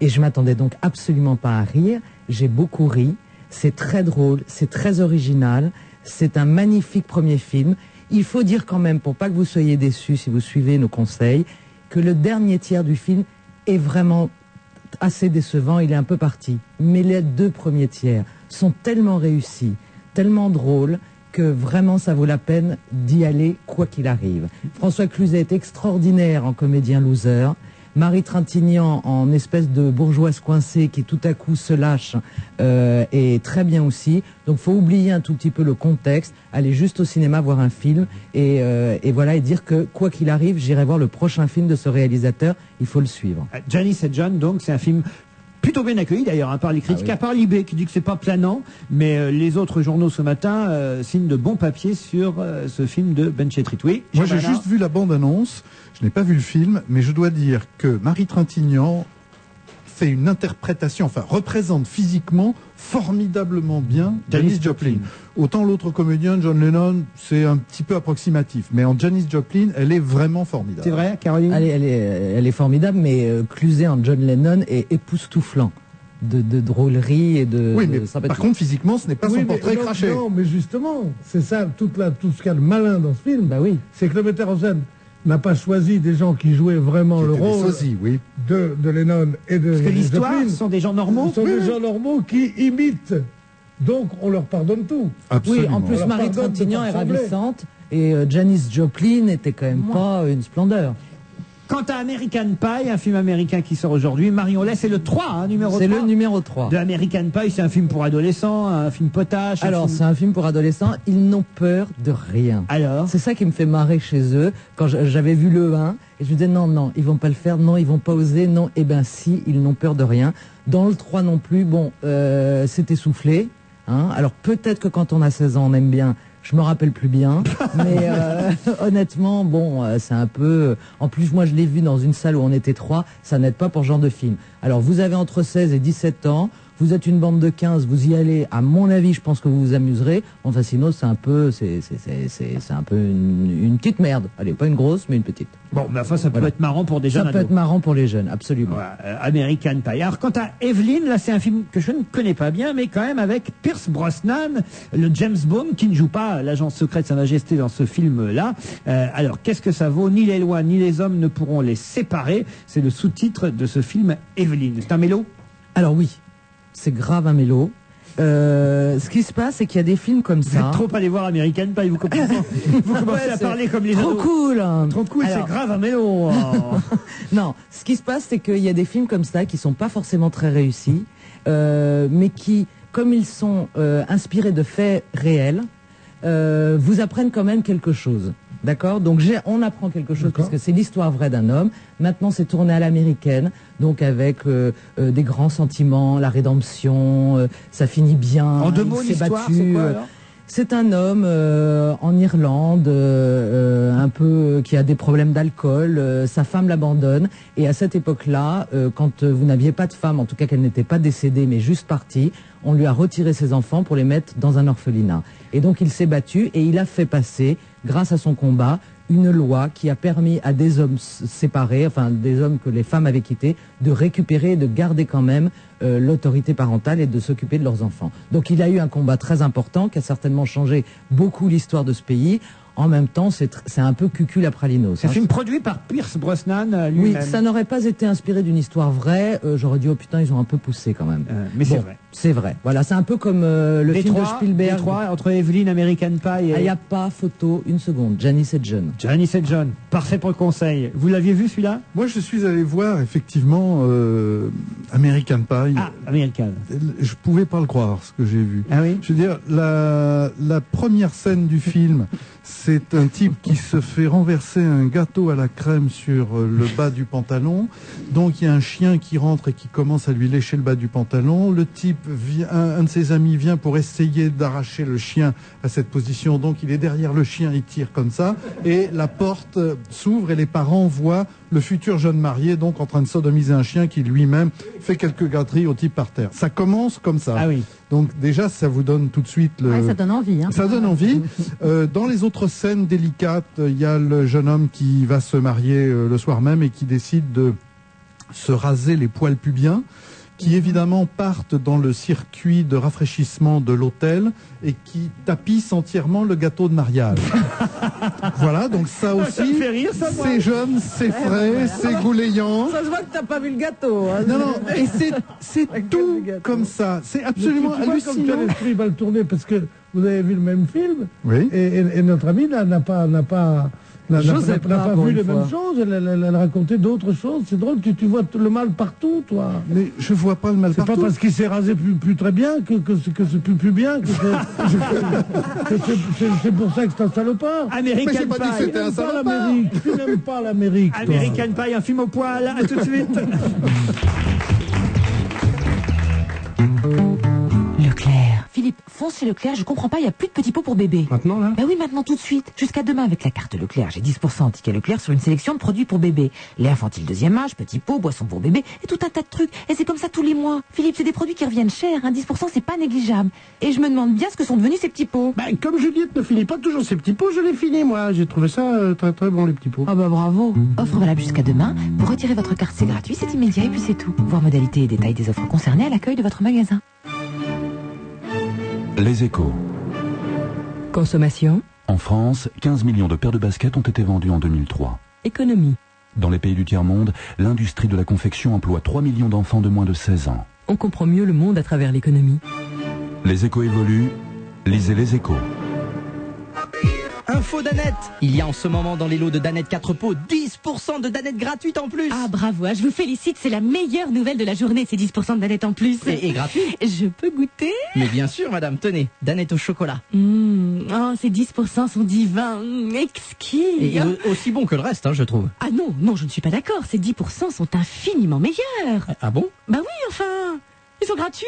je m'attendais donc absolument pas à rire. J'ai beaucoup ri. C'est très drôle, c'est très original. C'est un magnifique premier film. Il faut dire quand même, pour pas que vous soyez déçus si vous suivez nos conseils, que le dernier tiers du film est vraiment assez décevant. Il est un peu parti. Mais les deux premiers tiers sont tellement réussis, tellement drôle que vraiment ça vaut la peine d'y aller quoi qu'il arrive. François Cluzet est extraordinaire en comédien loser. Marie Trintignant en espèce de bourgeoise coincée qui tout à coup se lâche est très bien aussi. Donc faut oublier un tout petit peu le contexte, aller juste au cinéma voir un film et voilà, et dire que quoi qu'il arrive, j'irai voir le prochain film de ce réalisateur. Il faut le suivre. Janice et John, donc c'est un film plutôt bien accueilli d'ailleurs par les critiques, à part Libé qui dit que c'est pas planant, mais les autres journaux ce matin signent de bons papiers sur ce film de Benchetrit. Oui, moi j'ai juste vu la bande-annonce, je n'ai pas vu le film, mais je dois dire que Marie Trintignant fait une interprétation, enfin représente physiquement formidablement bien Janis Joplin. Autant l'autre comédien, John Lennon, c'est un petit peu approximatif, mais en Janis Joplin, elle est vraiment formidable. C'est vrai, Caroline? Elle est formidable, mais Cluzet en John Lennon est époustouflant de drôlerie et de. Oui, mais sympathie. par contre, physiquement, ce n'est pas son portrait craché. Non, mais justement, c'est ça, tout ce qu'il y a de malin dans ce film. Bah oui. C'est que le metteur en scène n'a pas choisi des gens qui jouaient vraiment le rôle de Lennon et de Parce que l'histoire, Joplin. ce sont des gens normaux. Ce sont des gens normaux qui imitent. Donc, on leur pardonne tout. Absolument. Oui, en plus, Marie Trintignant est ravissante et Janis Joplin n'était quand même pas une splendeur. Quant à American Pie, un film américain qui sort aujourd'hui, Marion Lay, c'est le 3, numéro 3. C'est le numéro 3. De American Pie, c'est un film pour adolescents, un film potache. Alors, c'est un film pour adolescents, ils n'ont peur de rien. Alors? C'est ça qui me fait marrer chez eux. Quand j'avais vu le 1, et je me disais non, ils vont pas le faire, non, ils vont pas oser, non, eh ben si, ils n'ont peur de rien. Dans le 3 non plus, bon, c'est essoufflé. Hein. Alors peut-être que quand on a 16 ans, on aime bien. Je me rappelle plus bien, mais honnêtement, bon, c'est un peu. En plus, moi, je l'ai vu dans une salle où on était 3. Ça n'aide pas pour ce genre de film. Alors, vous avez entre 16 et 17 ans. Vous êtes une bande de 15, vous y allez. À mon avis, je pense que vous vous amuserez. Enfin, sinon, c'est un peu, c'est un peu une petite merde. Allez, pas une grosse, mais une petite. Bon, mais enfin, ça peut être marrant pour des jeunes. Ça peut être marrant pour les jeunes, absolument. Voilà, American Pie. Alors, quant à Evelyn, là, c'est un film que je ne connais pas bien, mais quand même avec Pierce Brosnan, le James Bond, qui ne joue pas l'agent secret de Sa Majesté dans ce film-là. Alors, qu'est-ce que ça vaut? Ni les lois, ni les hommes ne pourront les séparer. C'est le sous-titre de ce film Evelyn. C'est un mélo? Alors oui. C'est grave un mélo. Ce qui se passe, c'est qu'il y a des films comme ça. Vous êtes trop allé voir American Pie, vous commencez à parler comme les trop cool. Trop cool, c'est grave un mélo. Non, ce qui se passe, c'est qu'il y a des films comme ça qui sont pas forcément très réussis, mais qui, comme ils sont inspirés de faits réels, vous apprennent quand même quelque chose. D'accord? Donc on apprend quelque chose parce que c'est l'histoire vraie d'un homme. Maintenant, c'est tourné à l'américaine, donc avec des grands sentiments, la rédemption, ça finit bien. En deux mots, l'histoire, c'est quoi alors? C'est un homme en Irlande, un peu qui a des problèmes d'alcool. Sa femme l'abandonne et à cette époque-là, quand vous n'aviez pas de femme, en tout cas qu'elle n'était pas décédée mais juste partie, on lui a retiré ses enfants pour les mettre dans un orphelinat. Et donc il s'est battu et il a fait passer, grâce à son combat, une loi qui a permis à des hommes séparés, enfin des hommes que les femmes avaient quittés, de récupérer et de garder quand même l'autorité parentale et de s'occuper de leurs enfants. Donc il a eu un combat très important qui a certainement changé beaucoup l'histoire de ce pays. En même temps, c'est un peu cucul à pralinos. C'est un film produit par Pierce Brosnan lui-même. Oui, ça n'aurait pas été inspiré d'une histoire vraie. J'aurais dit, oh putain, ils ont un peu poussé quand même. Mais c'est vrai. C'est vrai. Voilà, c'est un peu comme le film de Spielberg. Détroit, entre Evelyn, American Pie et... Il n'y a pas photo, une seconde. Janice et John. Janice et John. Parfait pour le conseil. Vous l'aviez vu celui-là? Moi, je suis allé voir effectivement American Pie. Ah, American. Je pouvais pas le croire, ce que j'ai vu. Ah oui? Je veux dire, la première scène du film, c'est un type qui se fait renverser un gâteau à la crème sur le bas du pantalon. Donc il y a un chien qui rentre et qui commence à lui lécher le bas du pantalon. Le type, un de ses amis vient pour essayer d'arracher le chien à cette position. Donc il est derrière le chien, il tire comme ça. Et la porte s'ouvre et les parents voient le futur jeune marié donc en train de sodomiser un chien qui lui-même fait quelques gâteries au type par terre. Ça commence comme ça. Ah oui. Donc déjà, ça vous donne tout de suite le... Ouais, ça donne envie. Hein. Ça donne envie. Dans les autres scènes délicates, il y a le jeune homme qui va se marier le soir même et qui décide de se raser les poils pubiens, qui évidemment partent dans le circuit de rafraîchissement de l'hôtel et qui tapissent entièrement le gâteau de mariage. Voilà, donc ça aussi, ça me fait rire, ça, moi. c'est jeune, c'est frais, c'est gouléant. Ça se voit que t'as pas vu le gâteau. Hein. Non, non, et c'est tout comme ça. C'est absolument hallucinant. Comme quel esprit va le tourner, parce que vous avez vu le même film, oui. et notre ami là n'a pas vu les mêmes choses, elle racontait d'autres choses. C'est drôle, tu vois le mal partout, toi. Mais je vois pas le mal partout. C'est pas parce qu'il s'est rasé plus très bien que c'est plus bien, c'est pour ça que c'est un salopard. American Mais j'ai pas dit que c'était un salopard. Tu n'aimes pas l'Amérique. American Pie, un film au poil, à tout de suite. Leclerc. Philippe, fonce chez Leclerc, je comprends pas, il n'y a plus de petits pots pour bébé. Maintenant, là? Bah oui, maintenant, tout de suite. Jusqu'à demain, avec la carte Leclerc, j'ai 10% en ticket Leclerc sur une sélection de produits pour bébé. Lait infantile deuxième âge, petits pots, boissons pour bébé, et tout un tas de trucs. Et c'est comme ça tous les mois. Philippe, c'est des produits qui reviennent cher, hein. 10% c'est pas négligeable. Et je me demande bien ce que sont devenus ces petits pots. Bah, comme Juliette ne finit pas toujours ses petits pots, je les finis, moi. J'ai trouvé ça très très bon, les petits pots. Ah bah bravo. Offre valable jusqu'à demain. Pour retirer votre carte, c'est gratuit, c'est immédiat et puis c'est tout. Voir modalités et détails des offres concernées à l'accueil de votre magasin. Les Échos. Consommation. En France, 15 millions de paires de baskets ont été vendues en 2003. Économie. Dans les pays du tiers-monde, l'industrie de la confection emploie 3 millions d'enfants de moins de 16 ans. On comprend mieux le monde à travers l'économie. Les Échos évoluent, lisez Les Échos. Info Danette. Il y a en ce moment dans les lots de Danette 4 pots 10% de Danette gratuite en plus. Ah bravo, je vous félicite, c'est la meilleure nouvelle de la journée, c'est 10% de Danette en plus. Et gratuit. Je peux goûter? Mais bien sûr madame, tenez, Danette au chocolat. Oh, ces 10% sont divins, exquis. Et aussi bon que le reste, hein, je trouve. Ah non, je ne suis pas d'accord, ces 10% sont infiniment meilleurs. Ah bon? Bah oui, enfin, ils sont gratuits.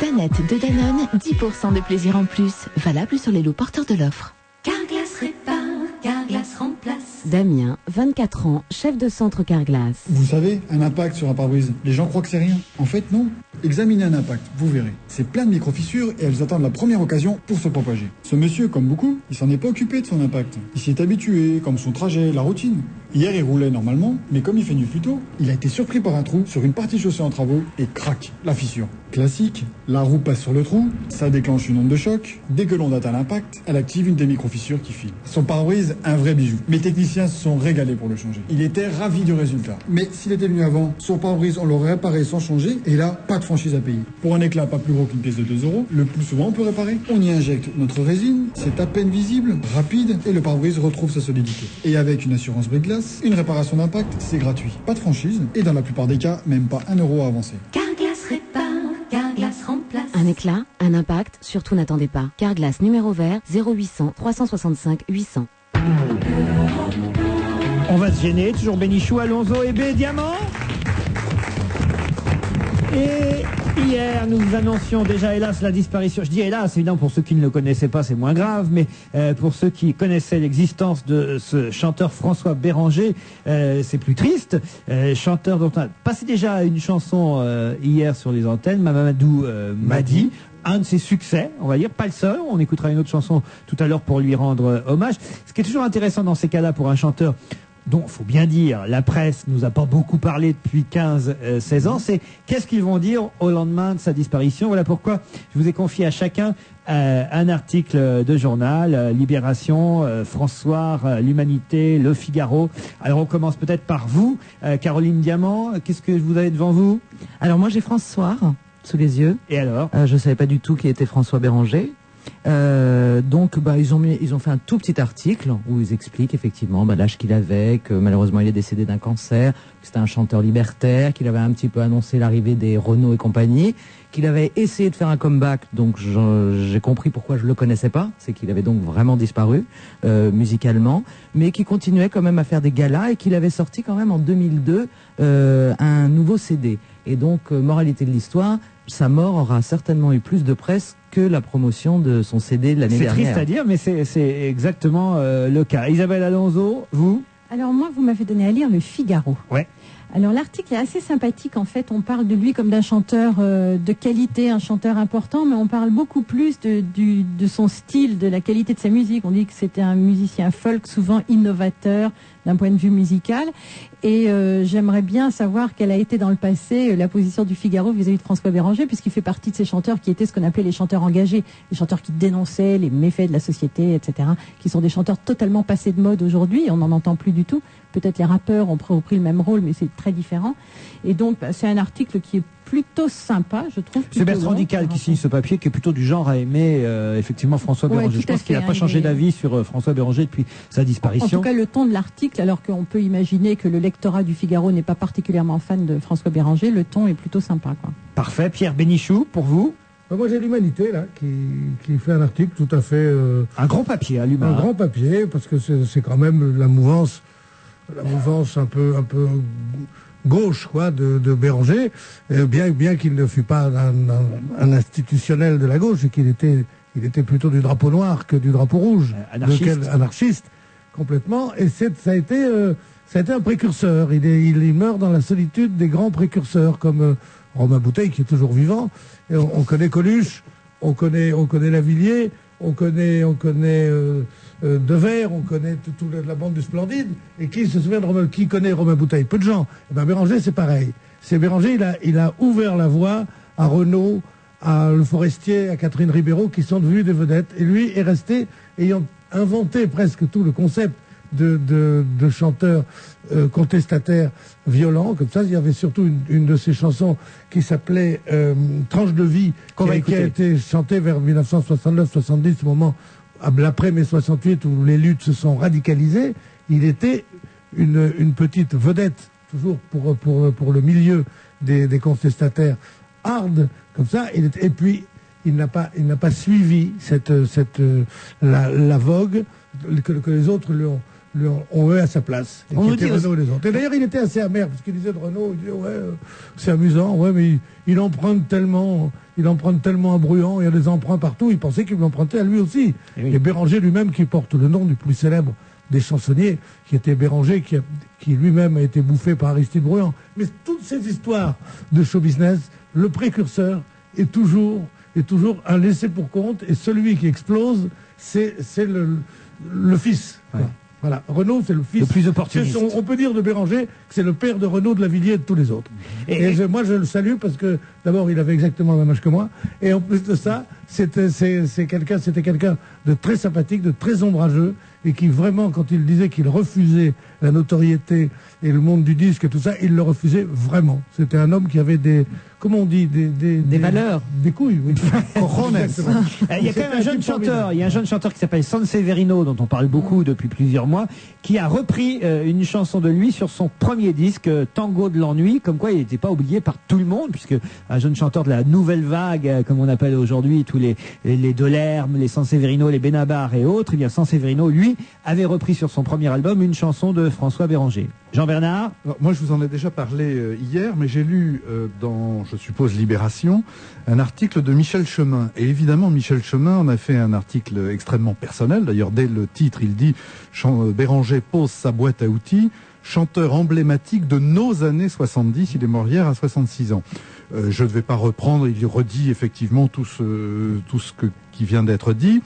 Danette de Danone, 10% de plaisir en plus, valable sur les lots porteurs de l'offre. Carglass répare, Carglass remplace. Damien, 24 ans, chef de centre Carglass. Vous savez, un impact sur un pare-brise, les gens croient que c'est rien. En fait, non. Examinez un impact, vous verrez. C'est plein de micro-fissures et elles attendent la première occasion pour se propager. Ce monsieur, comme beaucoup, il s'en est pas occupé de son impact. Il s'y est habitué, comme son trajet, la routine. Hier, il roulait normalement, mais comme il fait nuit plus tôt, il a été surpris par un trou sur une partie chaussée en travaux et crac, la fissure. Classique, la roue passe sur le trou, ça déclenche une onde de choc. Dès que l'onde atteint l'impact, elle active une des micro-fissures qui file. Son pare-brise, un vrai bijou. Mes techniciens se sont régalés pour le changer. Il était ravi du résultat. Mais s'il était venu avant, son pare-brise, on l'aurait réparé sans changer, et là, pas de franchise à payer. Pour un éclat pas plus gros qu'une pièce de 2 €, le plus souvent on peut réparer. On y injecte notre résine, c'est à peine visible, rapide, et le pare-brise retrouve sa solidité. Et avec une assurance brise-glace, une réparation d'impact, c'est gratuit. Pas de franchise, et dans la plupart des cas, même pas 1 € à avancer. Carglass répare, Carglass remplace. Un éclat, un impact, surtout n'attendez pas. Carglass numéro vert, 0800 365 800. On va se gêner, toujours Bénichou, Alonso et B, Diamant. Et hier, nous vous annoncions déjà, hélas, la disparition. Je dis hélas, évidemment, pour ceux qui ne le connaissaient pas, c'est moins grave, mais pour ceux qui connaissaient l'existence de ce chanteur François Béranger, c'est plus triste. Chanteur dont on a passé déjà une chanson hier sur les antennes, Mamadou Madi. un de ses succès, on va dire, pas le seul. On écoutera une autre chanson tout à l'heure pour lui rendre hommage. Ce qui est toujours intéressant dans ces cas-là pour un chanteur dont, faut bien dire, la presse nous a pas beaucoup parlé depuis 15-16 ans, c'est qu'est-ce qu'ils vont dire au lendemain de sa disparition. Voilà pourquoi je vous ai confié à chacun un article de journal, Libération, François, L'Humanité, Le Figaro. Alors on commence peut-être par vous, Caroline Diamant. Qu'est-ce que vous avez devant vous? Alors moi j'ai François sous les yeux. Et alors? Je savais pas du tout qui était François Béranger. Donc ils ont fait un tout petit article où ils expliquent effectivement l'âge qu'il avait, que malheureusement il est décédé d'un cancer, que c'était un chanteur libertaire, qu'il avait un petit peu annoncé l'arrivée des Renault et compagnie, qu'il avait essayé de faire un comeback, donc j'ai compris pourquoi je le connaissais pas, c'est qu'il avait donc vraiment disparu musicalement, mais qui continuait quand même à faire des galas et qu'il avait sorti quand même en 2002 un nouveau CD. Et donc moralité de l'histoire, sa mort aura certainement eu plus de presse que la promotion de son CD de l'année dernière. C'est triste à dire, mais c'est exactement le cas. Isabelle Alonso, vous? Alors moi, vous m'avez donné à lire Le Figaro. Ouais. Alors l'article est assez sympathique. En fait, on parle de lui comme d'un chanteur de qualité, un chanteur important, mais on parle beaucoup plus de son style, de la qualité de sa musique. On dit que c'était un musicien folk, souvent innovateur d'un point de vue musical. Et j'aimerais bien savoir quelle a été dans le passé la position du Figaro vis-à-vis de François Béranger, puisqu'il fait partie de ces chanteurs qui étaient ce qu'on appelait les chanteurs engagés, les chanteurs qui dénonçaient les méfaits de la société, etc., qui sont des chanteurs totalement passés de mode aujourd'hui, on n'en entend plus du tout. Peut-être les rappeurs ont repris le même rôle, mais c'est très différent. Et donc, c'est un article qui est plutôt sympa, je trouve. C'est Bertrand Dical qui signe ce papier, qui est plutôt du genre à aimer effectivement François Béranger. Je pense qu'il n'a pas changé d'avis sur François Béranger depuis sa disparition. En tout cas, le ton de l'article, alors qu'on peut imaginer que le lectorat du Figaro n'est pas particulièrement fan de François Béranger, le ton est plutôt sympa, quoi. Parfait. Pierre Bénichou, pour vous? Moi j'ai l'Humanité là qui fait un article tout à fait un grand papier à l'Humain. Un grand papier parce que c'est quand même la mouvance un peu gauche quoi de Béranger, bien qu'il ne fût pas un institutionnel de la gauche et qu'il était plutôt du drapeau noir que du drapeau rouge, anarchiste complètement. Et ça a été un précurseur. Il meurt dans la solitude des grands précurseurs comme Romain Bouteille qui est toujours vivant. Et on connaît Coluche, on connaît Lavilliers, on connaît Devers, on connaît toute la bande du Splendide. Et qui se souvient qui connaît Romain Bouteille? Peu de gens. Et ben Béranger c'est pareil. Béranger il a ouvert la voie à Renaud, à Le Forestier, à Catherine Ribeiro qui sont devenus des vedettes. Et lui est resté ayant inventé presque tout le concept de chanteurs contestataires violents comme ça. Il y avait surtout une de ses chansons qui s'appelait Tranche de vie qui a été chantée vers 1969-70, au moment après mai 68 où les luttes se sont radicalisées. Il était une petite vedette toujours pour le milieu des contestataires hard comme ça. Et puis il n'a pas suivi la vogue que les autres ont eu à sa place. Et qui était Renaud et les autres. Et d'ailleurs, il était assez amer, parce qu'il disait de Renaud, il disait, c'est amusant, mais il emprunte tellement à Bruant, il y a des emprunts partout, il pensait qu'il l'empruntait à lui aussi. Et Béranger lui-même, qui porte le nom du plus célèbre des chansonniers, qui était Béranger, qui lui-même a été bouffé par Aristide Bruant. Mais toutes ces histoires de show business, le précurseur est toujours un laissé pour compte, et celui qui explose, c'est le fils. Ouais. Voilà, Renaud, c'est le fils. Le plus opportuniste. On peut dire de Béranger que c'est le père de Renaud, de Lavilliers et de tous les autres. Moi, je le salue parce que, d'abord, il avait exactement le même âge que moi. Et en plus de ça, c'était quelqu'un de très sympathique, de très ombrageux, et qui vraiment, quand il disait qu'il refusait la notoriété et le monde du disque et tout ça, il le refusait vraiment. C'était un homme qui avait comment on dit, des valeurs. Des couilles, oui. Il y a quand même un jeune chanteur, qui s'appelle Sanseverino, dont on parle beaucoup depuis plusieurs mois, qui a repris une chanson de lui sur son premier disque, Tango de l'ennui, comme quoi il n'était pas oublié par tout le monde, puisque un jeune chanteur de la nouvelle vague, comme on appelle aujourd'hui tous les Delerme, les Sanseverino, les Benabar et autres, eh bien Sanseverino, lui, avait repris sur son premier album une chanson de François Béranger. Jean Bernard? Moi, je vous en ai déjà parlé hier, mais j'ai lu dans, je suppose, Libération, un article de Michel Chemin. Et évidemment, Michel Chemin en a fait un article extrêmement personnel. D'ailleurs, dès le titre, il dit « Béranger pose sa boîte à outils, chanteur emblématique de nos années 70. Il est mort hier à 66 ans. Je ne vais pas reprendre, il redit effectivement tout ce qui vient d'être dit.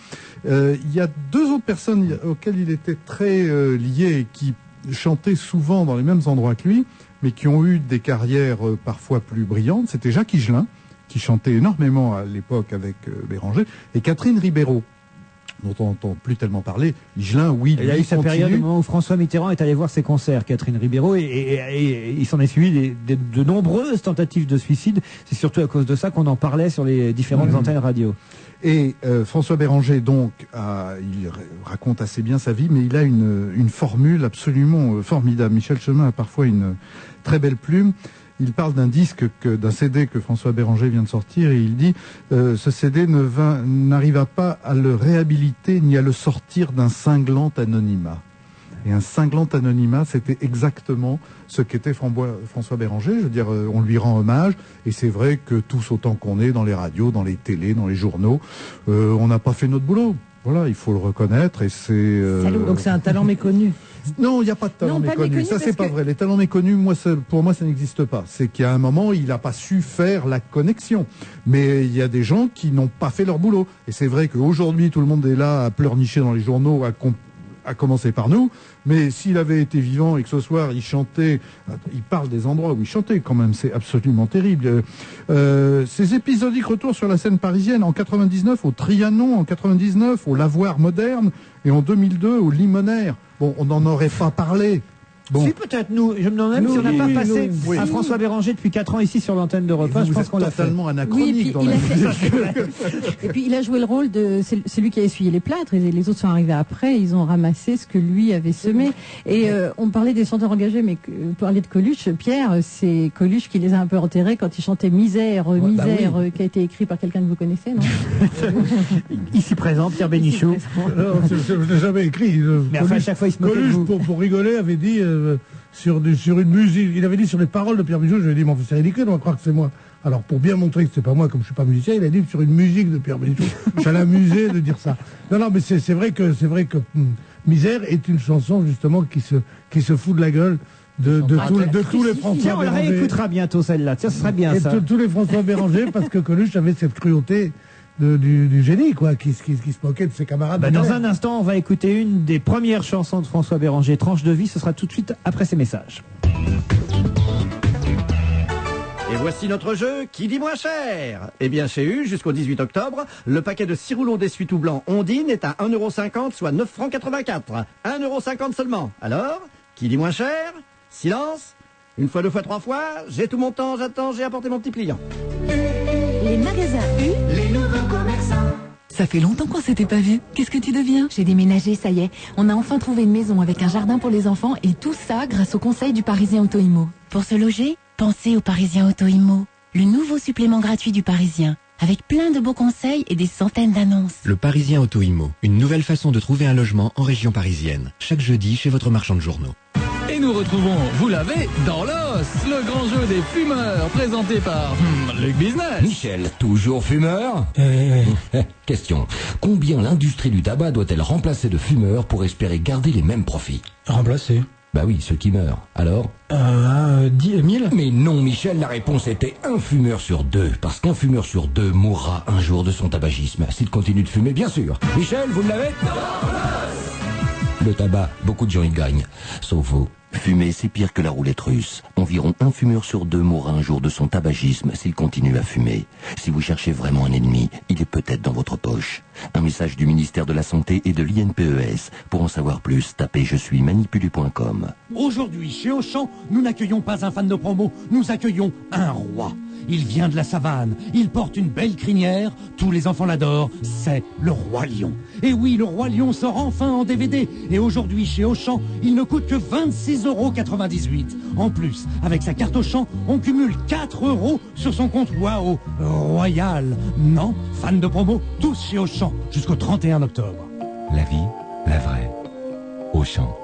Il y a deux autres personnes auxquelles il était très lié et qui chantaient souvent dans les mêmes endroits que lui, mais qui ont eu des carrières parfois plus brillantes. C'était Jacques Higelin, qui chantait énormément à l'époque avec Béranger, et Catherine Ribeiro, dont on n'entend plus tellement parler. Higelin, oui, il y a eu sa période au moment où François Mitterrand est allé voir ses concerts, Catherine Ribeiro, et il s'en est suivi de nombreuses tentatives de suicide. C'est surtout à cause de ça qu'on en parlait sur les différentes antennes radio. Et François Béranger, donc, il raconte assez bien sa vie, mais il a une formule absolument formidable. Michel Chemin a parfois une très belle plume. Il parle d'un d'un CD que François Béranger vient de sortir, et il dit ce CD n'arriva pas à le réhabiliter ni à le sortir d'un cinglant anonymat. Et un cinglant anonymat, c'était exactement ce qu'était François Béranger. Je veux dire, on lui rend hommage, et c'est vrai que tous autant qu'on est dans les radios, dans les télés, dans les journaux, on n'a pas fait notre boulot. Voilà, il faut le reconnaître, et c'est... Donc c'est un talent méconnu. Non, il n'y a pas de talent méconnu. Ça, c'est pas vrai. Les talents méconnus, pour moi, ça n'existe pas. C'est qu'il y a un moment, il n'a pas su faire la connexion. Mais il y a des gens qui n'ont pas fait leur boulot. Et c'est vrai qu'aujourd'hui, tout le monde est là à pleurnicher dans les journaux, à commencer par nous. Mais s'il avait été vivant et que ce soir, il chantait, il parle des endroits où il chantait quand même, c'est absolument terrible. Ces épisodiques retours sur la scène parisienne en 99 au Trianon, en 99 au Lavoir moderne, et en 2002 au Limonaire. Bon, on n'en aurait pas parlé. Bon. Si, peut-être nous, je me demande même si on n'a pas passé à François Béranger depuis 4 ans ici sur l'antenne d'Europe 1. Je pense qu'on l'a fait. Totalement anachronique dans la Et puis il a joué le rôle de celui qui a essuyé les plâtres, et les autres sont arrivés après, ils ont ramassé ce que lui avait semé. Et on parlait des chanteurs engagés, mais vous parliez de Coluche, Pierre, c'est Coluche qui les a un peu enterrés quand il chantait Misère, qui a été écrit par quelqu'un que vous connaissez, non? Ici présent, Pierre Bénichou. Je ne l'ai jamais écrit. Mais enfin, à chaque fois, il se moquait de vous. Pour rigoler, avait dit sur une musique, il avait dit sur les paroles de Pierre Bénichou, je lui ai dit, mais c'est ridicule, on va croire que c'est moi. Alors, pour bien montrer que c'est pas moi, comme je suis pas musicien, il a dit sur une musique de Pierre Bénichou. Ça l'amusait de dire ça. Non, mais c'est vrai que Misère est une chanson, justement, qui se fout de la gueule de tous les François Tiens, on la Béranger. réécoutera bientôt, celle-là. Tiens, ce serait bien, ça. Et tous les François Béranger, parce que Coluche avait cette cruauté du génie, quoi, qui se moquait de ses camarades. Dans un instant, on va écouter une des premières chansons de François Béranger, Tranche de vie. Ce sera tout de suite après ces messages. Et voici notre jeu, qui dit moins cher? Eh bien, chez U, jusqu'au 18 octobre, le paquet de 6 rouleaux d'essuie-tout blanc Ondine est à 1,50 €, soit 9,84 francs. 1,50 € seulement. Alors, qui dit moins cher? Silence. Une fois, deux fois, trois fois, j'ai tout mon temps, j'attends, j'ai apporté mon petit pliant. Les magasins U, les nouveaux commerçants. Ça fait longtemps qu'on s'était pas vu. Qu'est-ce que tu deviens? J'ai déménagé, ça y est. On a enfin trouvé une maison avec un jardin pour les enfants, et tout ça grâce au conseil du Parisien Auto-Immo. Pour se loger, pensez au Parisien Auto-Immo, le nouveau supplément gratuit du Parisien, avec plein de beaux conseils et des centaines d'annonces. Le Parisien Auto-Immo, une nouvelle façon de trouver un logement en région parisienne. Chaque jeudi chez votre marchand de journaux. Et nous retrouvons, vous l'avez, dans l'os, le grand jeu des fumeurs, présenté par Luc Business. Michel, toujours fumeur Question. Combien l'industrie du tabac doit-elle remplacer de fumeurs pour espérer garder les mêmes profits? Remplacer? Bah oui, ceux qui meurent. Alors 10 000? Mais non, Michel, la réponse était un fumeur sur deux. Parce qu'un fumeur sur deux mourra un jour de son tabagisme. S'il continue de fumer, bien sûr. Michel, vous l'avez? Le tabac, beaucoup de gens y gagnent. Sauf vous. Fumer, c'est pire que la roulette russe. Environ un fumeur sur deux mourra un jour de son tabagisme s'il continue à fumer. Si vous cherchez vraiment un ennemi, il est peut-être dans votre poche. Un message du ministère de la Santé et de l'INPES. Pour en savoir plus, tapez je suis manipulu.com. Aujourd'hui, chez Auchan, nous n'accueillons pas un fan de promo, nous accueillons un roi. Il vient de la savane, il porte une belle crinière, tous les enfants l'adorent, c'est le Roi Lion. Et oui, le Roi Lion sort enfin en DVD, et aujourd'hui chez Auchan, il ne coûte que 26,98 €. En plus, avec sa carte Auchan, on cumule 4 € sur son compte Waouh Royal. Non, fan de promo, tous chez Auchan, jusqu'au 31 octobre. La vie, la vraie. Auchan.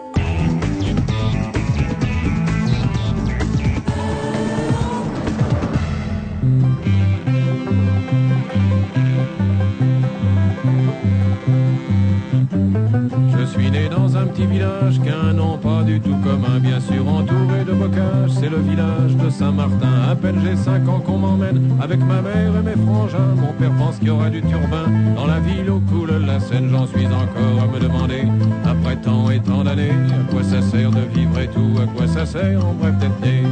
Je suis né dans un petit village qu'un nom pas du tout commun, bien bien sûr entouré de bocages. C'est le village de Saint-Martin. À peine j'ai 5 ans qu'on m'emmène avec ma mère et mes frangins. Mon père pense qu'il y aura du turbin dans la ville où coule la Seine. J'en suis encore à me demander, après tant et tant d'années, à quoi ça sert de vivre et tout, à quoi ça sert en bref d'être né.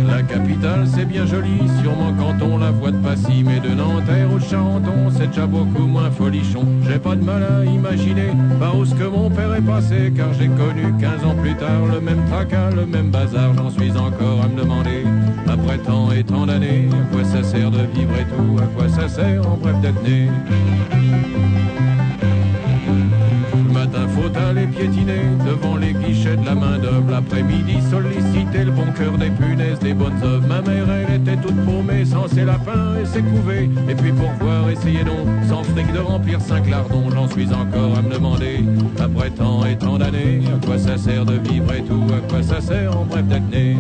La capitale c'est bien joli, sûrement quand on la voit de Passy, mais de Nanterre ou de Charenton c'est déjà beaucoup moins folichon. J'ai pas de mal à imaginer par où ce que mon père est passé, car j'ai connu 15 ans plus tard le même tracas, le même bazar. J'en suis encore à me demander, après tant et tant d'années, à quoi ça sert de vivre et tout, à quoi ça sert en bref d'être né. Matin faut aller piétiner devant les guichets de la main d'œuvre. L'après-midi solliciter le bon cœur des punaises, des bonnes œuvres. Ma mère elle était toute paumée sans ses lapins et ses couvées. Et puis pour voir essayer non, sans fric de remplir 5 lardons. J'en suis encore à me demander, après tant et tant d'années, à quoi ça sert de vivre et tout, à quoi ça sert en bref d'être né.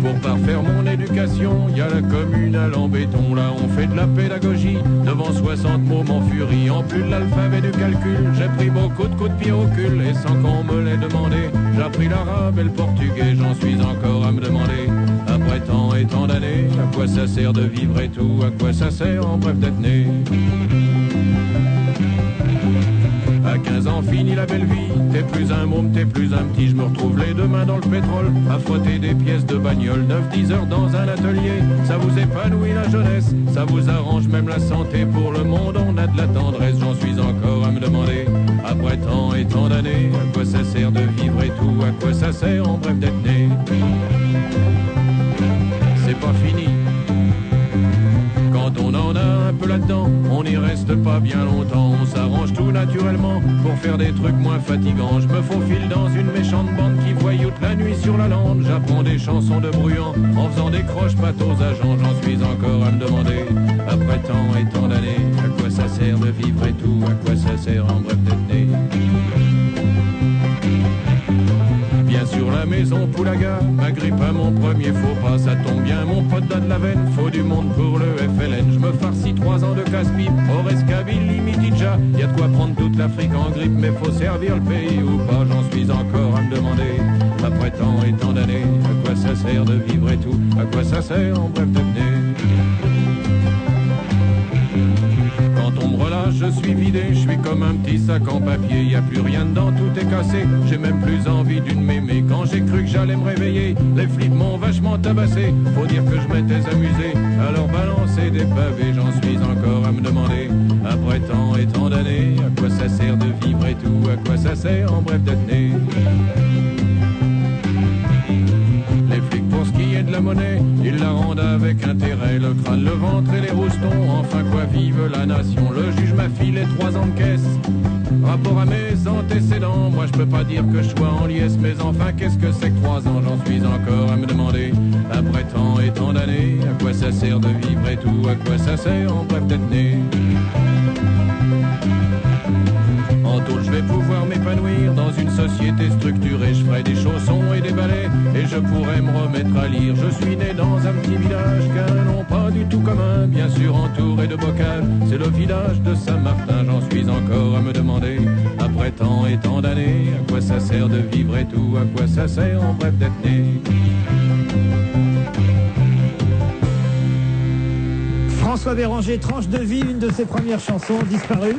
Pour parfaire mon éducation, y a la communale en béton. Là on fait de la pédagogie, devant 60 mots m'en furie. En plus de l'alphabet du calcul, j'ai pris beaucoup de coups de pied au cul. Et sans qu'on me l'ait demandé, j'ai appris l'arabe et le portugais. J'en suis encore à me demander, après tant et tant d'années, à quoi ça sert de vivre et tout, à quoi ça sert en bref d'être né. À 15 ans, fini la belle vie. T'es plus un môme, t'es plus un petit. Je me retrouve les deux mains dans le pétrole, à frotter des pièces de bagnole. 9-10 heures dans un atelier, ça vous épanouit la jeunesse. Ça vous arrange même la santé. Pour le monde, on a de la tendresse. J'en suis encore à me demander, après tant et tant d'années, à quoi ça sert de vivre et tout, à quoi ça sert en bref d'être né. C'est pas fini. Quand on en a un peu là-dedans, on n'y reste pas bien longtemps. On s'arrange tout naturellement pour faire des trucs moins fatigants. Je me faufile dans une méchante bande qui voyoute la nuit sur la lande. J'apprends des chansons de bruyant en faisant des croche-pattes aux agents. J'en suis encore à me demander, après tant et tant d'années, à quoi ça sert de vivre et tout, à quoi ça sert en bref d'être né. Bien sûr la maison Poulaga m'agrippe à mon premier faux pas. Ça tombe bien, mon pote donne la veine, faut du monde pour le FLN. Je me farcis 3 ans de casse-pipe, au Rescabille, Limitidja. Y a de quoi prendre toute l'Afrique en grippe, mais faut servir le pays ou pas. J'en suis encore à me demander, après tant et tant d'années, à quoi ça sert de vivre et tout, à quoi ça sert en bref d'être né. Quand on me relâche, je suis vidé, je suis comme un petit sac en papier. Y a plus rien dedans, tout est cassé, j'ai même plus envie d'une mémé. Quand j'ai cru que j'allais me réveiller, les flics m'ont vachement tabassé. Faut dire que je m'étais amusé, alors balancer des pavés. J'en suis encore à me demander, après tant et tant d'années, à quoi ça sert de vivre et tout, à quoi ça sert en bref d'être né. Les flics pour ce qui est de la monnaie, ils la rendent avec intérêt. Le crâne, le ventre et les roustons, enfin quoi vive la nation. Le juge m'a filé 3 ans de caisse, rapport à mes antécédents. Moi je peux pas dire que je sois en liesse, mais enfin qu'est-ce que c'est que 3 ans. J'en suis encore à me demander, après tant et tant d'années, à quoi ça sert de vivre et tout, à quoi ça sert en bref d'être né. En tôle, je vais pouvoir m'épanouir dans une société structurée. Je ferai des chaussons et des balais et je pourrai me remettre à lire. Je suis né dans un petit village qu'un nom pas du tout commun, bien sûr entouré de bocages. C'est le village de Saint-Martin. J'en suis encore à me demander, après tant et tant d'années, à quoi ça sert de vivre et tout, à quoi ça sert en bref d'être né. François Béranger, Tranche de vie, une de ses premières chansons disparues.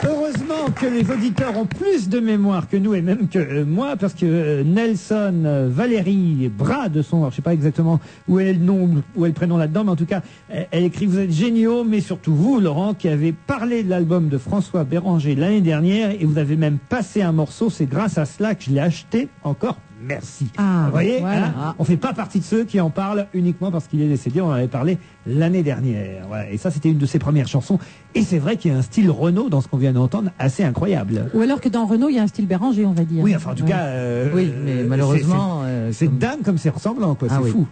Heureusement que les auditeurs ont plus de mémoire que nous et même que moi, parce que Nelson, Valérie, bras de son, alors je sais pas exactement où est le nom, où est le prénom là-dedans, mais en tout cas, elle écrit, vous êtes géniaux, mais surtout vous, Laurent, qui avez parlé de l'album de François Béranger l'année dernière, et vous avez même passé un morceau, c'est grâce à cela que je l'ai acheté encore. Merci. Vous voyez, voilà. Hein, on fait pas partie de ceux qui en parlent uniquement parce qu'il est décédé. On en avait parlé l'année dernière. Voilà. Et ça, c'était une de ses premières chansons. Et c'est vrai qu'il y a un style Renaud dans ce qu'on vient d'entendre assez incroyable. Ou alors que dans Renaud, il y a un style Béranger, on va dire. Oui, enfin, en tout cas, oui, mais malheureusement, c'est dingue comme c'est ressemblant, quoi. C'est fou.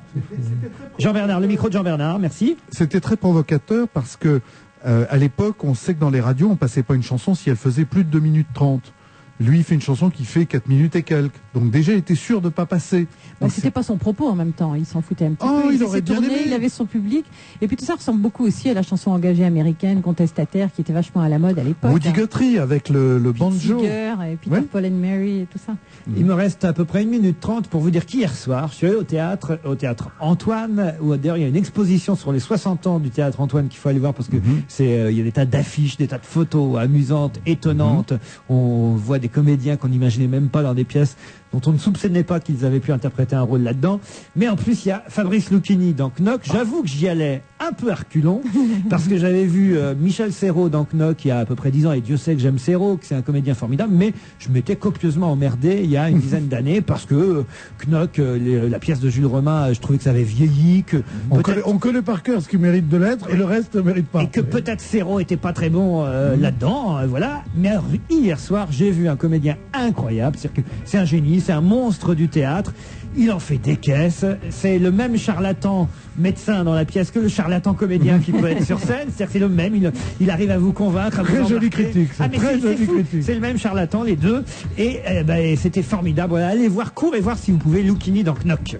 Jean-Bernard, le micro de Jean-Bernard, merci. C'était très provocateur parce que à l'époque, on sait que dans les radios, on passait pas une chanson si elle faisait plus de 2 minutes 30. Lui, il fait une chanson qui fait 4 minutes et quelques. Donc déjà, il était sûr de pas passer. C'était pas son propos en même temps, il s'en foutait un petit peu. Il aurait bien tourné, aimé. il avait son public. Et puis tout ça ressemble beaucoup aussi à la chanson engagée américaine, contestataire, qui était vachement à la mode à l'époque. Woody Guthrie avec le banjo. Seeger et Peter Paul and Mary et tout ça. Il me reste à peu près 1 minute 30 pour vous dire qu'hier soir, je suis allé au théâtre Antoine, où d'ailleurs il y a une exposition sur les 60 ans du théâtre Antoine qu'il faut aller voir parce que il y a des tas d'affiches, des tas de photos amusantes, étonnantes. On voit des comédiens qu'on n'imaginait même pas dans des pièces dont on ne soupçonnait pas qu'ils avaient pu interpréter un rôle là-dedans. Mais en plus, il y a Fabrice Lucchini dans Knock. J'avoue que j'y allais un peu à reculons, parce que j'avais vu Michel Serrault dans Knock il y a à peu près 10 ans, et Dieu sait que j'aime Serrault, que c'est un comédien formidable, mais je m'étais copieusement emmerdé il y a une dizaine d'années, parce que Knock, la pièce de Jules Romain, je trouvais que ça avait vieilli, que on connaît par cœur ce qui mérite de l'être, et le reste ne mérite pas. Et que peut-être Serrault était pas très bon là-dedans, voilà. Mais alors, hier soir, j'ai vu un comédien incroyable, c'est-à-dire que c'est un génie, c'est un monstre du théâtre. Il en fait des caisses. C'est le même charlatan médecin dans la pièce que le charlatan comédien qui peut être sur scène. C'est-à-dire que c'est le même. Il arrive à vous convaincre. À Très vous jolie embarquer. critique. Ah, mais c'est fou. C'est le même charlatan, les deux. Et c'était formidable. Voilà, allez voir court et voir si vous pouvez Lucchini dans Knock.